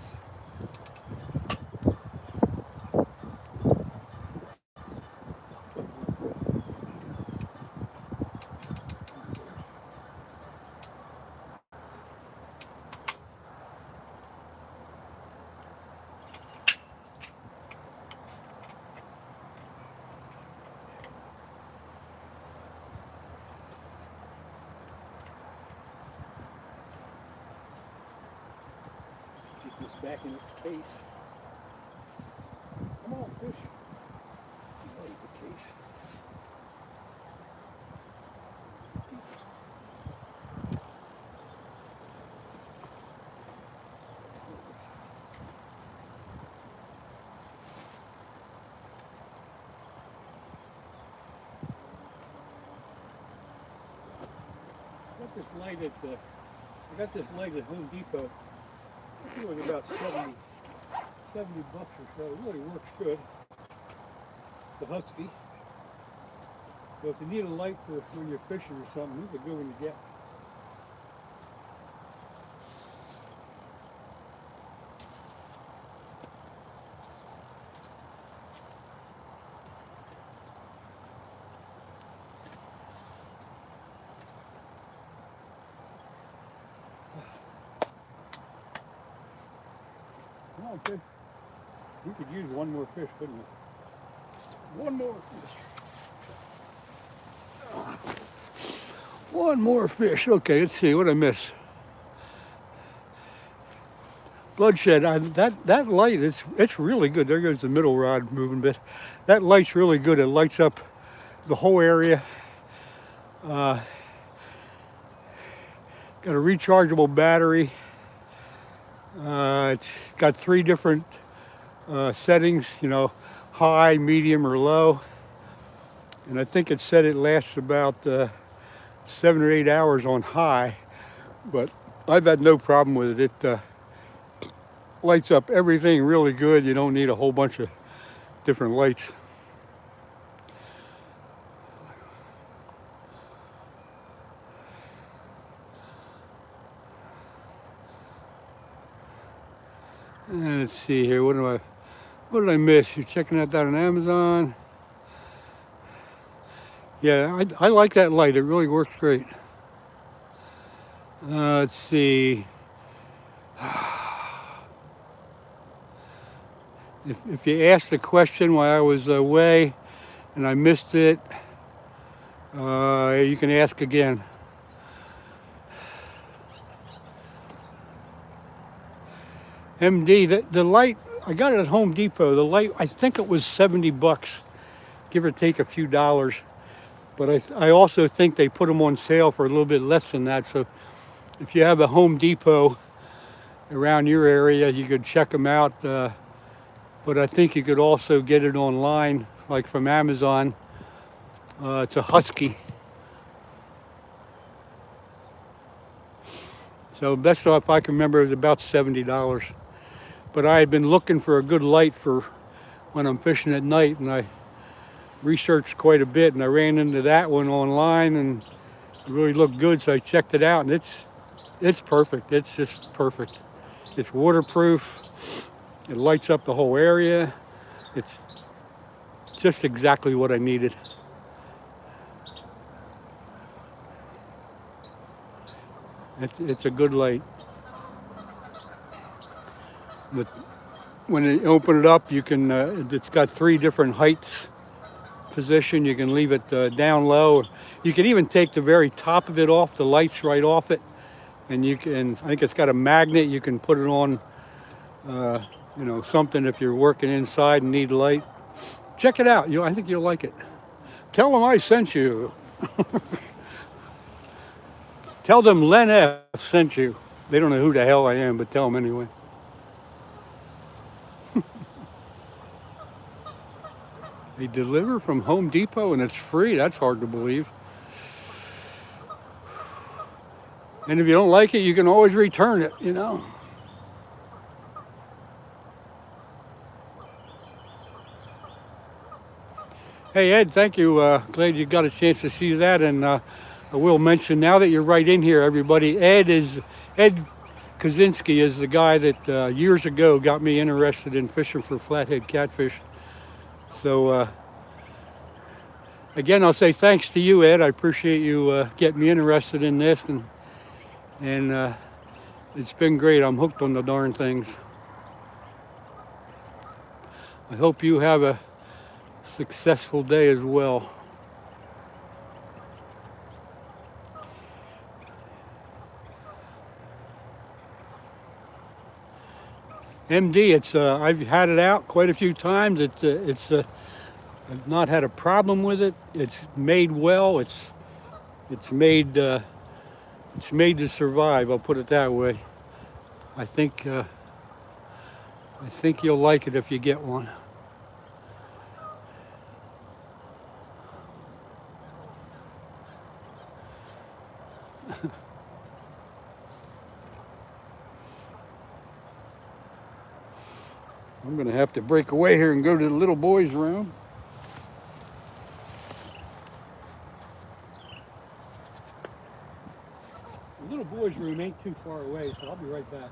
Get this back in its case. Come on, fish. Right, the case. I got this light at Home Depot. I think it was about 70 bucks or so. It really works good. The Husky. So if you need a light for when you're fishing or something, this is a good one to get. Come on, fish. You could use one more fish, couldn't you? One more fish. One more fish. Okay, let's see what I miss. Bloodshed. That light it's really good. There goes the middle rod moving a bit. That light's really good. It lights up the whole area. Got a rechargeable battery. It's got 3 different settings, you know, high, medium, or low. And I think it said it lasts about 7 or 8 hours on high, but I've had no problem with it. It lights up everything really good. You don't need a whole bunch of different lights. And let's see here, what did I miss? You're checking that out on Amazon. Yeah, I like that light. It really works great. Let's see. If you asked the question while I was away and I missed it, you can ask again. MD, the light, I got it at Home Depot. The light, I think it was 70 bucks, give or take a few dollars. But I also think they put them on sale for a little bit less than that. So if you have a Home Depot around your area, you could check them out. But I think you could also get it online, like from Amazon. It's a Husky. So best off I can remember, it was about $70. But I had been looking for a good light for when I'm fishing at night, and I researched quite a bit, and I ran into that one online, and it really looked good, so I checked it out, and it's perfect. It's just perfect. It's waterproof. It lights up the whole area. It's just exactly what I needed. It's a good light. But when you open it up, you can. It's got 3 different heights. Position. You can leave it down low. You can even take the very top of it off. The light's right off it, and you can. I think it's got a magnet. You can put it on. You know, something if you're working inside and need light. Check it out. I think you'll like it. Tell them I sent you. Tell them LEN F sent you. They don't know who the hell I am, but tell them anyway. They deliver from Home Depot and it's free. That's hard to believe. And if you don't like it, you can always return it, you know. Hey Ed, thank you. Glad you got a chance to see that. And I will mention now that you're right in here, everybody. Ed Kaczynski is the guy that years ago got me interested in fishing for flathead catfish. So again, I'll say thanks to you, Ed. I appreciate you getting me interested in this, and it's been great. I'm hooked on the darn things. I hope you have a successful day as well. MD, it's I've had it out quite a few times. I've not had a problem with it. It's made well. It's made to survive. I'll put it that way. I think you'll like it if you get one. I'm gonna have to break away here and go to the little boys' room. The little boys' room ain't too far away, so I'll be right back.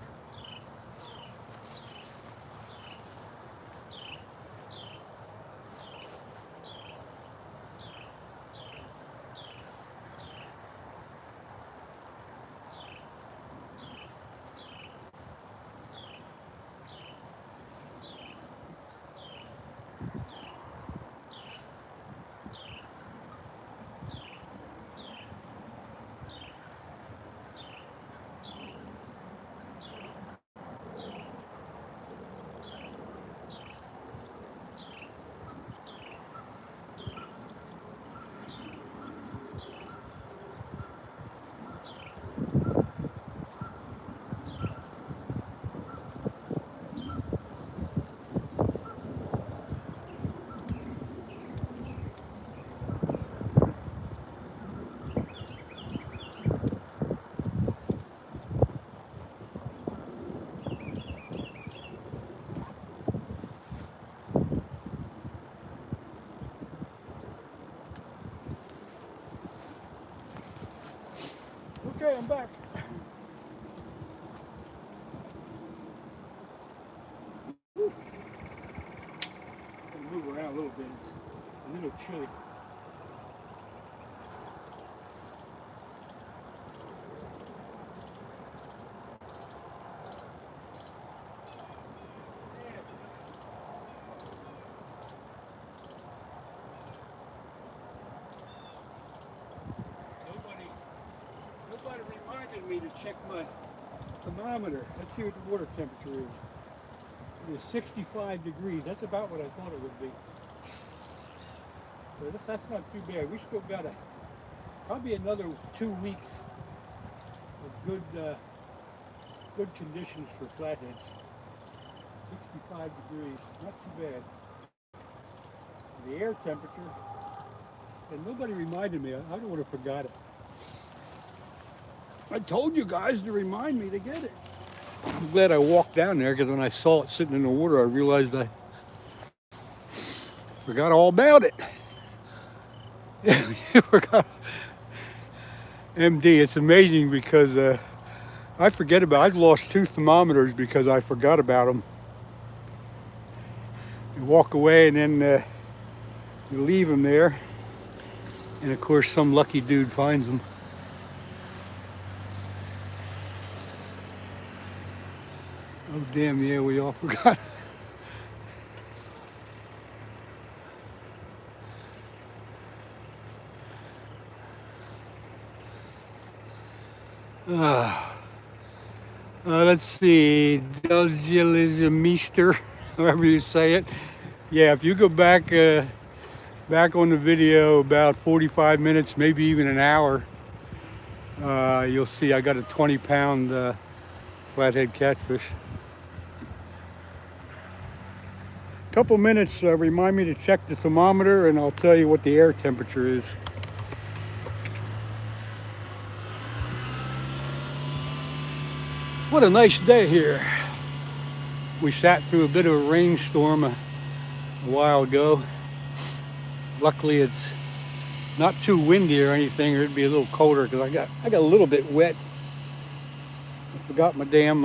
Okay, I'm back. Gonna move around a little bit. It's a little chilly. Nobody reminded me to check my thermometer. Let's see what the water temperature is. It is 65 degrees. That's about what I thought it would be. So that's not too bad. We still got probably another 2 weeks of good conditions for flatheads. 65 degrees, not too bad. The air temperature, and nobody reminded me. I would have forgot it. I told you guys to remind me to get it. I'm glad I walked down there because when I saw it sitting in the water, I realized I forgot all about it. Yeah, you forgot. MD, it's amazing because I forget about it. I've lost 2 thermometers because I forgot about them. You walk away and then you leave them there. And of course, some lucky dude finds them. Oh damn, yeah, we all forgot. Let's see, Meester, however you say it. Yeah, if you go back on the video about 45 minutes, maybe even an hour, you'll see I got a 20-pound flathead catfish. Couple minutes, remind me to check the thermometer and I'll tell you what the air temperature is. What a nice day here. We sat through a bit of a rainstorm a while ago Luckily it's not too windy or anything, or it'd be a little colder because I got a little bit wet. I forgot my damn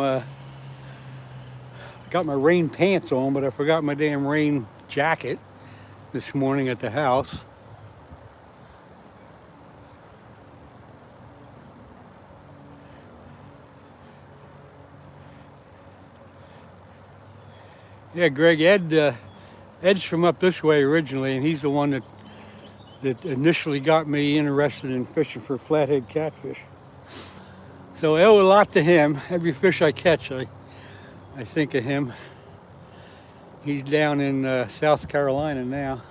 got my rain pants on, but I forgot my damn rain jacket this morning at the house. Yeah, Greg, Ed's from up this way originally, and he's the one that initially got me interested in fishing for flathead catfish. So I owe a lot to him. Every fish I catch, I think of him. He's down in South Carolina now.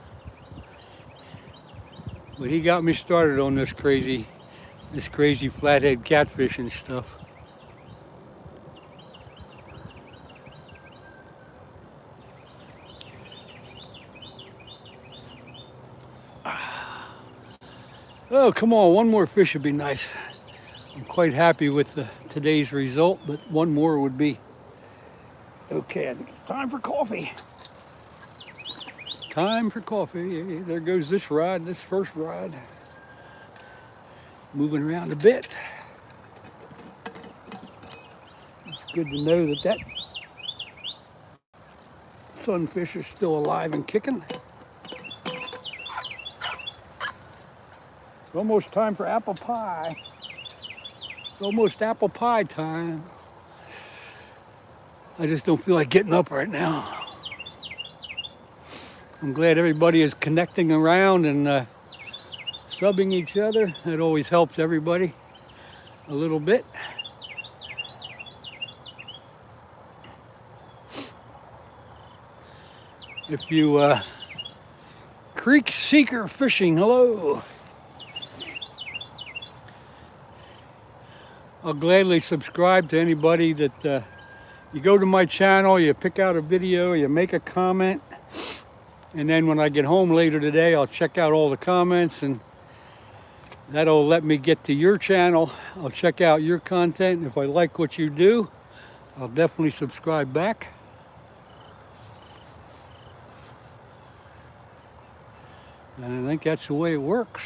But he got me started on this crazy flathead catfishing stuff. Oh, come on, one more fish would be nice. I'm quite happy with today's result, but one more would be okay. I think it's time for coffee. Time for coffee. There goes this first rod. Moving around a bit. It's good to know that sunfish is still alive and kicking. It's almost time for apple pie. It's almost apple pie time. I just don't feel like getting up right now. I'm glad everybody is connecting around and subbing each other. It always helps everybody a little bit. If you Creek Seeker Fishing, hello. I'll gladly subscribe to anybody that you go to my channel, you pick out a video, you make a comment, and then when I get home later today, I'll check out all the comments, and that'll let me get to your channel. I'll check out your content, and if I like what you do, I'll definitely subscribe back. And I think that's the way it works.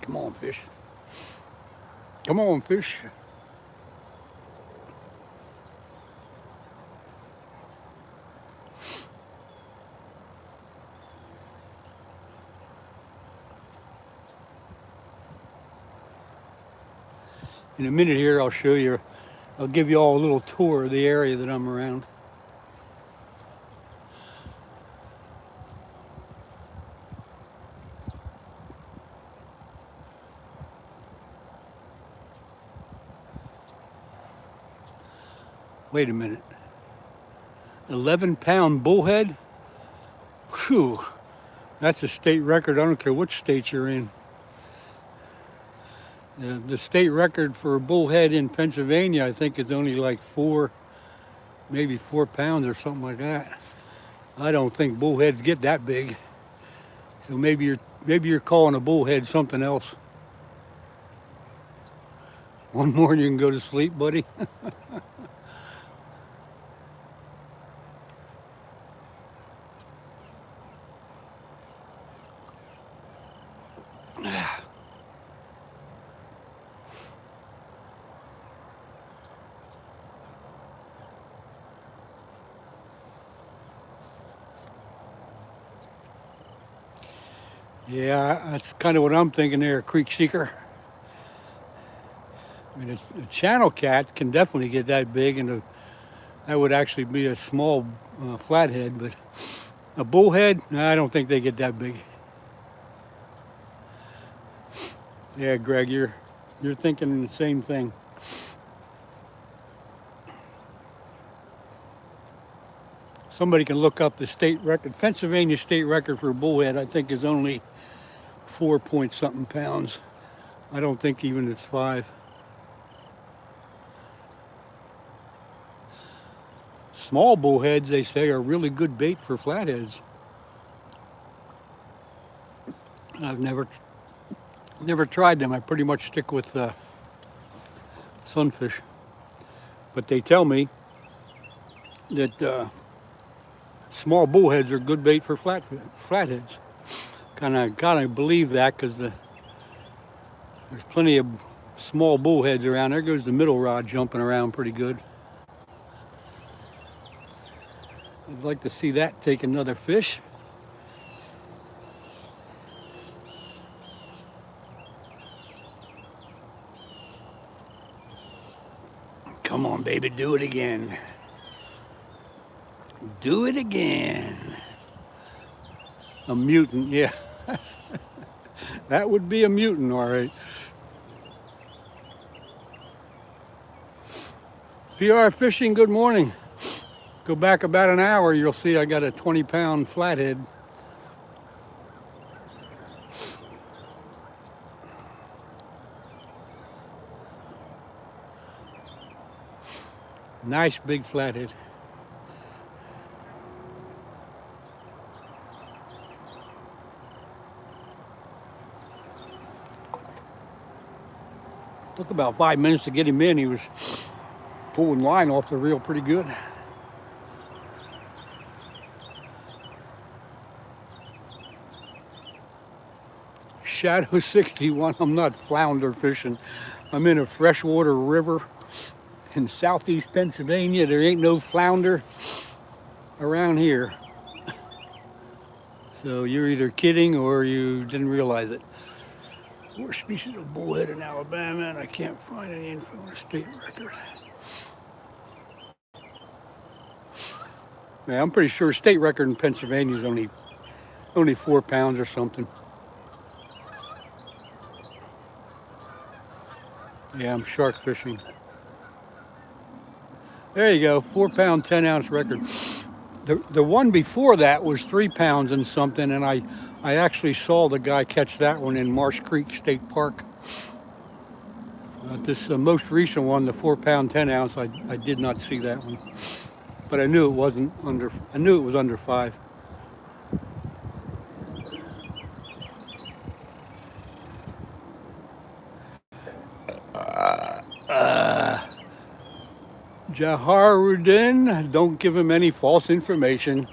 Come on, fish. Come on, fish. In a minute here, I'll give you all a little tour of the area that I'm around. Wait a minute. 11-pound bullhead? Whew. That's a state record. I don't care which state you're in. The state record for a bullhead in Pennsylvania, I think, is only like maybe 4 pounds or something like that. I don't think bullheads get that big. So maybe you're calling a bullhead something else. One more and you can go to sleep, buddy. Yeah, that's kind of what I'm thinking there, Creek Seeker. I mean, a channel cat can definitely get that big, and that would actually be a small flathead, but a bullhead, I don't think they get that big. Yeah, Greg, you're thinking the same thing. Somebody can look up the state record. Pennsylvania state record for a bullhead, I think, is only 4 point something pounds. I don't think even it's 5. Small bullheads, they say, are really good bait for flatheads. I've never tried them. I pretty much stick with sunfish. But they tell me that small bullheads are good bait for flatheads. Kind of believe that because there's plenty of small bullheads around. There goes the middle rod jumping around pretty good. I'd like to see that take another fish. Come on, baby, do it again. Do it again. A mutant, yeah. That would be a mutant, all right. PR Fishing, good morning. Go back about an hour, you'll see I got a 20-pound flathead. Nice big flathead. Took about 5 minutes to get him in. He was pulling line off the reel pretty good. Shadow 61, I'm not flounder fishing. I'm in a freshwater river in southeast Pennsylvania. There ain't no flounder around here. So you're either kidding or you didn't realize it. 4 species of bullhead in Alabama, and I can't find any info on a state record. Yeah, I'm pretty sure state record in Pennsylvania is only 4 pounds or something. Yeah, I'm shark fishing. There you go, 4 pound, 10 ounce record. The one before that was 3 pounds and something, and I actually saw the guy catch that one in Marsh Creek State Park. This most recent one, the 4 pound, 10 ounce, I did not see that one, but I knew it wasn't under. I knew it was under 5. Jaharuddin, don't give him any false information.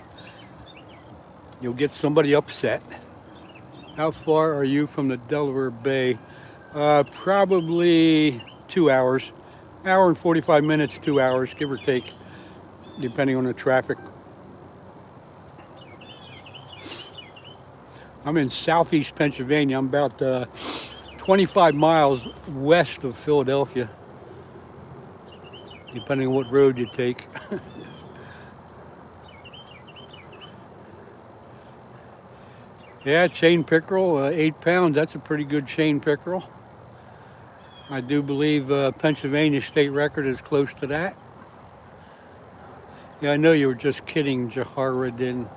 You'll get somebody upset. How far are you from the Delaware Bay? Probably 2 hours. Hour and 45 minutes, 2 hours, give or take, depending on the traffic. I'm in southeast Pennsylvania. I'm about 25 miles west of Philadelphia, depending on what road you take. Yeah, chain pickerel, 8 pounds. That's a pretty good chain pickerel. I do believe Pennsylvania state record is close to that. Yeah, I know you were just kidding, Jaharuddin.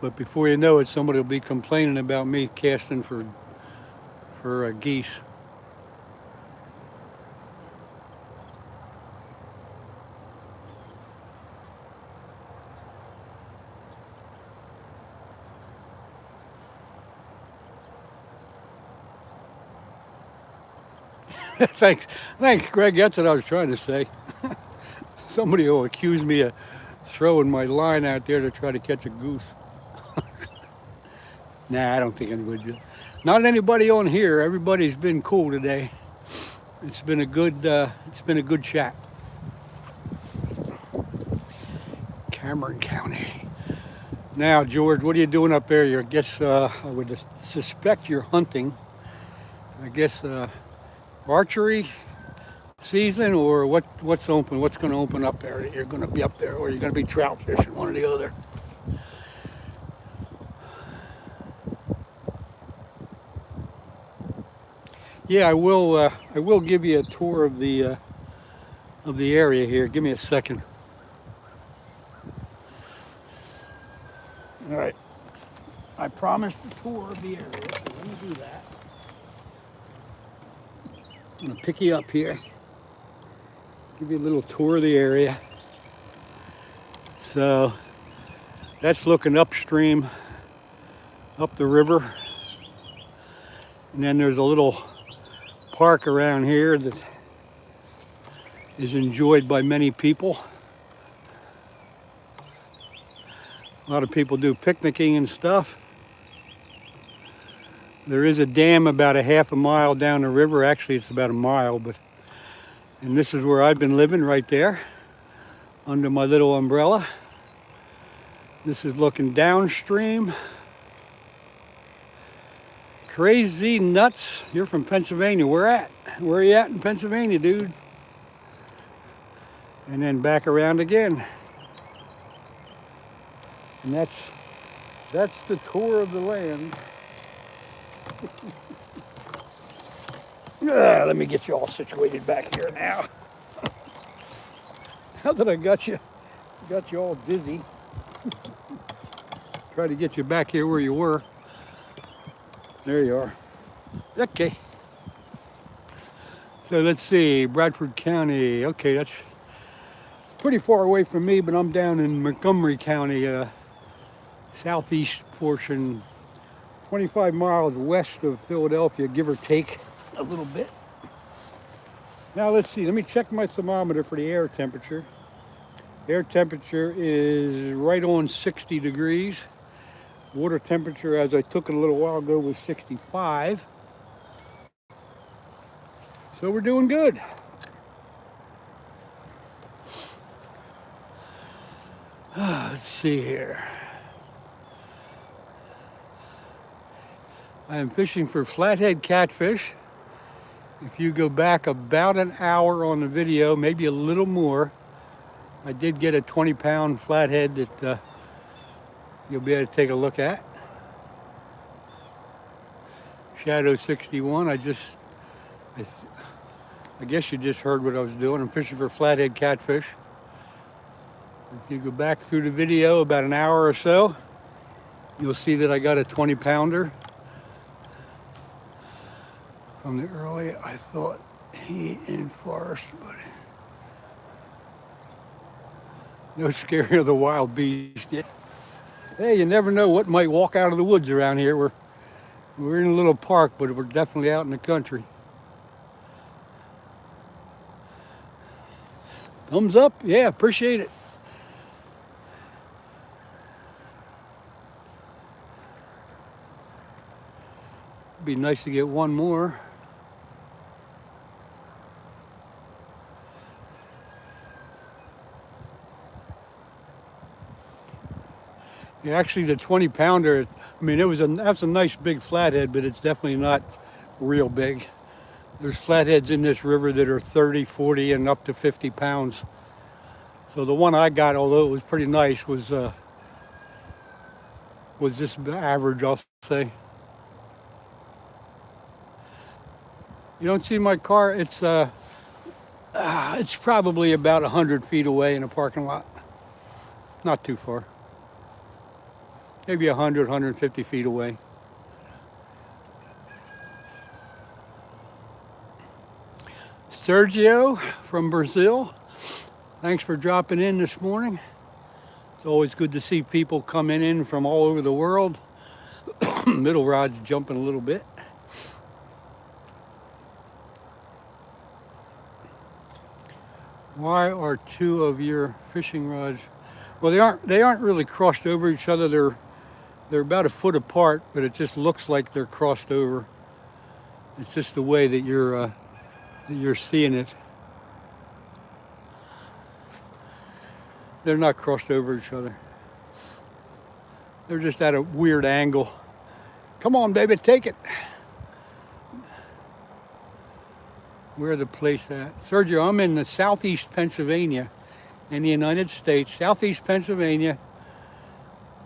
But before you know it, somebody will be complaining about me casting for geese. Thanks, Greg. That's what I was trying to say. Somebody will accuse me of throwing my line out there to try to catch a goose. Nah, I don't think anybody did. Not anybody on here. Everybody's been cool today. It's been a good chat. Cameron County. Now, George, what are you doing up there? I guess I would suspect you're hunting. I guess archery season, or what's open? What's going to open up there? You're going to be up there, or you're going to be trout fishing, one or the other. Yeah, I will give you a tour of the area here. Give me a second. All right. I promised a tour of the area, so let me do that. I'm gonna pick you up here. Give you a little tour of the area. So that's looking upstream, up the river. And then there's a little park around here that is enjoyed by many people. A lot of people do picnicking and stuff. There is a dam about a half a mile down the river. Actually, it's about a mile, and this is where I've been living, right there, under my little umbrella. This is looking downstream. Crazy nuts. You're from Pennsylvania. Where at? Where are you at in Pennsylvania, dude? And then back around again. And that's the tour of the land. Let me get you all situated back here now. Now that I got you all dizzy. Try to get you back here where you were. There you are. Okay. So let's see, Bradford County. Okay, that's pretty far away from me, but I'm down in Montgomery County, southeast portion, 25 miles west of Philadelphia, give or take a little bit. Now let's see, let me check my thermometer for the air temperature. Air temperature is right on 60 degrees. Water temperature, as I took it a little while ago, was 65. So we're doing good. Let's see here. I am fishing for flathead catfish. If you go back about an hour on the video, maybe a little more, I did get a 20-pound flathead that you'll be able to take a look at. Shadow 61. I guess you just heard what I was doing. I'm fishing for flathead catfish. If you go back through the video about an hour or so, you'll see that I got a 20-pounder. From the early, I thought heat in forest, but no scary of the wild beast yet. Hey, you never know what might walk out of the woods around here. We're in a little park, but we're definitely out in the country. Thumbs up, yeah, appreciate it. It'd be nice to get one more. Yeah, actually, the 20-pounder, I mean, that's a nice big flathead, but it's definitely not real big. There's flatheads in this river that are 30, 40, and up to 50 pounds. So the one I got, although it was pretty nice, was just average, I'll say. You don't see my car? It's probably about 100 feet away in a parking lot. Not too far. Maybe 100, 150 feet away. Sergio from Brazil, thanks for dropping in this morning. It's always good to see people coming in from all over the world. Middle rod's jumping a little bit. Why are two of your fishing rods? Well, they aren't really crossed over each other. They're about a foot apart, but it just looks like they're crossed over. It's just the way that you're seeing it. They're not crossed over each other. They're just at a weird angle. Come on, baby, take it. Where the place at? Sergio, I'm in the southeast Pennsylvania in the United States. Southeast Pennsylvania.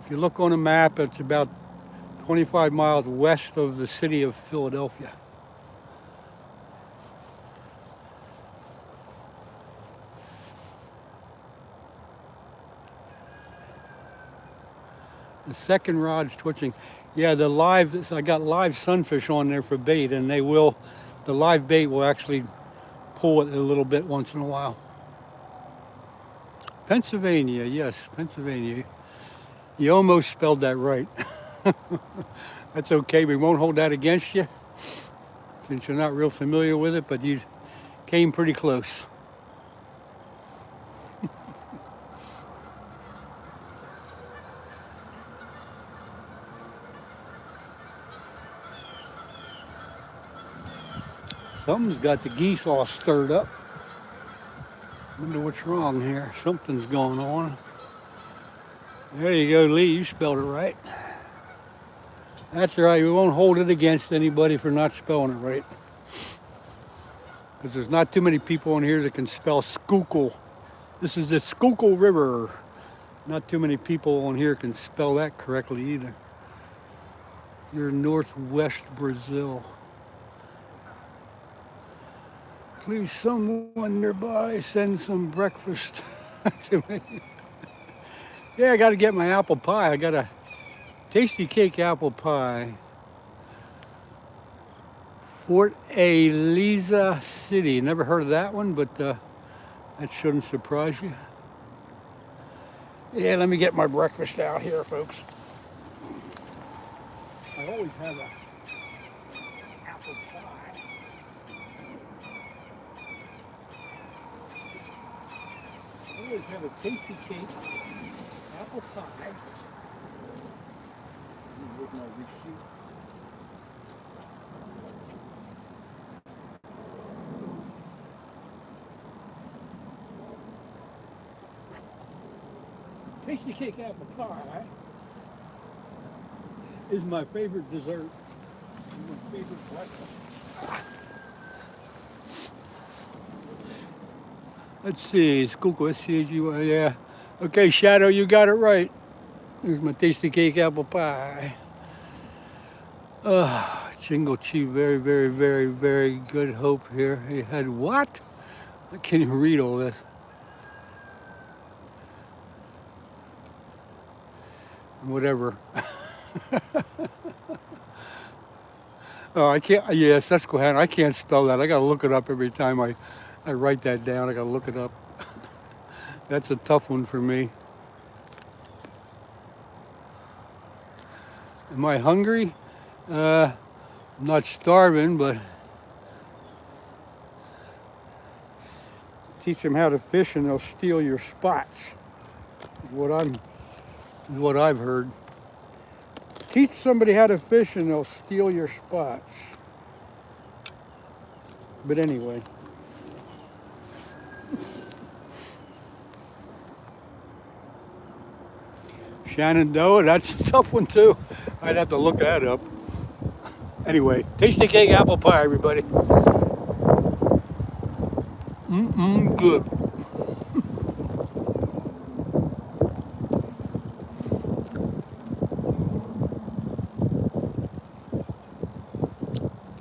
If you look on a map, it's about 25 miles west of the city of Philadelphia. The second rod's twitching. Yeah, I got live sunfish on there for bait, and the live bait will actually pull it a little bit once in a while. Pennsylvania, yes, Pennsylvania. You almost spelled that right. That's okay, we won't hold that against you since you're not real familiar with it, but you came pretty close. Something's got the geese all stirred up. Wonder what's wrong here. Something's going on. There you go, Lee. You spelled it right. That's right. We won't hold it against anybody for not spelling it right. Because there's not too many people in here that can spell Schuylkill. This is the Schuylkill River. Not too many people on here can spell that correctly either. You're in northwest Brazil. Please, someone nearby, send some breakfast to me. Yeah, I got to get my apple pie. I got a tasty cake apple pie. Fort Eliza City. Never heard of that one, but that shouldn't surprise you. Yeah, let me get my breakfast out here, folks. I always have a apple pie. I always have a tasty cake apple pie. With my receipt. Tasty cake apple pie is my favorite dessert. My favorite breakfast. Let's see, Schuylkill, S-C-H-U-I, yeah. Okay, Shadow, you got it right. There's my tasty cake apple pie. Jingle Chi, very, very, very, very good hope here. He had what? I can't even read all this. Whatever. Oh, I can't, yeah, Susquehanna, I can't spell that. I gotta look it up every time I write that down. I gotta look it up. That's a tough one for me. Am I hungry? I'm not starving, but teach them how to fish and they'll steal your spots. Is what I've heard. Teach somebody how to fish and they'll steal your spots. But anyway. Shenandoah, that's a tough one too. I'd have to look that up. Anyway, tasty cake apple pie, everybody. Good.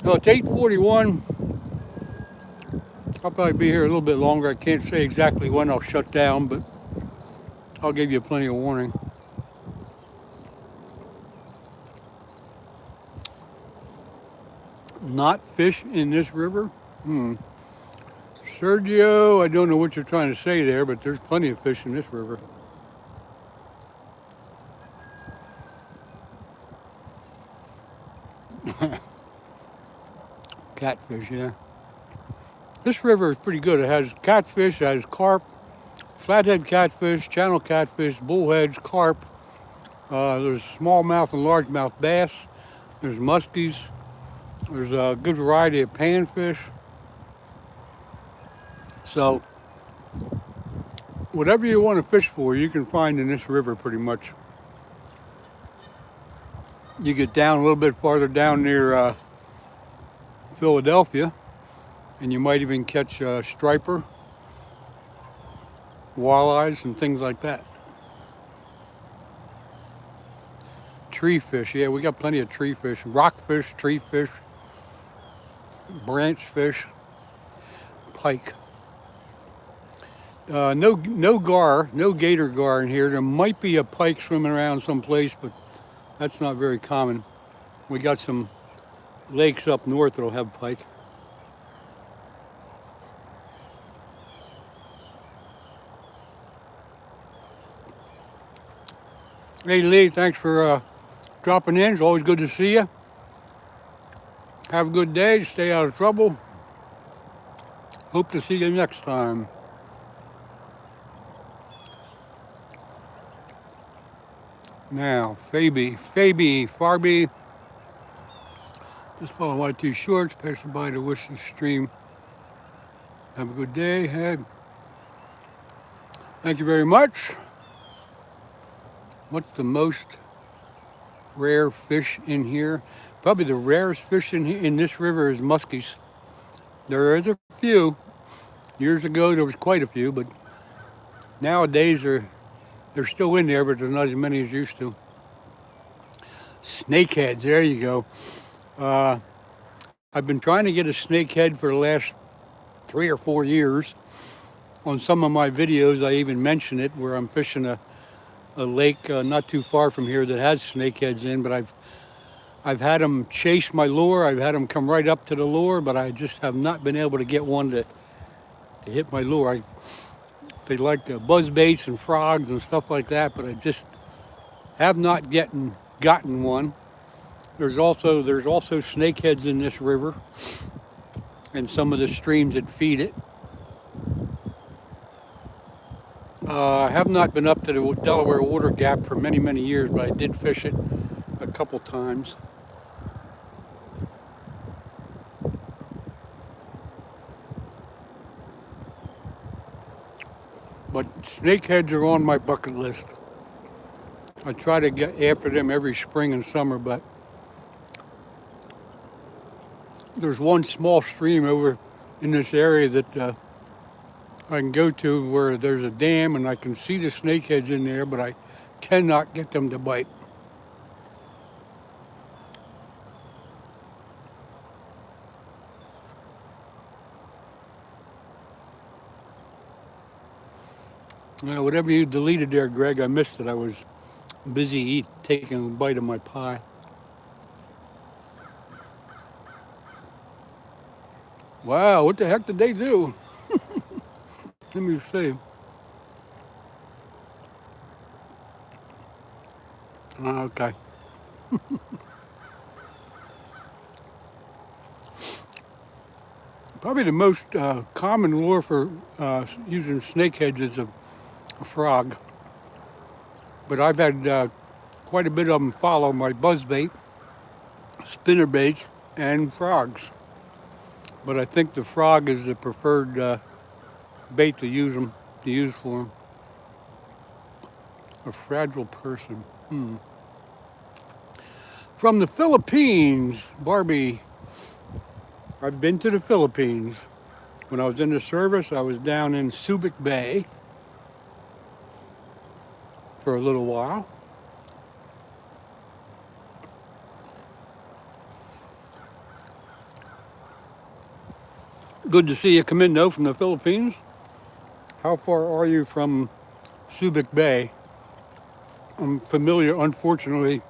So it's 8:41. I'll probably be here a little bit longer. I can't say exactly when I'll shut down, but I'll give you plenty of warning. Not fish in this river? Sergio, I don't know what you're trying to say there, but there's plenty of fish in this river. Catfish, yeah. This river is pretty good. It has catfish, it has carp, flathead catfish, channel catfish, bullheads, carp. There's smallmouth and largemouth bass. There's muskies. There's a good variety of panfish. So, whatever you want to fish for, you can find in this river pretty much. You get down a little bit farther down near Philadelphia, and you might even catch striper, walleyes, and things like that. Tree fish, yeah, we got plenty of tree fish. Rockfish, tree fish, branch fish, pike. No gator gar in here. There might be a pike swimming around someplace, but that's not very common. We got some lakes up north that'll have pike. Hey Lee, thanks for dropping in. It's always good to see you. Have a good day. Stay out of trouble. Hope to see you next time. Now, Farby. Just follow my two shorts, passing by the Wishing Stream. Have a good day ahead. Thank you very much. What's the most rare fish in here? Probably the rarest fish in this river is muskies. There is a few. Years ago there was quite a few, but nowadays they're still in there, but there's not as many as used to. Snakeheads, there you go. I've been trying to get a snakehead for the last 3 or 4 years. On some of my videos I even mention it, where I'm fishing a lake not too far from here that has snakeheads in, but I've had them chase my lure. I've had them come right up to the lure, but I just have not been able to get one to hit my lure. They like buzz baits and frogs and stuff like that, but I just have not gotten one. There's also snakeheads in this river and some of the streams that feed it. I have not been up to the Delaware Water Gap for many, many years, but I did fish it a couple times. But snakeheads are on my bucket list. I try to get after them every spring and summer, but there's one small stream over in this area that I can go to where there's a dam and I can see the snakeheads in there, but I cannot get them to bite. Whatever you deleted there, Greg, I missed it. I was busy taking a bite of my pie. Wow, what the heck did they do? Let me see. Okay. Probably the most common lure for using snakeheads is a frog. But I've had quite a bit of them follow my buzzbait, spinnerbaits, and frogs. But I think the frog is the preferred bait to use for them. A fragile person. From the Philippines, Barbie. I've been to the Philippines. When I was in the service, I was down in Subic Bay for a little while. Good to see you come in, though, from the Philippines. How far are you from Subic Bay? Unfortunately,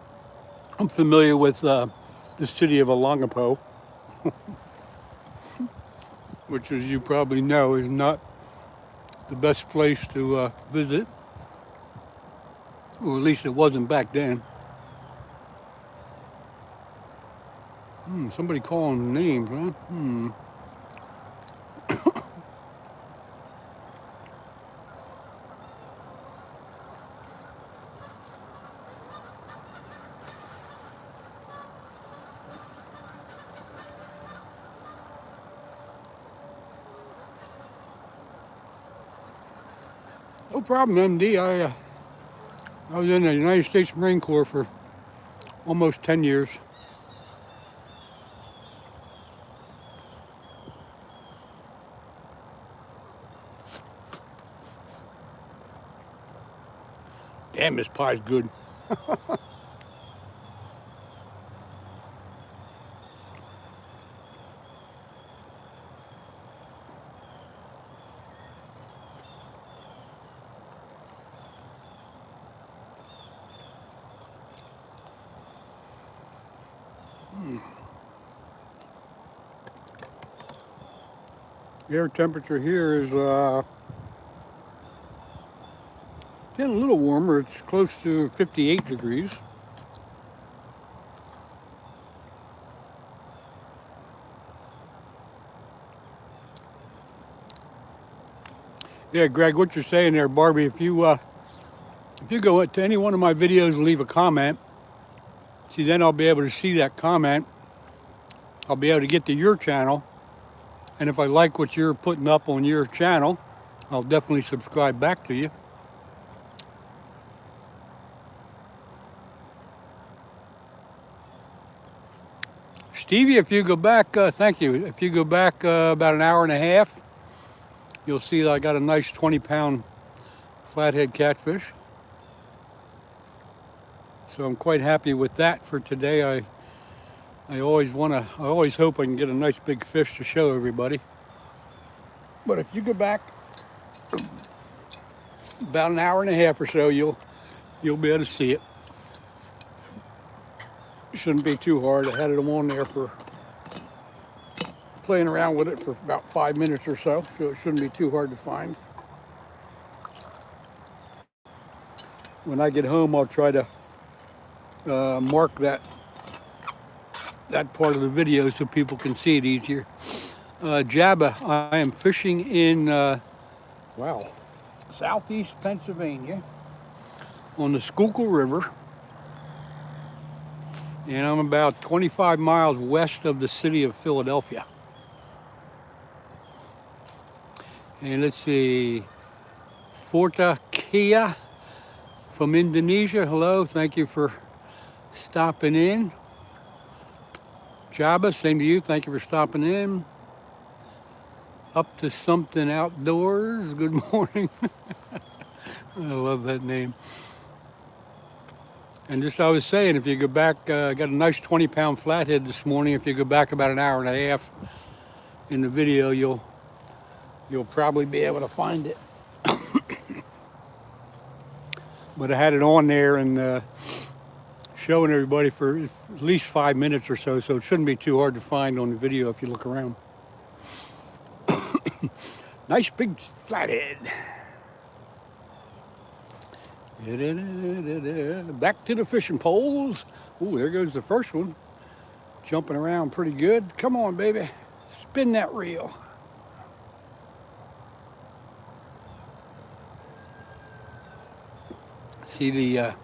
I'm familiar with the city of Olongapo, which, as you probably know, is not the best place to visit, or at least it wasn't back then. Somebody calling names, huh? No problem, MD. I was in the United States Marine Corps for almost 10 years. Damn, this pie's good. The air temperature here is getting a little warmer. It's close to 58 degrees. Yeah, Greg, what you're saying there, Barbie, if you go to any one of my videos and leave a comment, see, then I'll be able to see that comment I'll be able to get to your channel. And if I like what you're putting up on your channel, I'll definitely subscribe back to you. Stevie, if you go back, thank you. If you go back about an hour and a half, you'll see that I got a nice 20-pound flathead catfish. So I'm quite happy with that for today. I always hope I can get a nice big fish to show everybody. But if you go back about an hour and a half or so, you'll be able to see it. Shouldn't be too hard. I had it on there for playing around with it for about 5 minutes or so it shouldn't be too hard to find. When I get home, I'll try to mark that part of the video so people can see it easier. Jabba, I am fishing in southeast Pennsylvania on the Schuylkill River, and I'm about 25 miles west of the city of Philadelphia. And let's see, Forta Kia from Indonesia. Hello, thank you for stopping in. Jabba, same to you. Thank you for stopping in. Up to Something Outdoors. Good morning. I love that name. And just I was saying, if you go back, I got a nice 20-pound flathead this morning. If you go back about an hour and a half in the video, you'll probably be able to find it. But I had it on there and showing everybody for at least 5 minutes or so it shouldn't be too hard to find on the video if you look around. Nice big flathead. Back to the fishing poles. Ooh, there goes the first one. Jumping around pretty good. Come on, baby. Spin that reel. See, the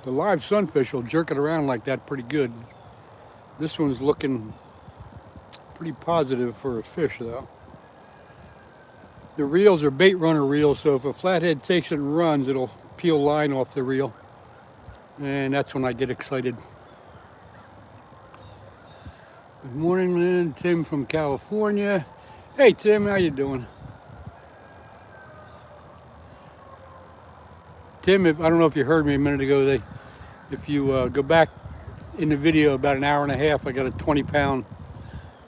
live sunfish will jerk it around like that pretty good. This one's looking pretty positive for a fish, though. The reels are bait runner reels, so if a flathead takes it and runs, it'll peel line off the reel. And that's when I get excited. Good morning, Lynn. Tim from California. Hey, Tim, how you doing? Tim, I don't know if you heard me a minute ago, if you go back in the video about an hour and a half, I got a 20-pound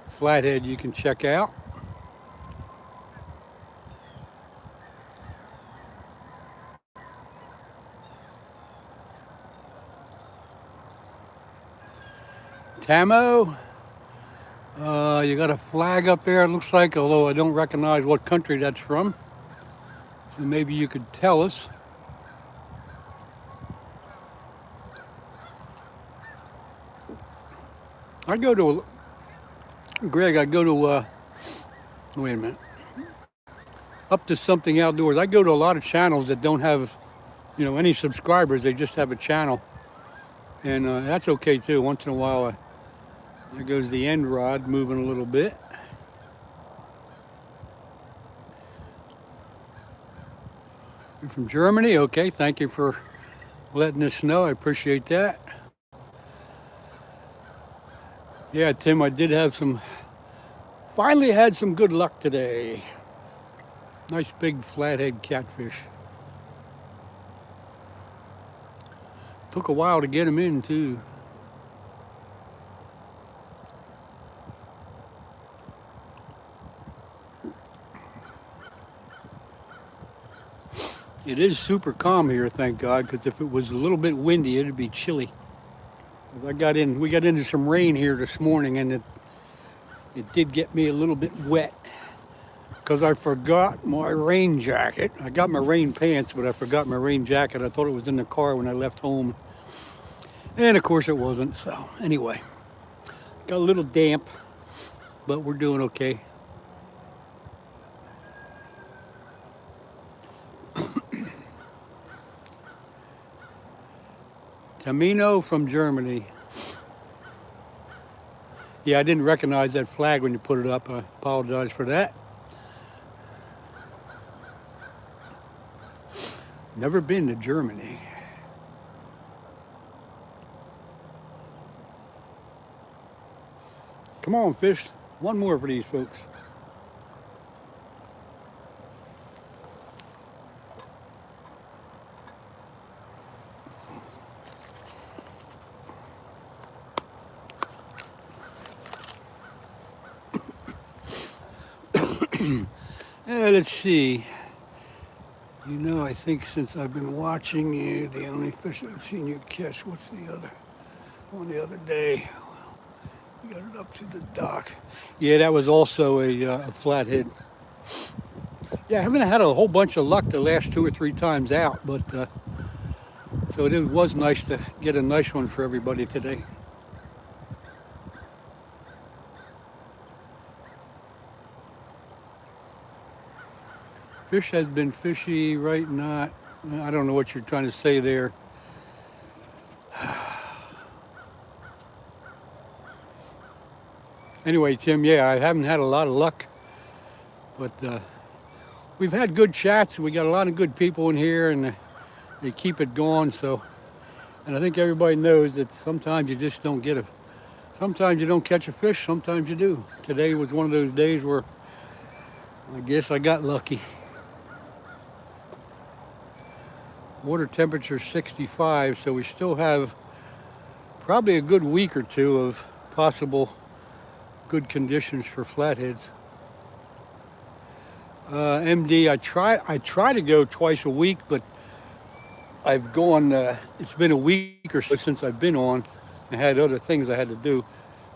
flathead you can check out. Tamo, you got a flag up there, it looks like, although I don't recognize what country that's from. So maybe you could tell us. Greg, wait a minute. Up to Something Outdoors. I go to a lot of channels that don't have, any subscribers. They just have a channel. And that's okay too. Once in a while, there goes the end rod moving a little bit. You're from Germany? Okay, thank you for letting us know. I appreciate that. Yeah, Tim, I did have finally had some good luck today. Nice big flathead catfish. Took a while to get him in, too. It is super calm here, thank God, because if it was a little bit windy, it'd be chilly. We got into some rain here this morning, and it did get me a little bit wet because I forgot my rain jacket. I got my rain pants, but I forgot my rain jacket. I thought it was in the car when I left home. And of course it wasn't, so anyway. Got a little damp, but we're doing okay. Tamino from Germany. Yeah, I didn't recognize that flag when you put it up. I apologize for that. Never been to Germany. Come on, fish. One more for these folks. Let's see. You know, I think since I've been watching you, the only fish I've seen you catch, what's the other one the other day? You got it up to the dock. Yeah, that was also a flathead. Yeah, I haven't had a whole bunch of luck the last 2 or 3 times out, but so it was nice to get a nice one for everybody today. Fish has been fishy, right? Not. I don't know what you're trying to say there. Anyway, Tim, yeah, I haven't had a lot of luck, but we've had good chats. We got a lot of good people in here, and they keep it going. So, and I think everybody knows that sometimes you just don't get sometimes you don't catch a fish, sometimes you do. Today was one of those days where I guess I got lucky. Water temperature 65, so we still have probably a good week or two of possible good conditions for flatheads. MD, I try to go twice a week, but I've gone, it's been a week or so since I've been on. I had other things I had to do,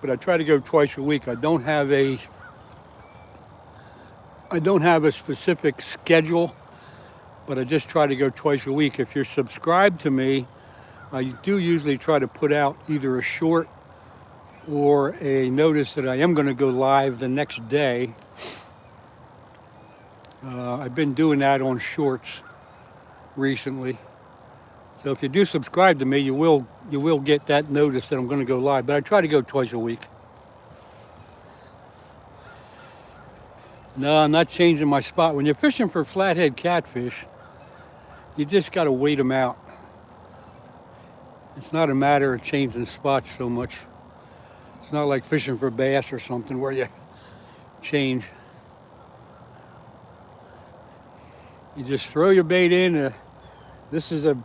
but I try to go twice a week. I don't have a specific schedule, but I just try to go twice a week. If you're subscribed to me, I do usually try to put out either a short or a notice that I am going to go live the next day. I've been doing that on shorts recently. So if you do subscribe to me, you will get that notice that I'm going to go live. But I try to go twice a week. No, I'm not changing my spot. When you're fishing for flathead catfish, you just got to wait them out. It's not a matter of changing spots so much. It's not like fishing for bass or something where you change. You just throw your bait in. This is a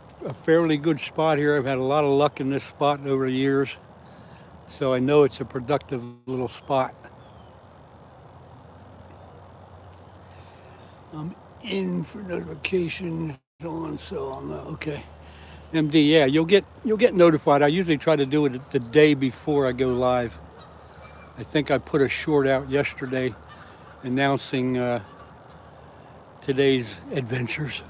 fairly good spot here. I've had a lot of luck in this spot over the years, so I know it's a productive little spot. I'm in for notifications on, so I'll know. Okay. MD, yeah, you'll get notified. I usually try to do it the day before I go live. I think I put a short out yesterday announcing today's adventures.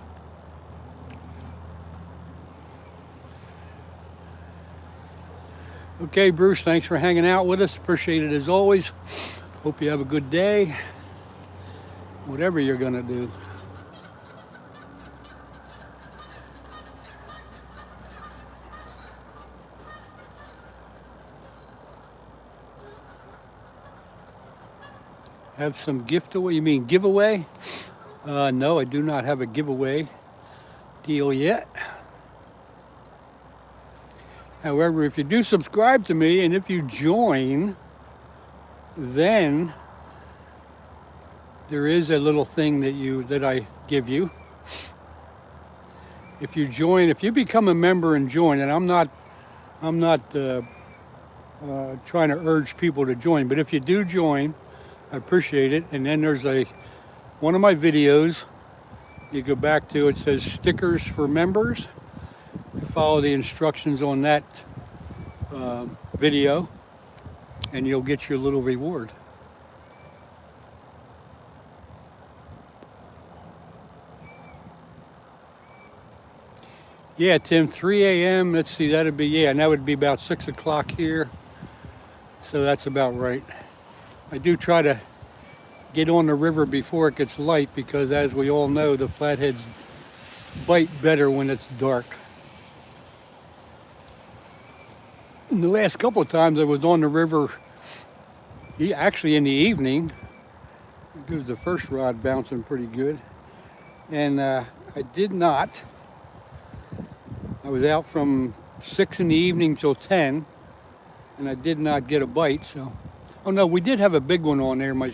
Okay, Bruce, thanks for hanging out with us. Appreciate it as always. Hope you have a good day, whatever you're gonna do. Have some gift away? You mean giveaway? No, I do not have a giveaway deal yet. However, if you do subscribe to me and if you join, then there is a little thing that I give you. If you join, if you become a member and join, and I'm not trying to urge people to join, but if you do join, I appreciate it. And then there's one of my videos you go back to, it says stickers for members. You follow the instructions on that video and you'll get your little reward. Yeah, Tim, 3 a.m. Let's see, that'd be, yeah, and that would be about 6 o'clock here. So that's about right. I do try to get on the river before it gets light because, as we all know, the flatheads bite better when it's dark. And the last couple of times I was on the river Actually in the evening, because the first rod bouncing pretty good. And I did not. I was out from 6 in the evening till 10, and I did not get a bite. So, oh no, we did have a big one on there. My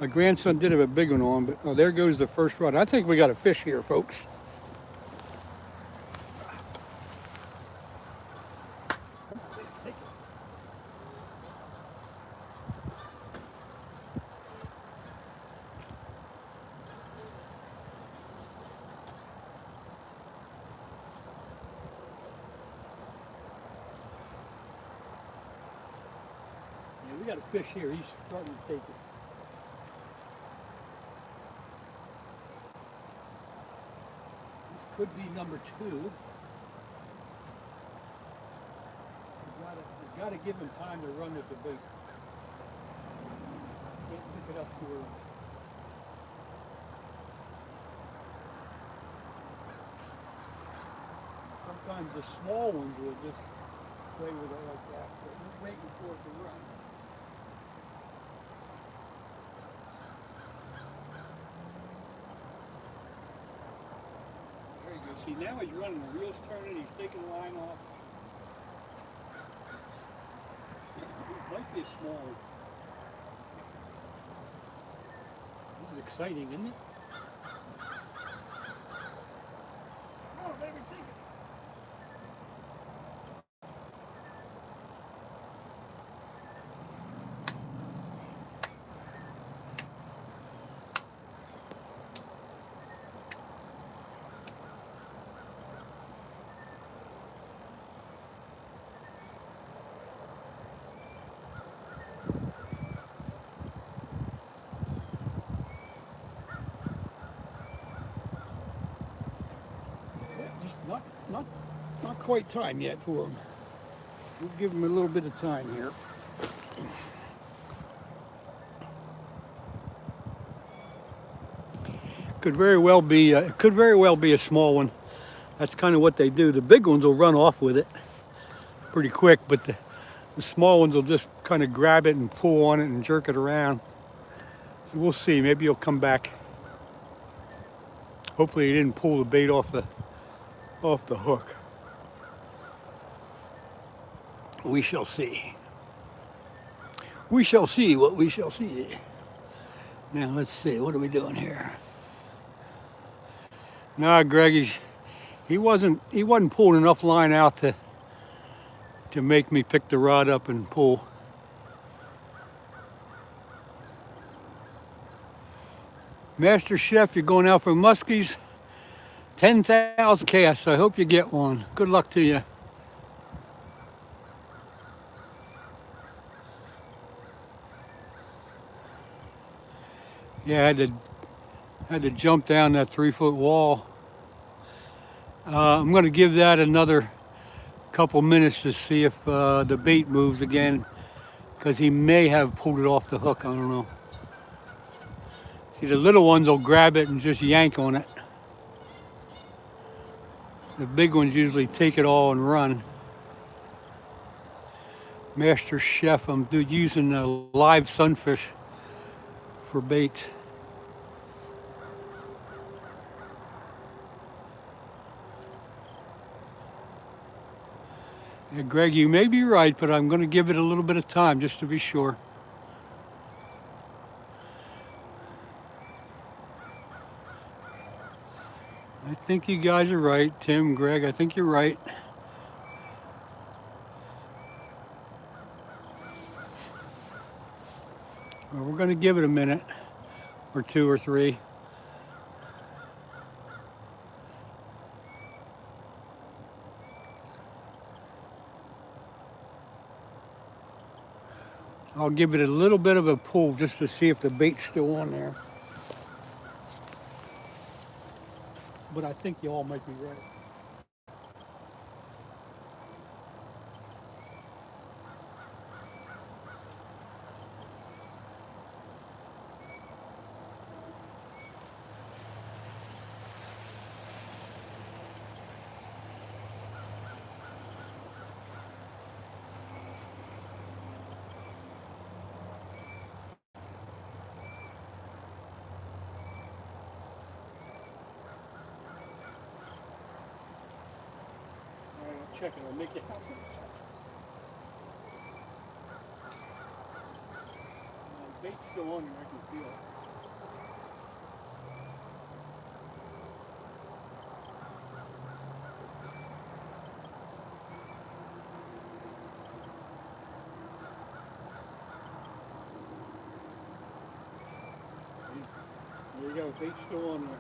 grandson did have a big one on, but oh, there goes the first rod. I think we got a fish here, folks. Yeah, we got a fish here. He's starting to take it. This could be number 2. You gotta give him time to run with the bait. Can't pick it up too early. Sometimes the small ones will just play with it like that, but we're waiting for it to run. There you go. See, now he's running, the reel's turning, he's taking the line off. It might be a small one. This is exciting, isn't it? Oh, baby, take it. Just not quite time yet for him. We'll give him a little bit of time here. Could very well be a small one. That's kind of what they do. The big ones will run off with it pretty quick, but the small ones will just kind of grab it and pull on it and jerk it around. So we'll see. Maybe he'll come back. Hopefully he didn't pull the bait off the hook. We shall see. We shall see what we shall see. Now let's see, what are we doing here? Nah, Greg, he wasn't pulling enough line out to make me pick the rod up and pull. Master Chef, you're going out for muskies. 10,000 casts. I hope you get one. Good luck to you. Yeah, I had to jump down that 3-foot wall. I'm going to give that another couple minutes to see if the bait moves again, because he may have pulled it off the hook. I don't know. See, the little ones will grab it and just yank on it. The big ones usually take it all and run. Master Chef, I'm using a live sunfish for bait. Yeah, Greg, you may be right, but I'm going to give it a little bit of time just to be sure. I think you guys are right, Tim, Greg, I think you're right. Well, we're going to give it a minute or 2 or 3. I'll give it a little bit of a pull just to see if the bait's still on there. But I think you all might be right. check it. I'll make you happy. The bait's still on there. I can feel it. There you go. Bait's still on there.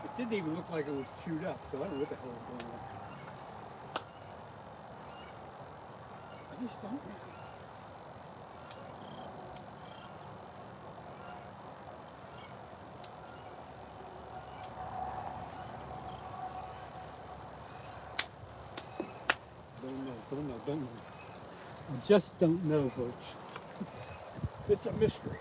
It didn't even look like it was chewed up, so I don't know what the hell is going on. I just don't know. Don't know. I just don't know, folks. It's a mystery.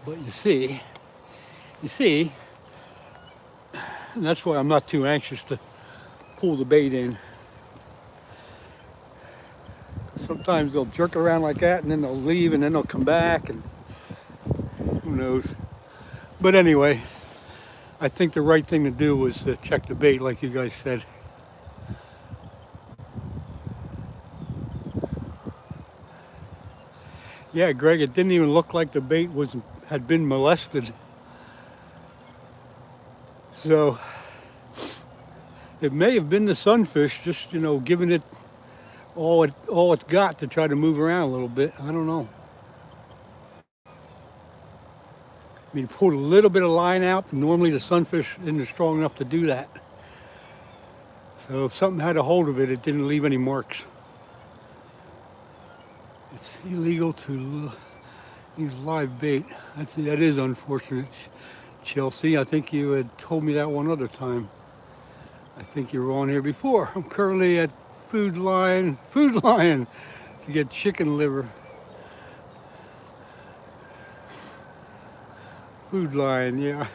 But you see, and that's why I'm not too anxious to pull the bait in. Sometimes they'll jerk around like that and then they'll leave and then they'll come back and who knows. But anyway, I think the right thing to do was to check the bait like you guys said. Yeah, Greg, it didn't even look like the bait had been molested. So it may have been the sunfish just, giving it all it's got to try to move around a little bit. I don't know. I mean, pulled a little bit of line out. Normally the sunfish isn't strong enough to do that. So if something had a hold of it, it didn't leave any marks. It's illegal to use live bait. That is unfortunate, Chelsea. I think you had told me that one other time. I think you were on here before. I'm currently at Food Lion to get chicken liver. Food Lion, yeah.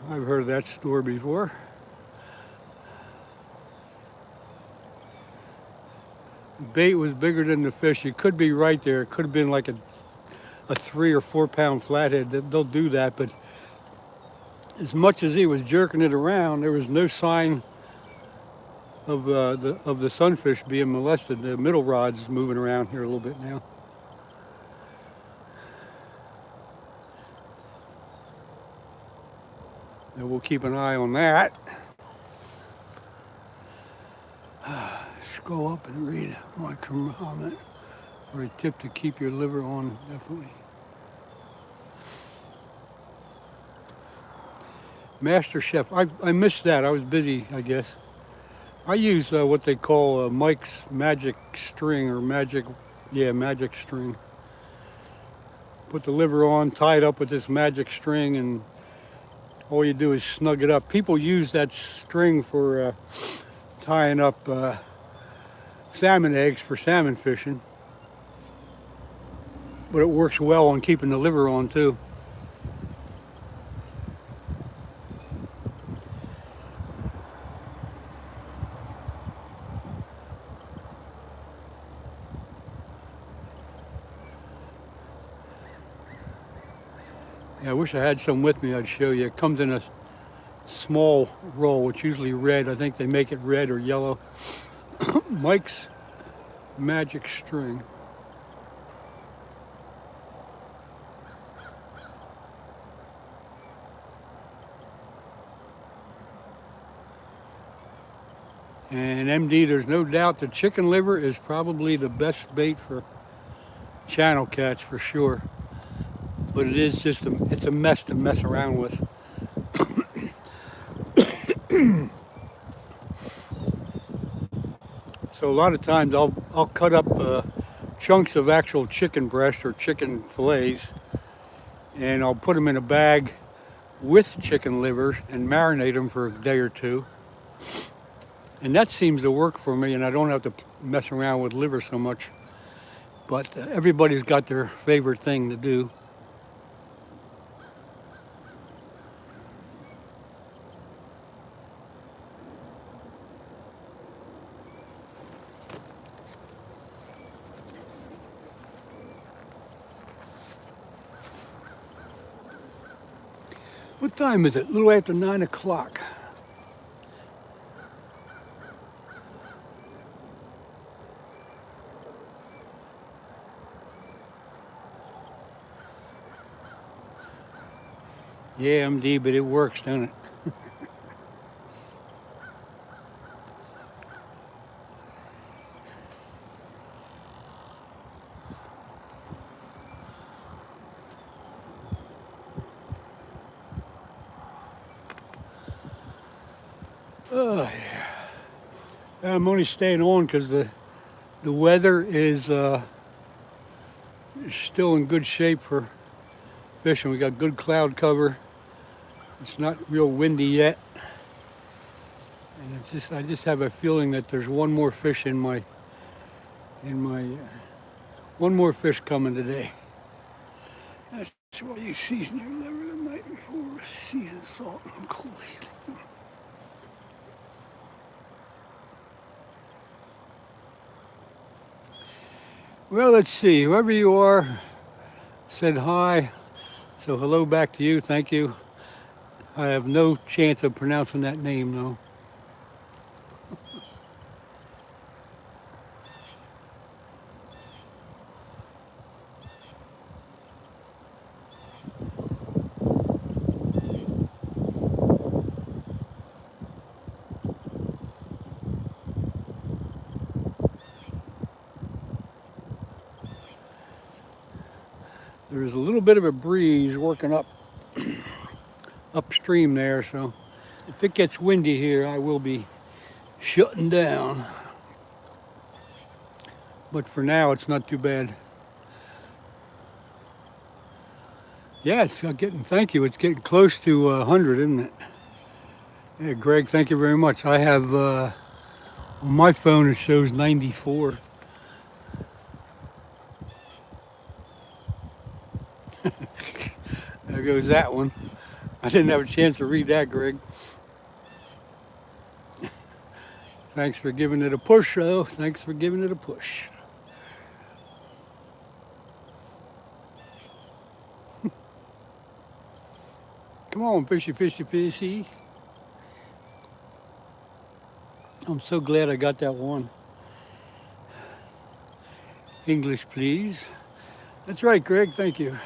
I've heard of that store before. The bait was bigger than the fish. You could be right there. It could have been like a 3 or 4 pound flathead. They'll do that, but as much as he was jerking it around, there was no sign of the sunfish being molested. The middle rod's moving around here a little bit now. And we'll keep an eye on that. Scroll up and read my comment. Or a tip to keep your liver on, definitely. Master Chef, I missed that. I was busy, I guess. I use what they call Mike's magic string or magic string. Put the liver on, tie it up with this magic string, and all you do is snug it up. People use that string for tying up salmon eggs for salmon fishing. But it works well on keeping the liver on too. Yeah, I wish I had some with me. I'd show you. It comes in a small roll. It's usually red. I think they make it red or yellow. Mike's magic string. And MD, there's no doubt the chicken liver is probably the best bait for channel catch for sure. But it is just it's a mess to mess around with. So a lot of times I'll cut up chunks of actual chicken breast or chicken fillets, and I'll put them in a bag with chicken livers and marinate them for a day or two. And that seems to work for me, and I don't have to mess around with liver so much. But everybody's got their favorite thing to do. What time is it? A little after 9 o'clock. Yeah, MD, but it works, don't it? Oh, yeah. I'm only staying on because the weather is still in good shape for fishing. We got good cloud cover. It's not real windy yet. And it's just, I just have a feeling that there's one more fish in my one more fish coming today. That's why you season your liver the night before, seasoned salt and Kool-Aid. Well, let's see. Whoever you are said hi. So hello back to you. Thank you. I have no chance of pronouncing that name, though. There's a little bit of a breeze working upstream there, so if it gets windy here, I will be shutting down. But for now, it's not too bad. Yeah, it's getting, thank you, it's getting close to 100, isn't it? Yeah, Greg, thank you very much. I have, on my phone, it shows 94. There goes that one. I didn't have a chance to read that, Greg. Thanks for giving it a push, though. Thanks for giving it a push. Come on, fishy, fishy, fishy. I'm so glad I got that one. English, please. That's right, Greg. Thank you.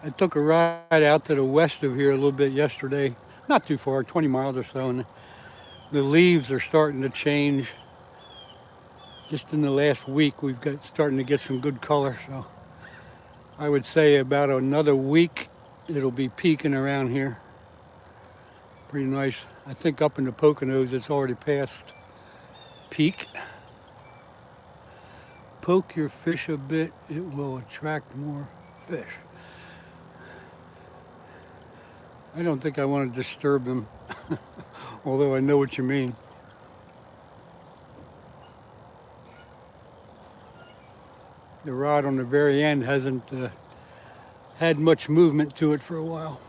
I took a ride out to the west of here a little bit yesterday. Not too far, 20 miles or so. And the leaves are starting to change. Just in the last week, we've got starting to get some good color. So I would say about another week, it'll be peaking around here. Pretty nice. I think up in the Poconos, it's already past peak. Poke your fish a bit, it will attract more fish. I don't think I want to disturb them, although I know what you mean. The rod on the very end hasn't had much movement to it for a while.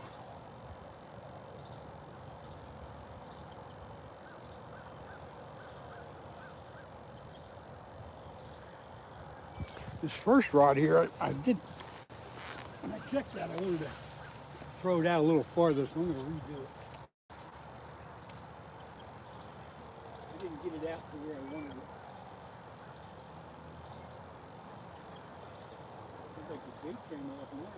This first rod here, I did, when I checked that, I wanted to throw it out a little farther, so I'm going to redo it. I didn't get it out to where I wanted it. Looks like the bait came off now.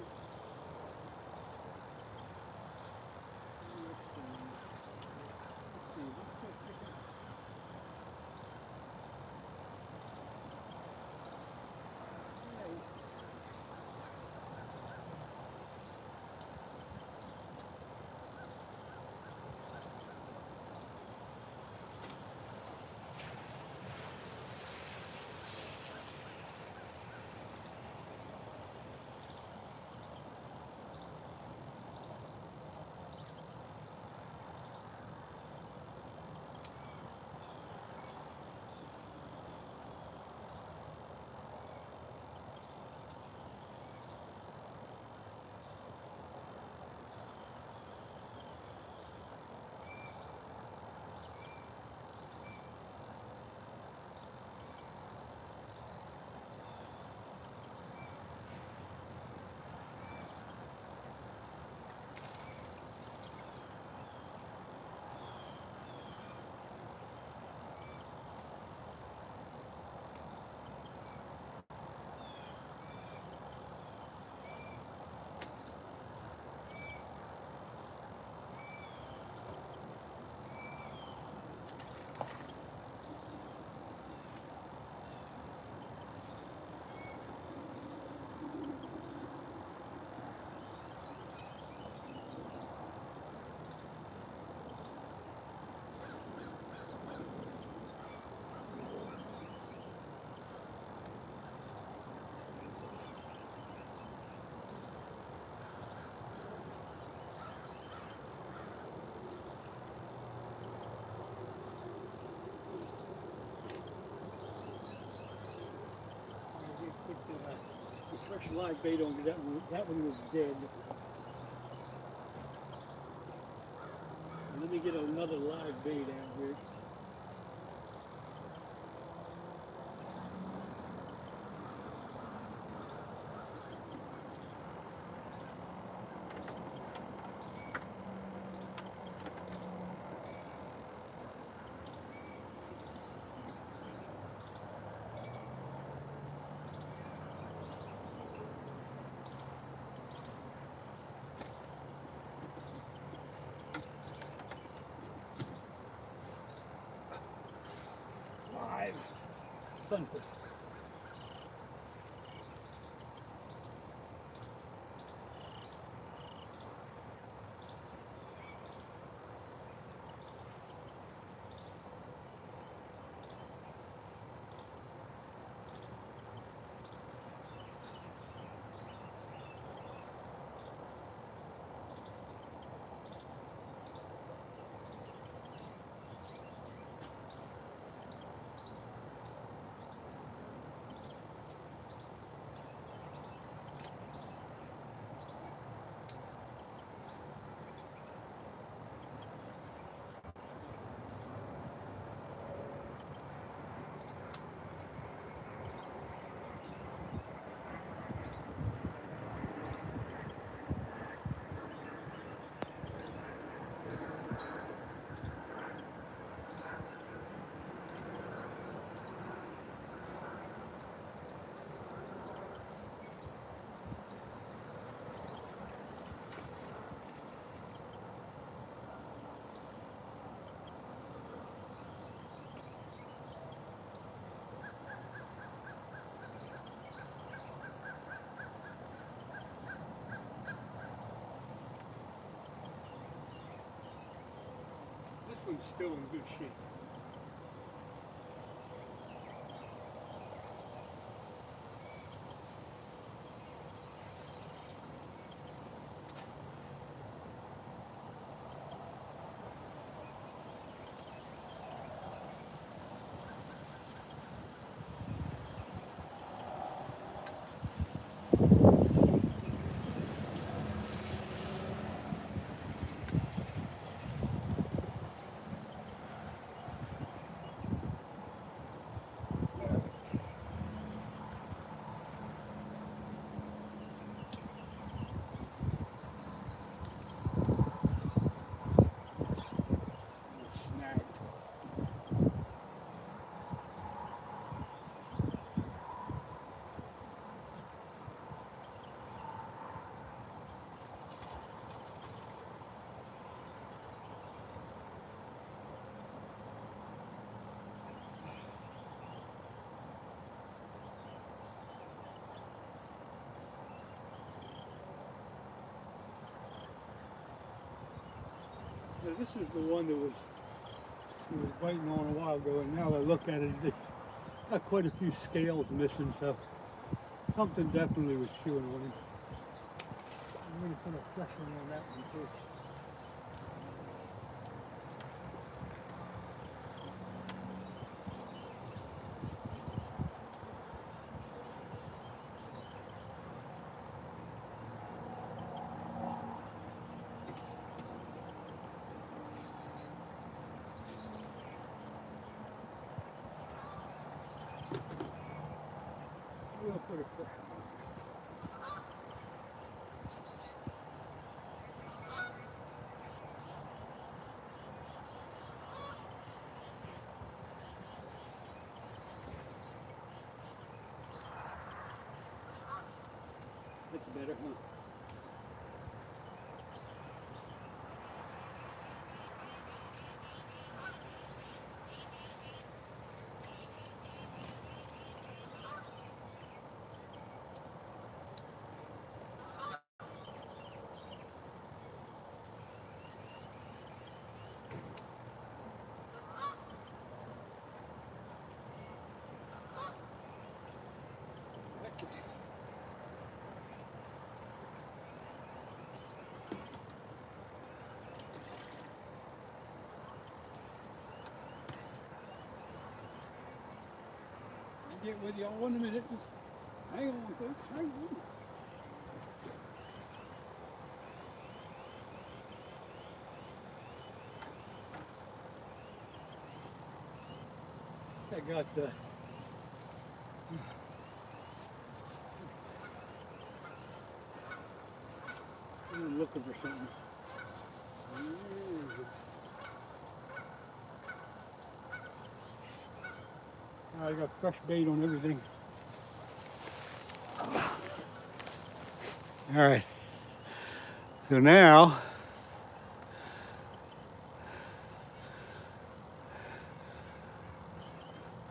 fresh live bait on, because that one was dead. And let me get another live bait out here. Live sunfish. This one's still in good shape. Now, this is the one that was biting on a while ago, and now I look at it, it's got quite a few scales missing, so something definitely was chewing on him. I'm going to put a fresh one on that one too. We'll put a fresh one. That's better, huh? I'll get with you all in a minute. Hang on, folks, hang on. I got the I'm looking for something. I got fresh bait on everything. All right. So now,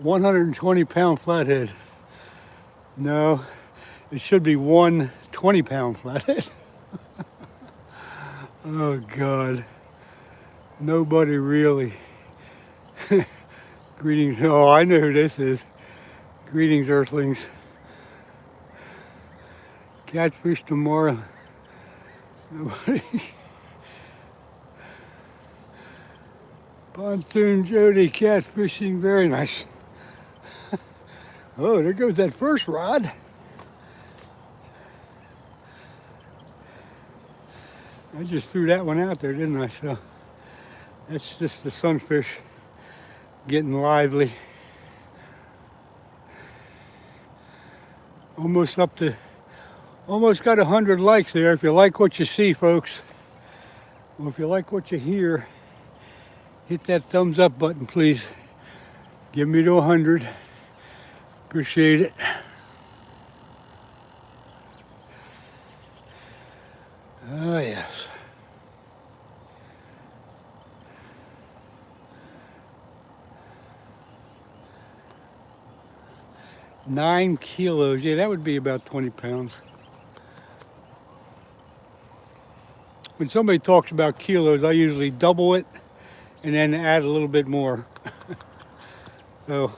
£120 flathead. No, it should be 120-pound flathead. Oh God, nobody really. Greetings, oh I know who this is. Greetings, Earthlings. Catfish tomorrow. Nobody. Pontoon Jody catfishing, very nice. Oh, there goes that first rod. I just threw that one out there, didn't I? So that's just the sunfish getting lively. Almost up to, almost got 100 likes there. If you like what you see, folks, or if you like what you hear, hit that thumbs up button, please. Give me to 100. Appreciate it. Oh, yes. Nine kilos. Yeah, that would be about 20 pounds. When somebody talks about kilos, I usually double it and then add a little bit more. So,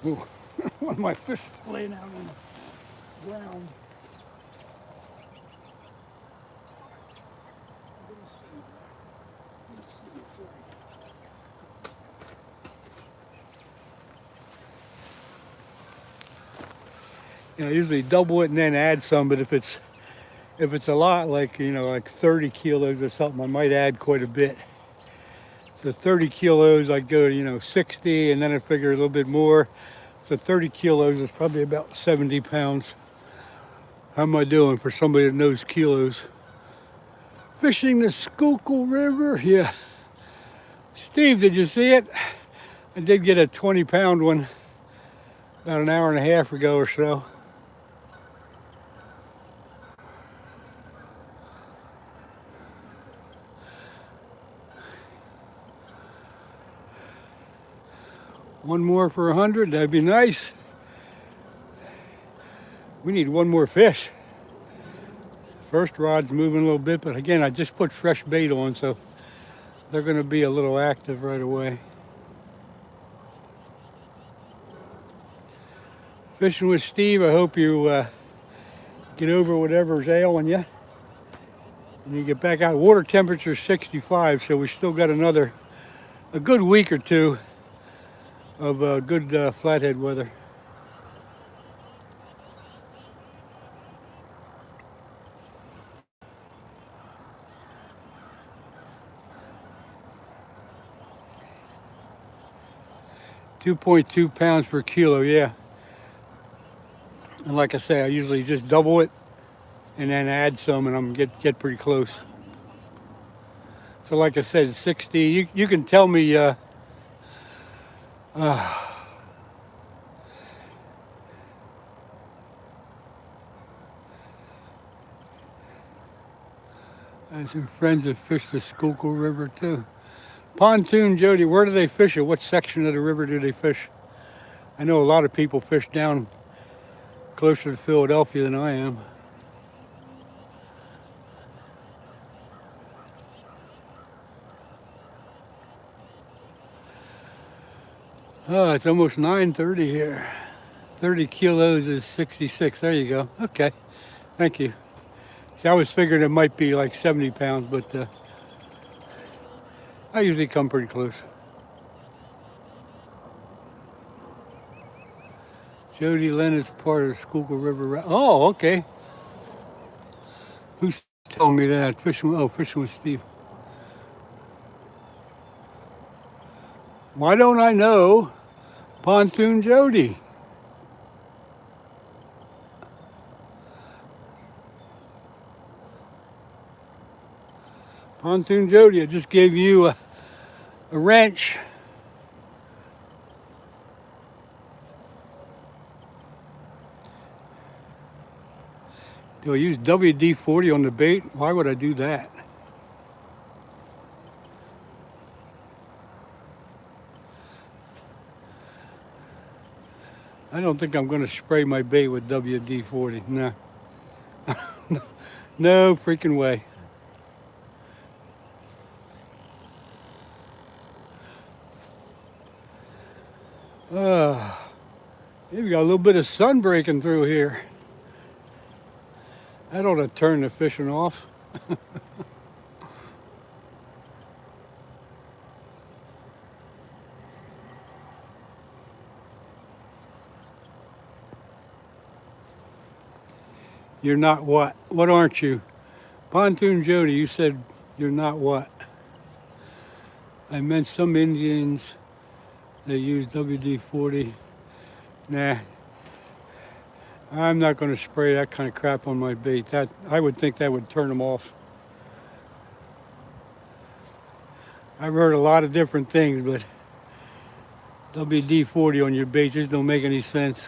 ooh, one of my fish laying out on the ground. You know, I usually double it and then add some, but if it's a lot, like, you know, like 30 kilos or something, I might add quite a bit. So 30 kilos, I'd go to, you know, 60, and then I figure a little bit more. So 30 kilos is probably about 70 pounds. How am I doing for somebody that knows kilos? Fishing the Schuylkill River, yeah. Steve, did you see it? I did get a 20-pound one about an hour and a half ago or so. One more for 100, that'd be nice. We need one more fish. First rod's moving a little bit, but again, I just put fresh bait on, so they're gonna be a little active right away. Fishing with Steve, I hope you get over whatever's ailing you. And you get back out. Water temperature is 65, so we still got a good week or two of good flathead weather. £2.2 per kilo, yeah. And like I say, I usually just double it and then add some, and I'm get pretty close. So like I said, 60. You can tell me. I have some friends that fish the Schuylkill River too. Pontoon Jody, where do they fish it? What section of the river do they fish? I know a lot of people fish down closer to Philadelphia than I am. Oh, it's almost 9:30 here. 30 kilos is 66. There you go. Okay. Thank you. See, I was figuring it might be like 70 pounds, but I usually come pretty close. Jody Len is part of the Schuylkill River. Oh, okay. Who's telling me that? Fishing. Oh, fishing with Steve. Why don't I know Pontoon Jody? Pontoon Jody, I just gave you a wrench. Do I use WD-40 on the bait? Why would I do that? I don't think I'm going to spray my bait with WD-40. No. No freaking way. Maybe got a little bit of sun breaking through here. That ought to turn the fishing off. You're not what? What aren't you? Pontoon Jody, you said you're not what? I meant some Indians, they use WD-40. Nah, I'm not going to spray that kind of crap on my bait. That I would think that would turn them off. I've heard a lot of different things, but WD-40 on your bait just don't make any sense.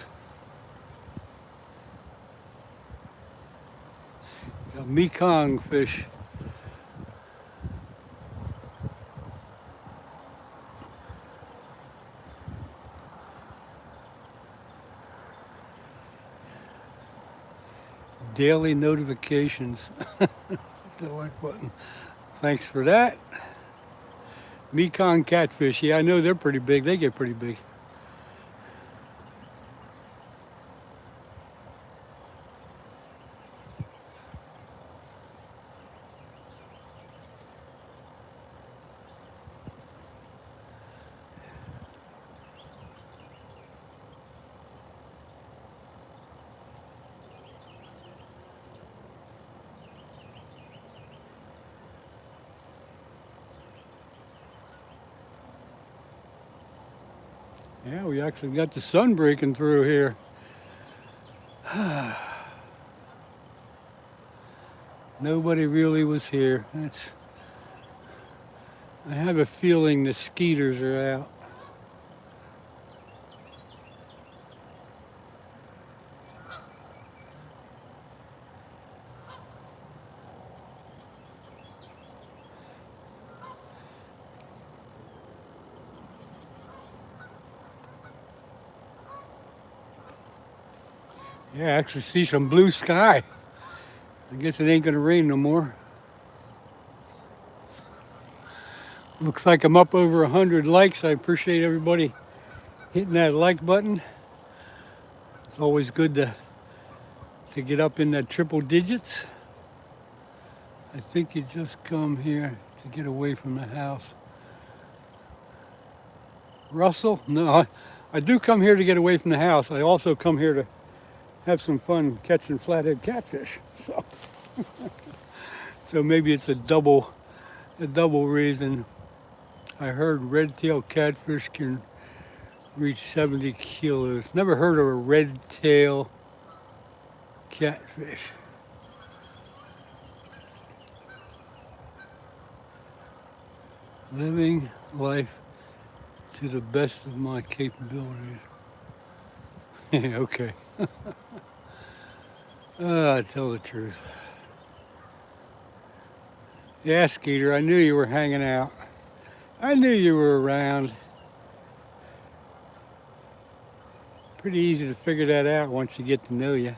A Mekong fish. Daily notifications. The like button. Thanks for that. Mekong catfish. Yeah, I know they're pretty big. They get pretty big. Yeah, we actually got the sun breaking through here. Nobody really was here. I have a feeling the skeeters are out. Yeah, I actually see some blue sky. I guess it ain't gonna rain no more. Looks like I'm up over 100 likes. I appreciate everybody hitting that like button. It's always good to get up in that triple digits. I think you just come here to get away from the house. Russell? No, I do come here to get away from the house. I also come here to have some fun catching flathead catfish. So maybe it's a double reason. I heard red-tailed catfish can reach 70 kilos. Never heard of a red-tailed catfish. Living life to the best of my capabilities. Yeah, okay. I tell the truth. Yeah, Skeeter, I knew you were hanging out. I knew you were around. Pretty easy to figure that out once you get to know you.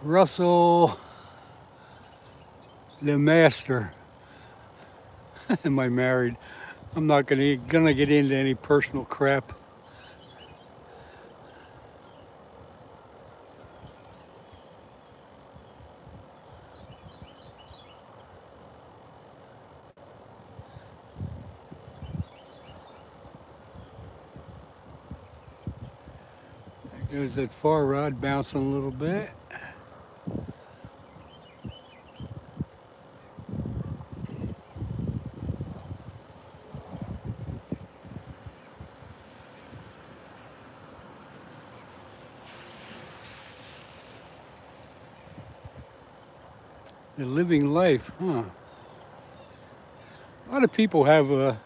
Russell, the master. Am I married? I'm not gonna get into any personal crap. There's that far rod bouncing a little bit. The living life, huh? A lot of people have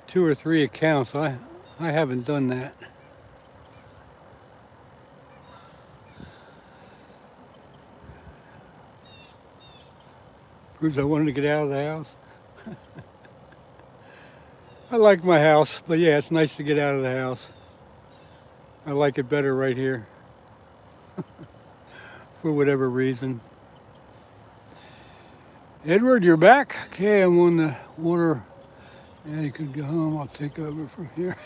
2 or 3 accounts. I haven't done that. Proves I wanted to get out of the house. I like my house, but yeah, it's nice to get out of the house. I like it better right here for whatever reason. Edward, you're back? Okay, I'm on the water. Yeah, you could go home. I'll take over from here.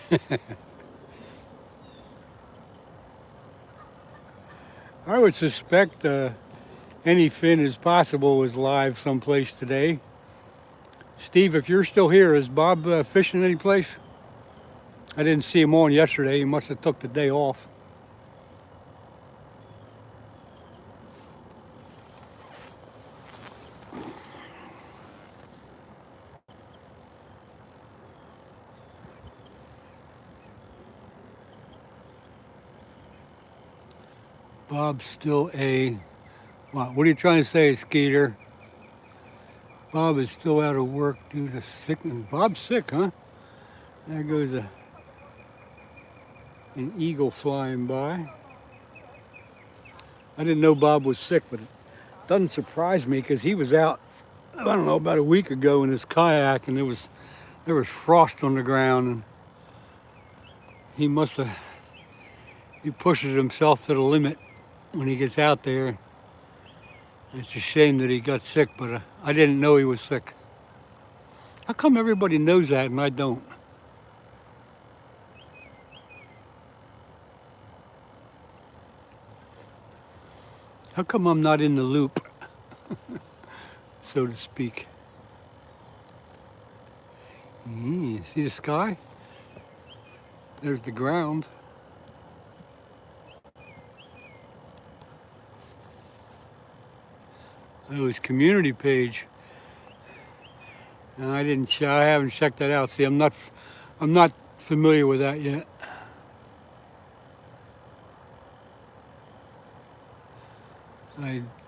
I would suspect any fin as possible is live someplace today. Steve, if you're still here, is Bob fishing any place? I didn't see him on yesterday. He must have took the day off. Bob's still what are you trying to say, Skeeter? Bob is still out of work due to sickness. Bob's sick, huh? There goes an eagle flying by. I didn't know Bob was sick, but it doesn't surprise me because he was out, I don't know, about a week ago in his kayak, and there was frost on the ground, and he pushes himself to the limit when he gets out there. It's a shame that he got sick, but I didn't know he was sick. How come everybody knows that and I don't? How come I'm not in the loop, so to speak? See the sky? There's the ground. Oh, his community page. And I haven't checked that out. See, I'm not familiar with that yet.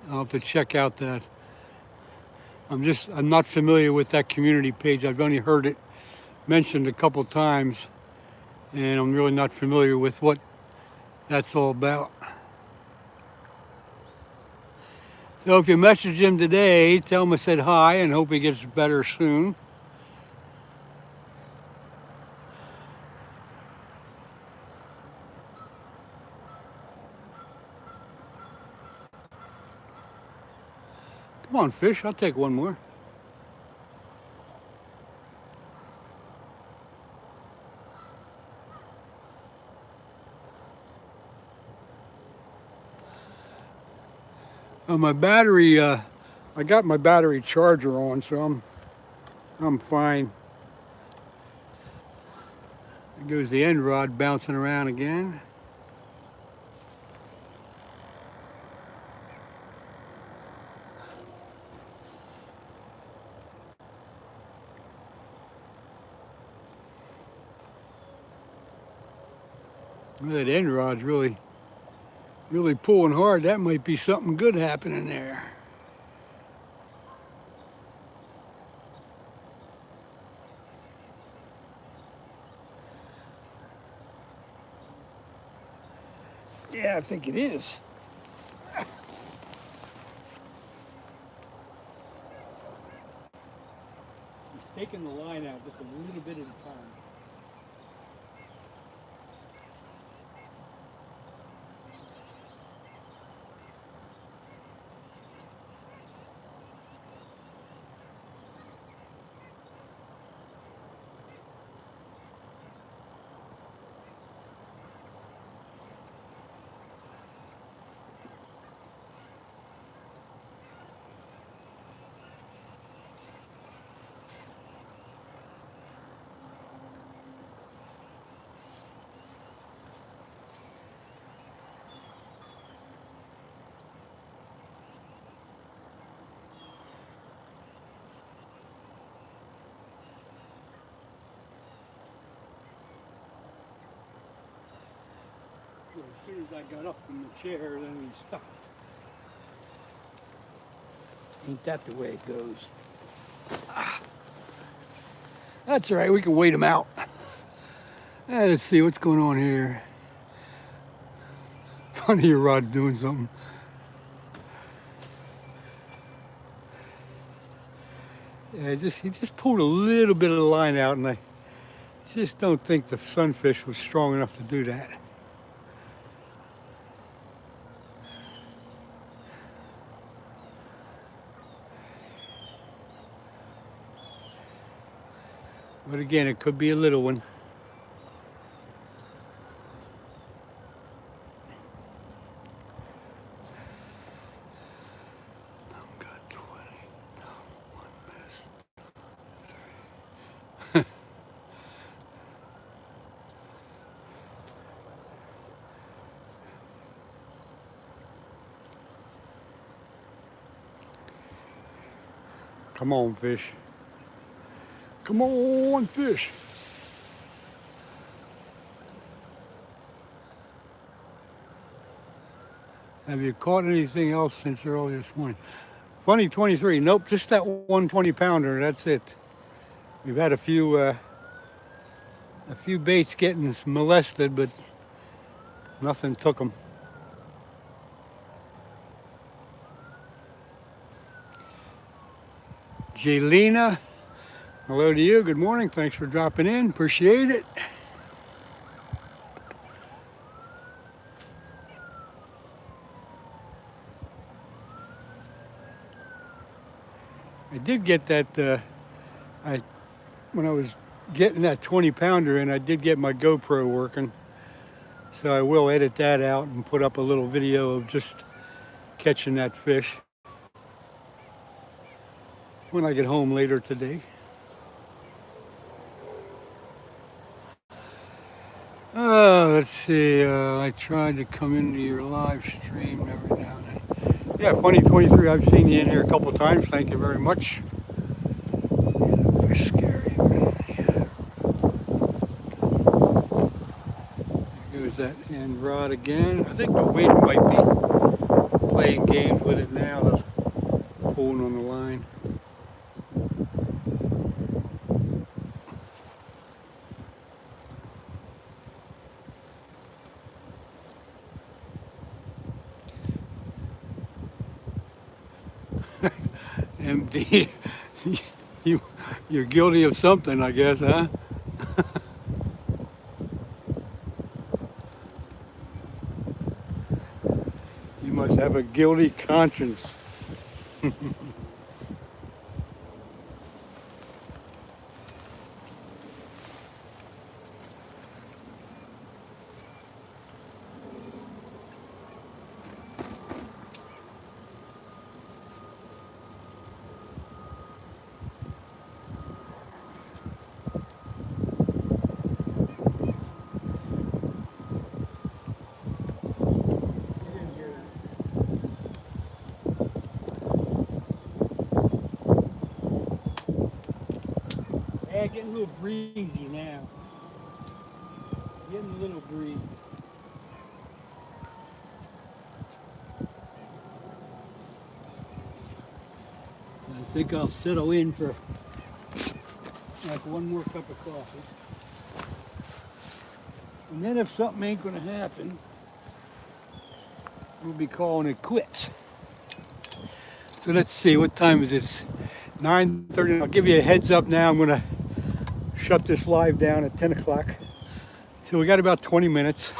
I'll have to check out that. I'm not familiar with that community page. I've only heard it mentioned a couple times, and I'm really not familiar with what that's all about. So if you message him today, tell him I said hi and hope he gets better soon. Come on, fish, I'll take one more. My battery, I got my battery charger on, so I'm fine. There goes the end rod bouncing around again. That end rod's really pulling hard. That might be something good happening there. Yeah, I think it is. He's taking the line out just a little bit at a time. So as soon as I got up from the chair, then he stopped. Ain't that the way it goes? Ah. That's all right, we can wait him out. Let's see what's going on here. Funny your rod's doing something. Yeah, he just pulled a little bit of the line out, and I just don't think the sunfish was strong enough to do that. But again, it could be a little one. Got 20. One miss. Come on, fish. Come on, fish. Have you caught anything else since early this morning? Funny 23. Nope, just that 120 pounder. That's it. We've had a few baits getting molested, but nothing took them. Jaylena, hello to you. Good morning. Thanks for dropping in. Appreciate it. I did get that, when I was getting that 20 pounder in, I did get my GoPro working. So I will edit that out and put up a little video of just catching that fish when I get home later today. Let's see, I tried to come into your live stream every now and then. Yeah, Funny 23, I've seen you in here a couple times. Thank you very much. Yeah, that fish scary. Yeah. There goes that end rod again. I think the wind might be playing games with it now. That's pulling on the line. MD, you're guilty of something, I guess, huh? You must have a guilty conscience. Yeah, getting a little breezy now. Getting a little breeze. I think I'll settle in for like one more cup of coffee. And then if something ain't gonna happen, we'll be calling it quits. So let's see, what time is it? 9:30. I'll give you a heads up now. I'm gonna shut this live down at 10 o'clock. So we got about 20 minutes.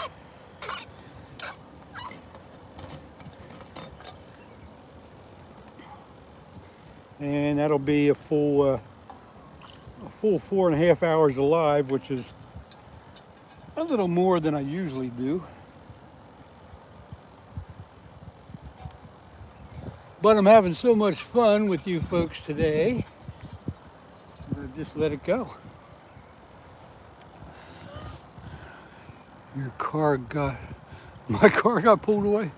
And that'll be a full 4.5 hours alive, which is a little more than I usually do. But I'm having so much fun with you folks today that I just let it go. My car got pulled away.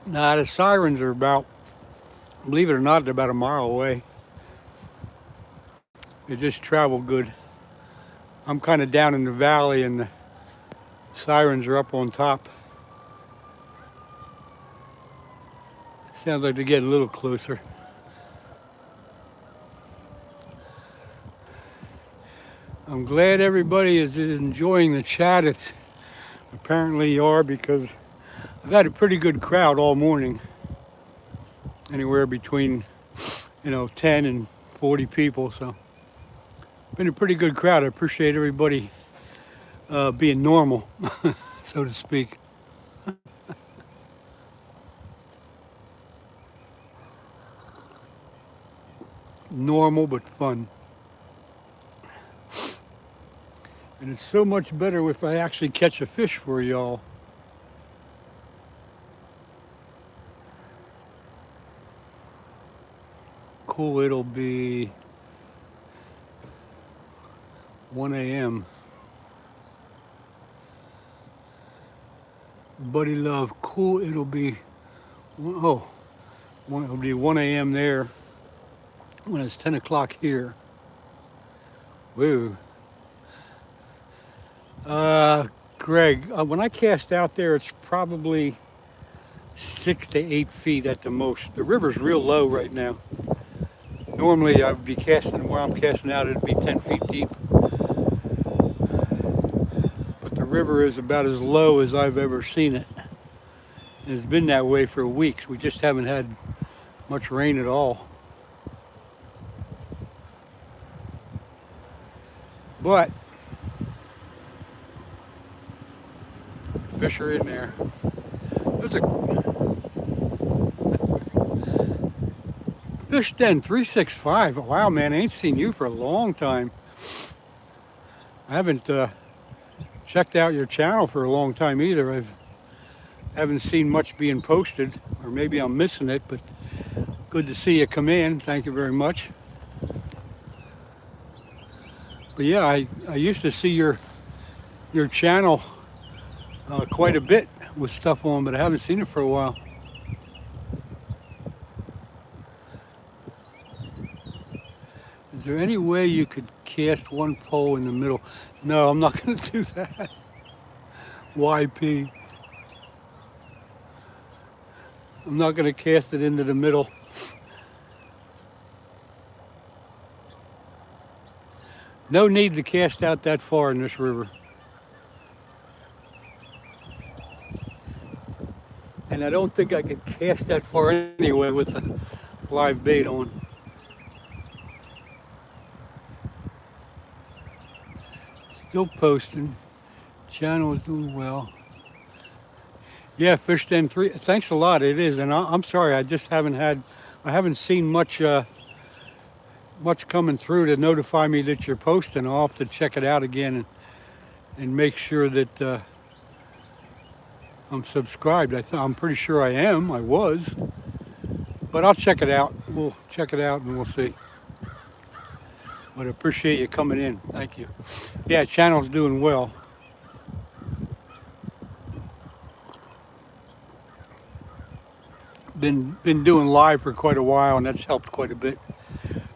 Nah, the sirens are about, believe it or not, they're about a mile away. They just travel good. I'm kind of down in the valley and the sirens are up on top. Sounds like they're getting a little closer. I'm glad everybody is enjoying the chat. It's apparently you are, because I've had a pretty good crowd all morning. Anywhere between, 10 and 40 people. So been a pretty good crowd. I appreciate everybody being normal, so to speak. Normal but fun. And it's so much better if I actually catch a fish for y'all. Cool, it'll be 1 a.m. Buddy Love, cool, it'll be, it'll be 1 a.m. there when it's 10 o'clock here. Woo. Greg, when I cast out there, it's probably 6 to 8 feet at the most. The river's real low right now. Normally I would be casting where I'm casting out, it'd be 10 feet deep. But the river is about as low as I've ever seen it. And it's been that way for weeks. We just haven't had much rain at all. But fish are in there. There's a Fish Den 365. Wow, man, I ain't seen you for a long time. I haven't checked out your channel for a long time either. I haven't seen much being posted, or maybe I'm missing it, but good to see you come in. Thank you very much. But yeah, I used to see your channel quite a bit with stuff on, but I haven't seen it for a while. Is there any way you could cast one pole in the middle? No, I'm not going to do that. YP. I'm not going to cast it into the middle. No need to cast out that far in this river. And I don't think I could cast that far anyway with the live bait on. Still posting. Channel is doing well. Yeah, Fish Den 3. Thanks a lot. It is, and I'm sorry. I just haven't seen much coming through to notify me that you're posting. I'll have to check it out again and make sure that I'm subscribed. I'm pretty sure I am. I was, but I'll check it out. We'll check it out and we'll see. But I appreciate you coming in. Thank you. Yeah, channel's doing well. Been doing live for quite a while, and that's helped quite a bit.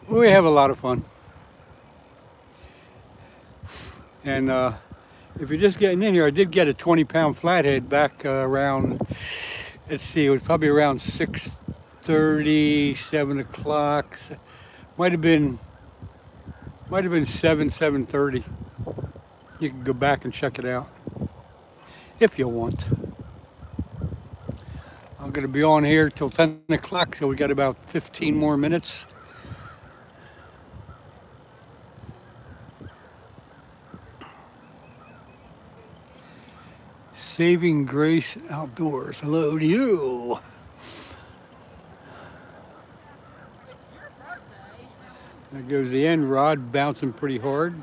We have a lot of fun. And if you're just getting in here, I did get a 20-pound flathead back around, let's see, it was probably around 6:30, 7 o'clock. Might have been 7:30. You can go back and check it out if you want. I'm going to be on here till 10 o'clock, so we got about 15 more minutes. Saving Grace Outdoors. Hello to you. There goes the end rod, bouncing pretty hard.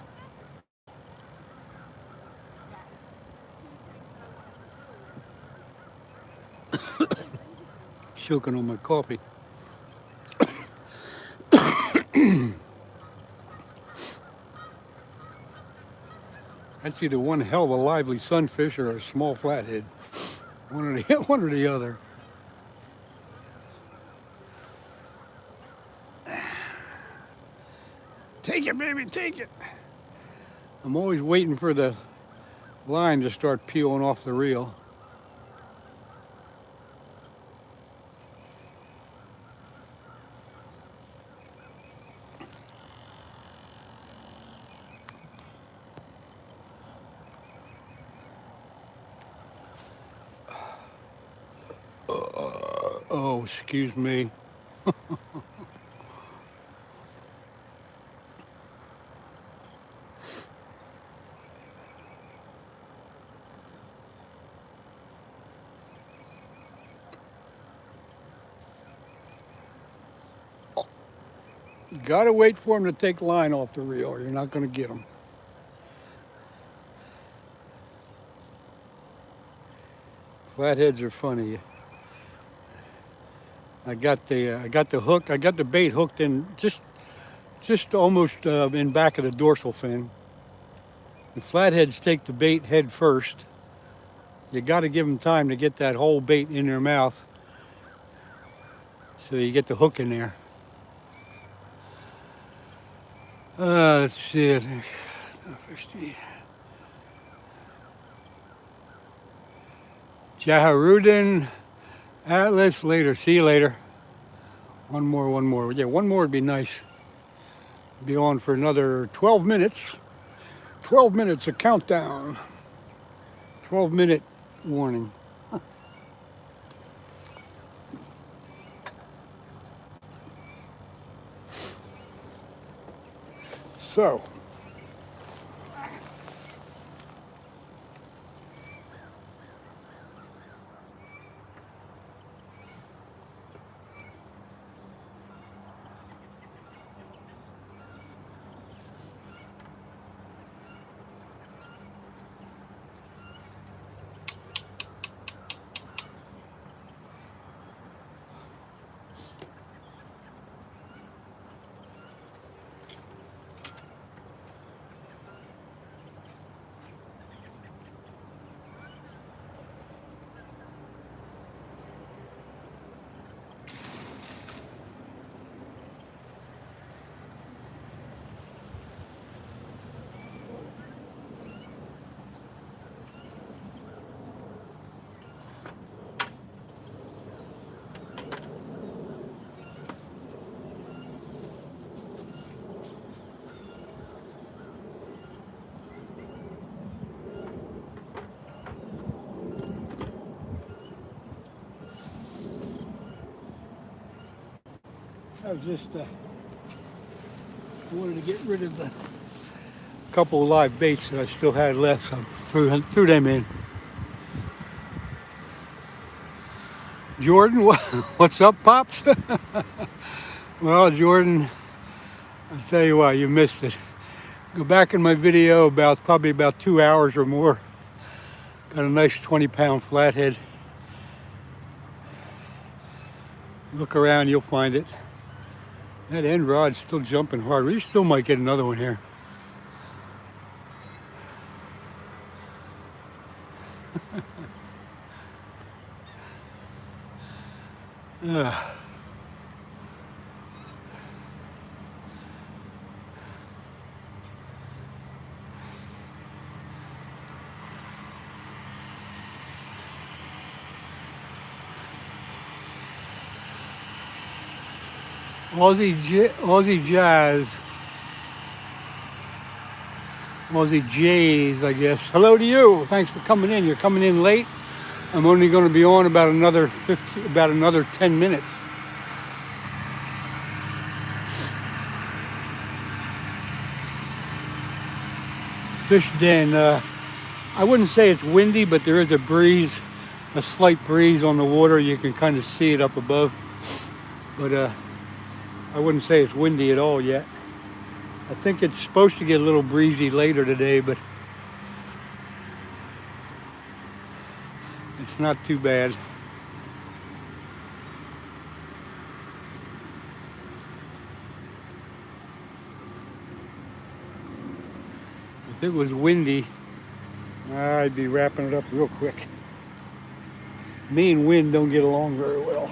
Choking on my coffee. That's either one hell of a lively sunfish or a small flathead. One or the other. Take it, baby, take it. I'm always waiting for the line to start peeling off the reel. Oh, excuse me. You gotta wait for them to take line off the reel or you're not gonna get them. Flatheads are funny. I got the hook. I got the bait hooked in just almost in back of the dorsal fin. The flatheads take the bait head first. You got to give them time to get that whole bait in their mouth, so you get the hook in there. Let's see it. Jaharudin Atlas later. See you later. One more. Yeah, one more would be nice. Be on for another 12 minutes. 12 minutes, a countdown. 12-minute warning. So, I was just wanted to get rid of the couple of live baits that I still had left, so I threw them in. Jordan, what's up, Pops? Well, Jordan, I'll tell you what, you missed it. Go back in my video probably about 2 hours or more. Got a nice 20-pound flathead. Look around, you'll find it. That end rod's still jumping hard. We still might get another one here. Aussie Jays, I guess. Hello to you. Thanks for coming in. You're coming in late. I'm only going to be on about another 10 minutes. Fish den. I wouldn't say it's windy, but there is a breeze, a slight breeze on the water. You can kind of see it up above. But I wouldn't say it's windy at all yet. I think it's supposed to get a little breezy later today, but it's not too bad. If it was windy, I'd be wrapping it up real quick. Me and wind don't get along very well.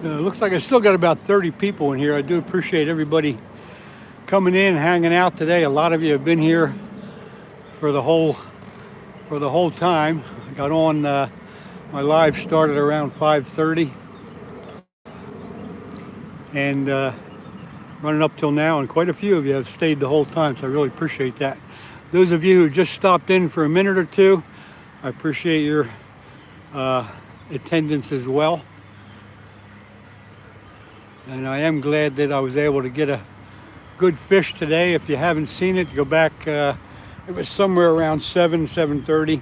Looks like I still got about 30 people in here. I do appreciate everybody coming in, hanging out today. A lot of you have been here for the whole time. I got on. My live started around 5:30, and running up till now. And quite a few of you have stayed the whole time, so I really appreciate that. Those of you who just stopped in for a minute or two, I appreciate your attendance as well. And I am glad that I was able to get a good fish today. If you haven't seen it, go back. It was somewhere around 7:30.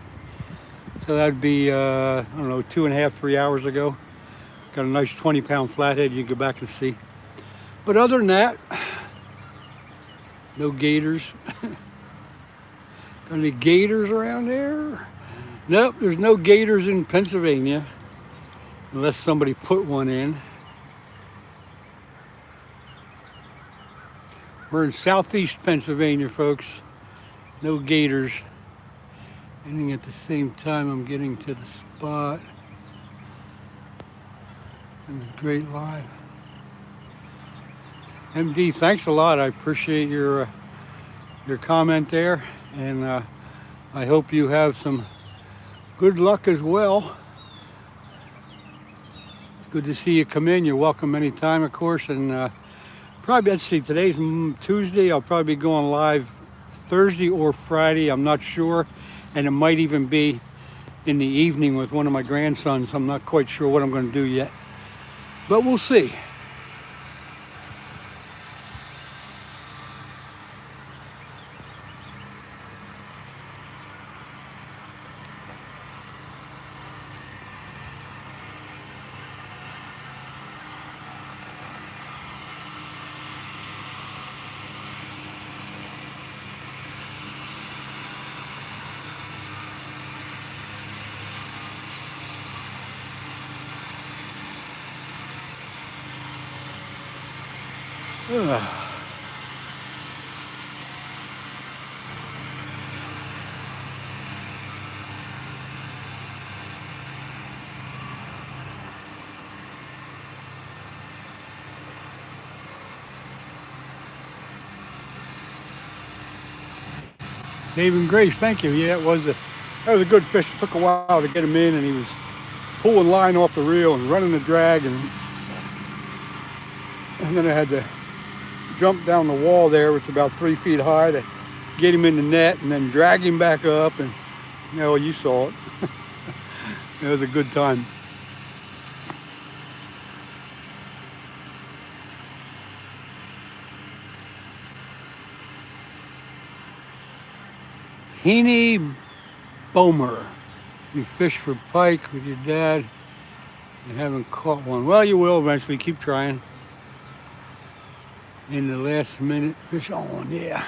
So that'd be, I don't know, 2.5, 3 hours ago. Got a nice 20-pound flathead you can go back and see. But other than that, no gators. Got any gators around there? Nope, there's no gators in Pennsylvania. Unless somebody put one in. We're in southeast Pennsylvania, folks. No gators. Ending at the same time I'm getting to the spot. It was great live. MD, thanks a lot. I appreciate your comment there, and I hope you have some good luck as well. It's good to see you come in. You're welcome anytime, of course, and probably, let's see, today's Tuesday. I'll probably be going live Thursday or Friday. I'm not sure, and it might even be in the evening with one of my grandsons. I'm not quite sure what I'm going to do yet, but we'll see. Saving Grace, thank you. Yeah, that was a good fish. It took a while to get him in, and he was pulling line off the reel and running the drag, and then I had to jump down the wall there, which is about 3 feet high, to get him in the net, and then drag him back up, and you saw it. It was a good time. Heaney Bomer, you fish for pike with your dad. You haven't caught one. Well, you will eventually. Keep trying. In the last minute, fish on, yeah.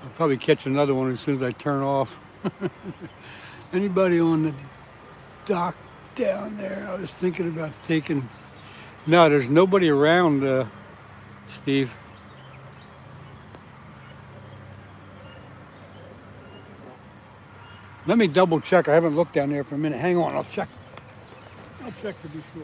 I'll probably catch another one as soon as I turn off. Anybody on the dock down there? I was thinking about taking... No, there's nobody around, Steve. Let me double check. I haven't looked down there for a minute. Hang on, I'll check. I'll check to be sure.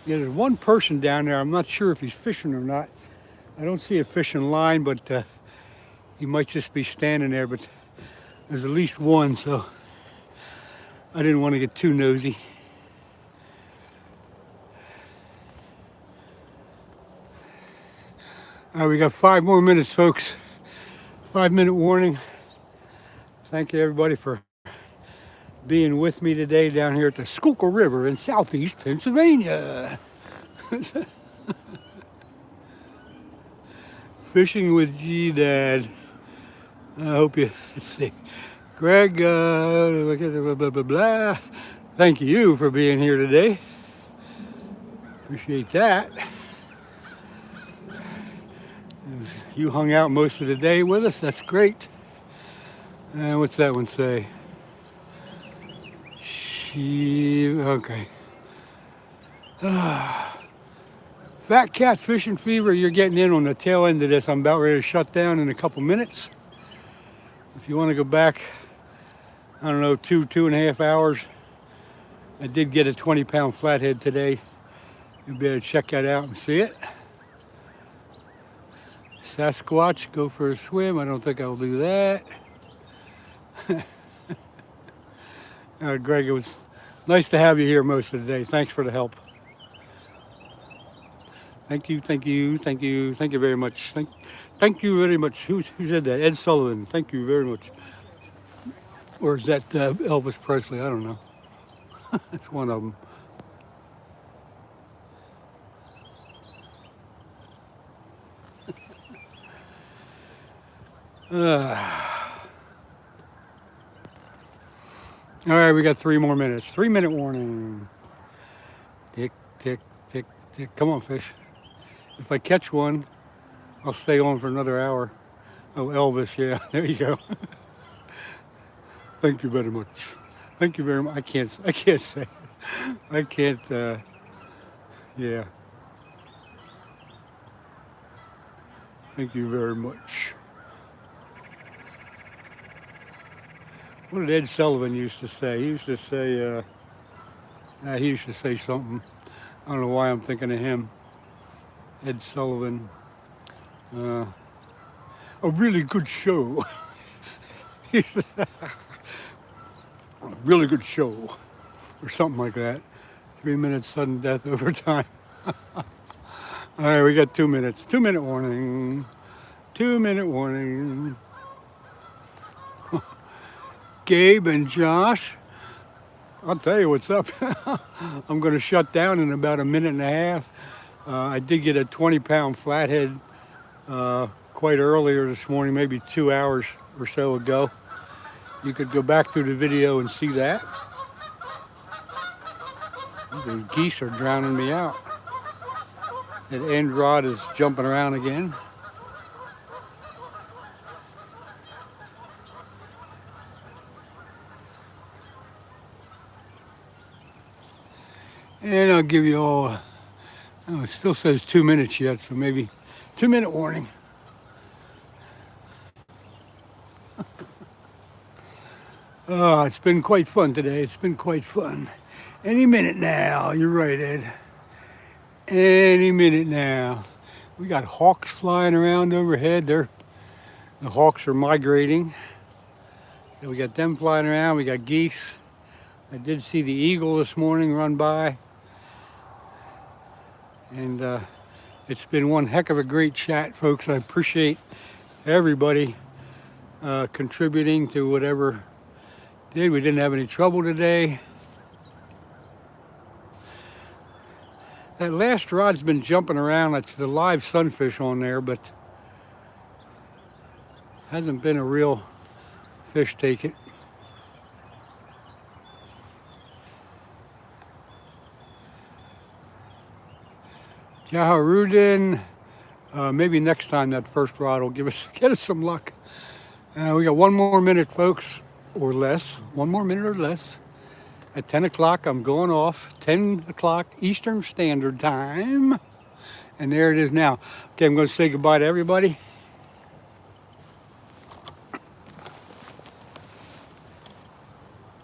Yeah, there's one person down there. I'm not sure if he's fishing or not. I don't see a fishing line, but he might just be standing there. But there's at least one, so I didn't want to get too nosy. All right, we got 5 more minutes, folks. 5-minute warning. Thank you, everybody, for being with me today down here at the Schuylkill River in southeast Pennsylvania. Fishing with G Dad. I hope you, let's see. Greg, blah, blah, blah, blah. Thank you for being here today. Appreciate that. You hung out most of the day with us. That's great. And what's that one say? Okay. Fat cat fishing fever, you're getting in on the tail end of this. I'm about ready to shut down in a couple minutes. If you want to go back, I don't know, 2.5 hours. I did get a 20-pound flathead today. You'll be able to check that out and see it. Sasquatch, go for a swim. I don't think I'll do that. Greg, it was nice to have you here most of the day. Thanks for the help. Thank you, thank you, thank you, thank you very much. Thank you very much. Who said that? Ed Sullivan. Thank you very much. Or is that Elvis Presley? I don't know. That's one of them. All right, we got 3 more minutes. 3-minute warning. Tick, tick, tick, tick. Come on, fish. If I catch one, I'll stay on for another hour. Oh, Elvis, yeah, there you go. Thank you very much. Thank you very much. I can't say it. I can't, yeah. Thank you very much. What did Ed Sullivan used to say? He used to say, he used to say something. I don't know why I'm thinking of him. Ed Sullivan. A really good show. A really good show. Or something like that. 3 minutes sudden death over time. All right, we got 2 minutes. 2-minute warning. 2-minute warning. Gabe and Josh, I'll tell you what's up. I'm going to shut down in about 1.5 minutes. I did get a 20-pound flathead quite earlier this morning, maybe 2 hours or so ago. You could go back through the video and see that. Those geese are drowning me out. That end rod is jumping around again. And I'll give you all, oh, it still says 2 minutes yet, so maybe 2-minute warning. Oh, it's been quite fun today. It's been quite fun. Any minute now, you're right, Ed. Any minute now. We got hawks flying around overhead. The hawks are migrating. So we got them flying around. We got geese. I did see the eagle this morning run by. And it's been one heck of a great chat, folks. I appreciate everybody contributing to whatever did. We didn't have any trouble today. That last rod's been jumping around. It's the live sunfish on there, but hasn't been a real fish take it. Jaharudin, maybe next time that first rod will get us some luck. We got 1 more minute, folks, or less. 1 more minute or less. At 10 o'clock, I'm going off. 10 o'clock Eastern Standard Time. And there it is now. Okay, I'm going to say goodbye to everybody.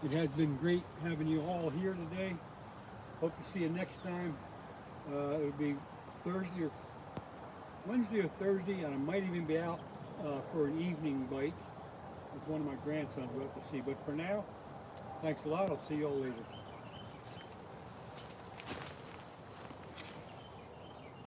It has been great having you all here today. Hope to see you next time. It'll be Wednesday or Thursday, and I might even be out for an evening bite with one of my grandsons we'll have to see. But for now, thanks a lot. I'll see you all later.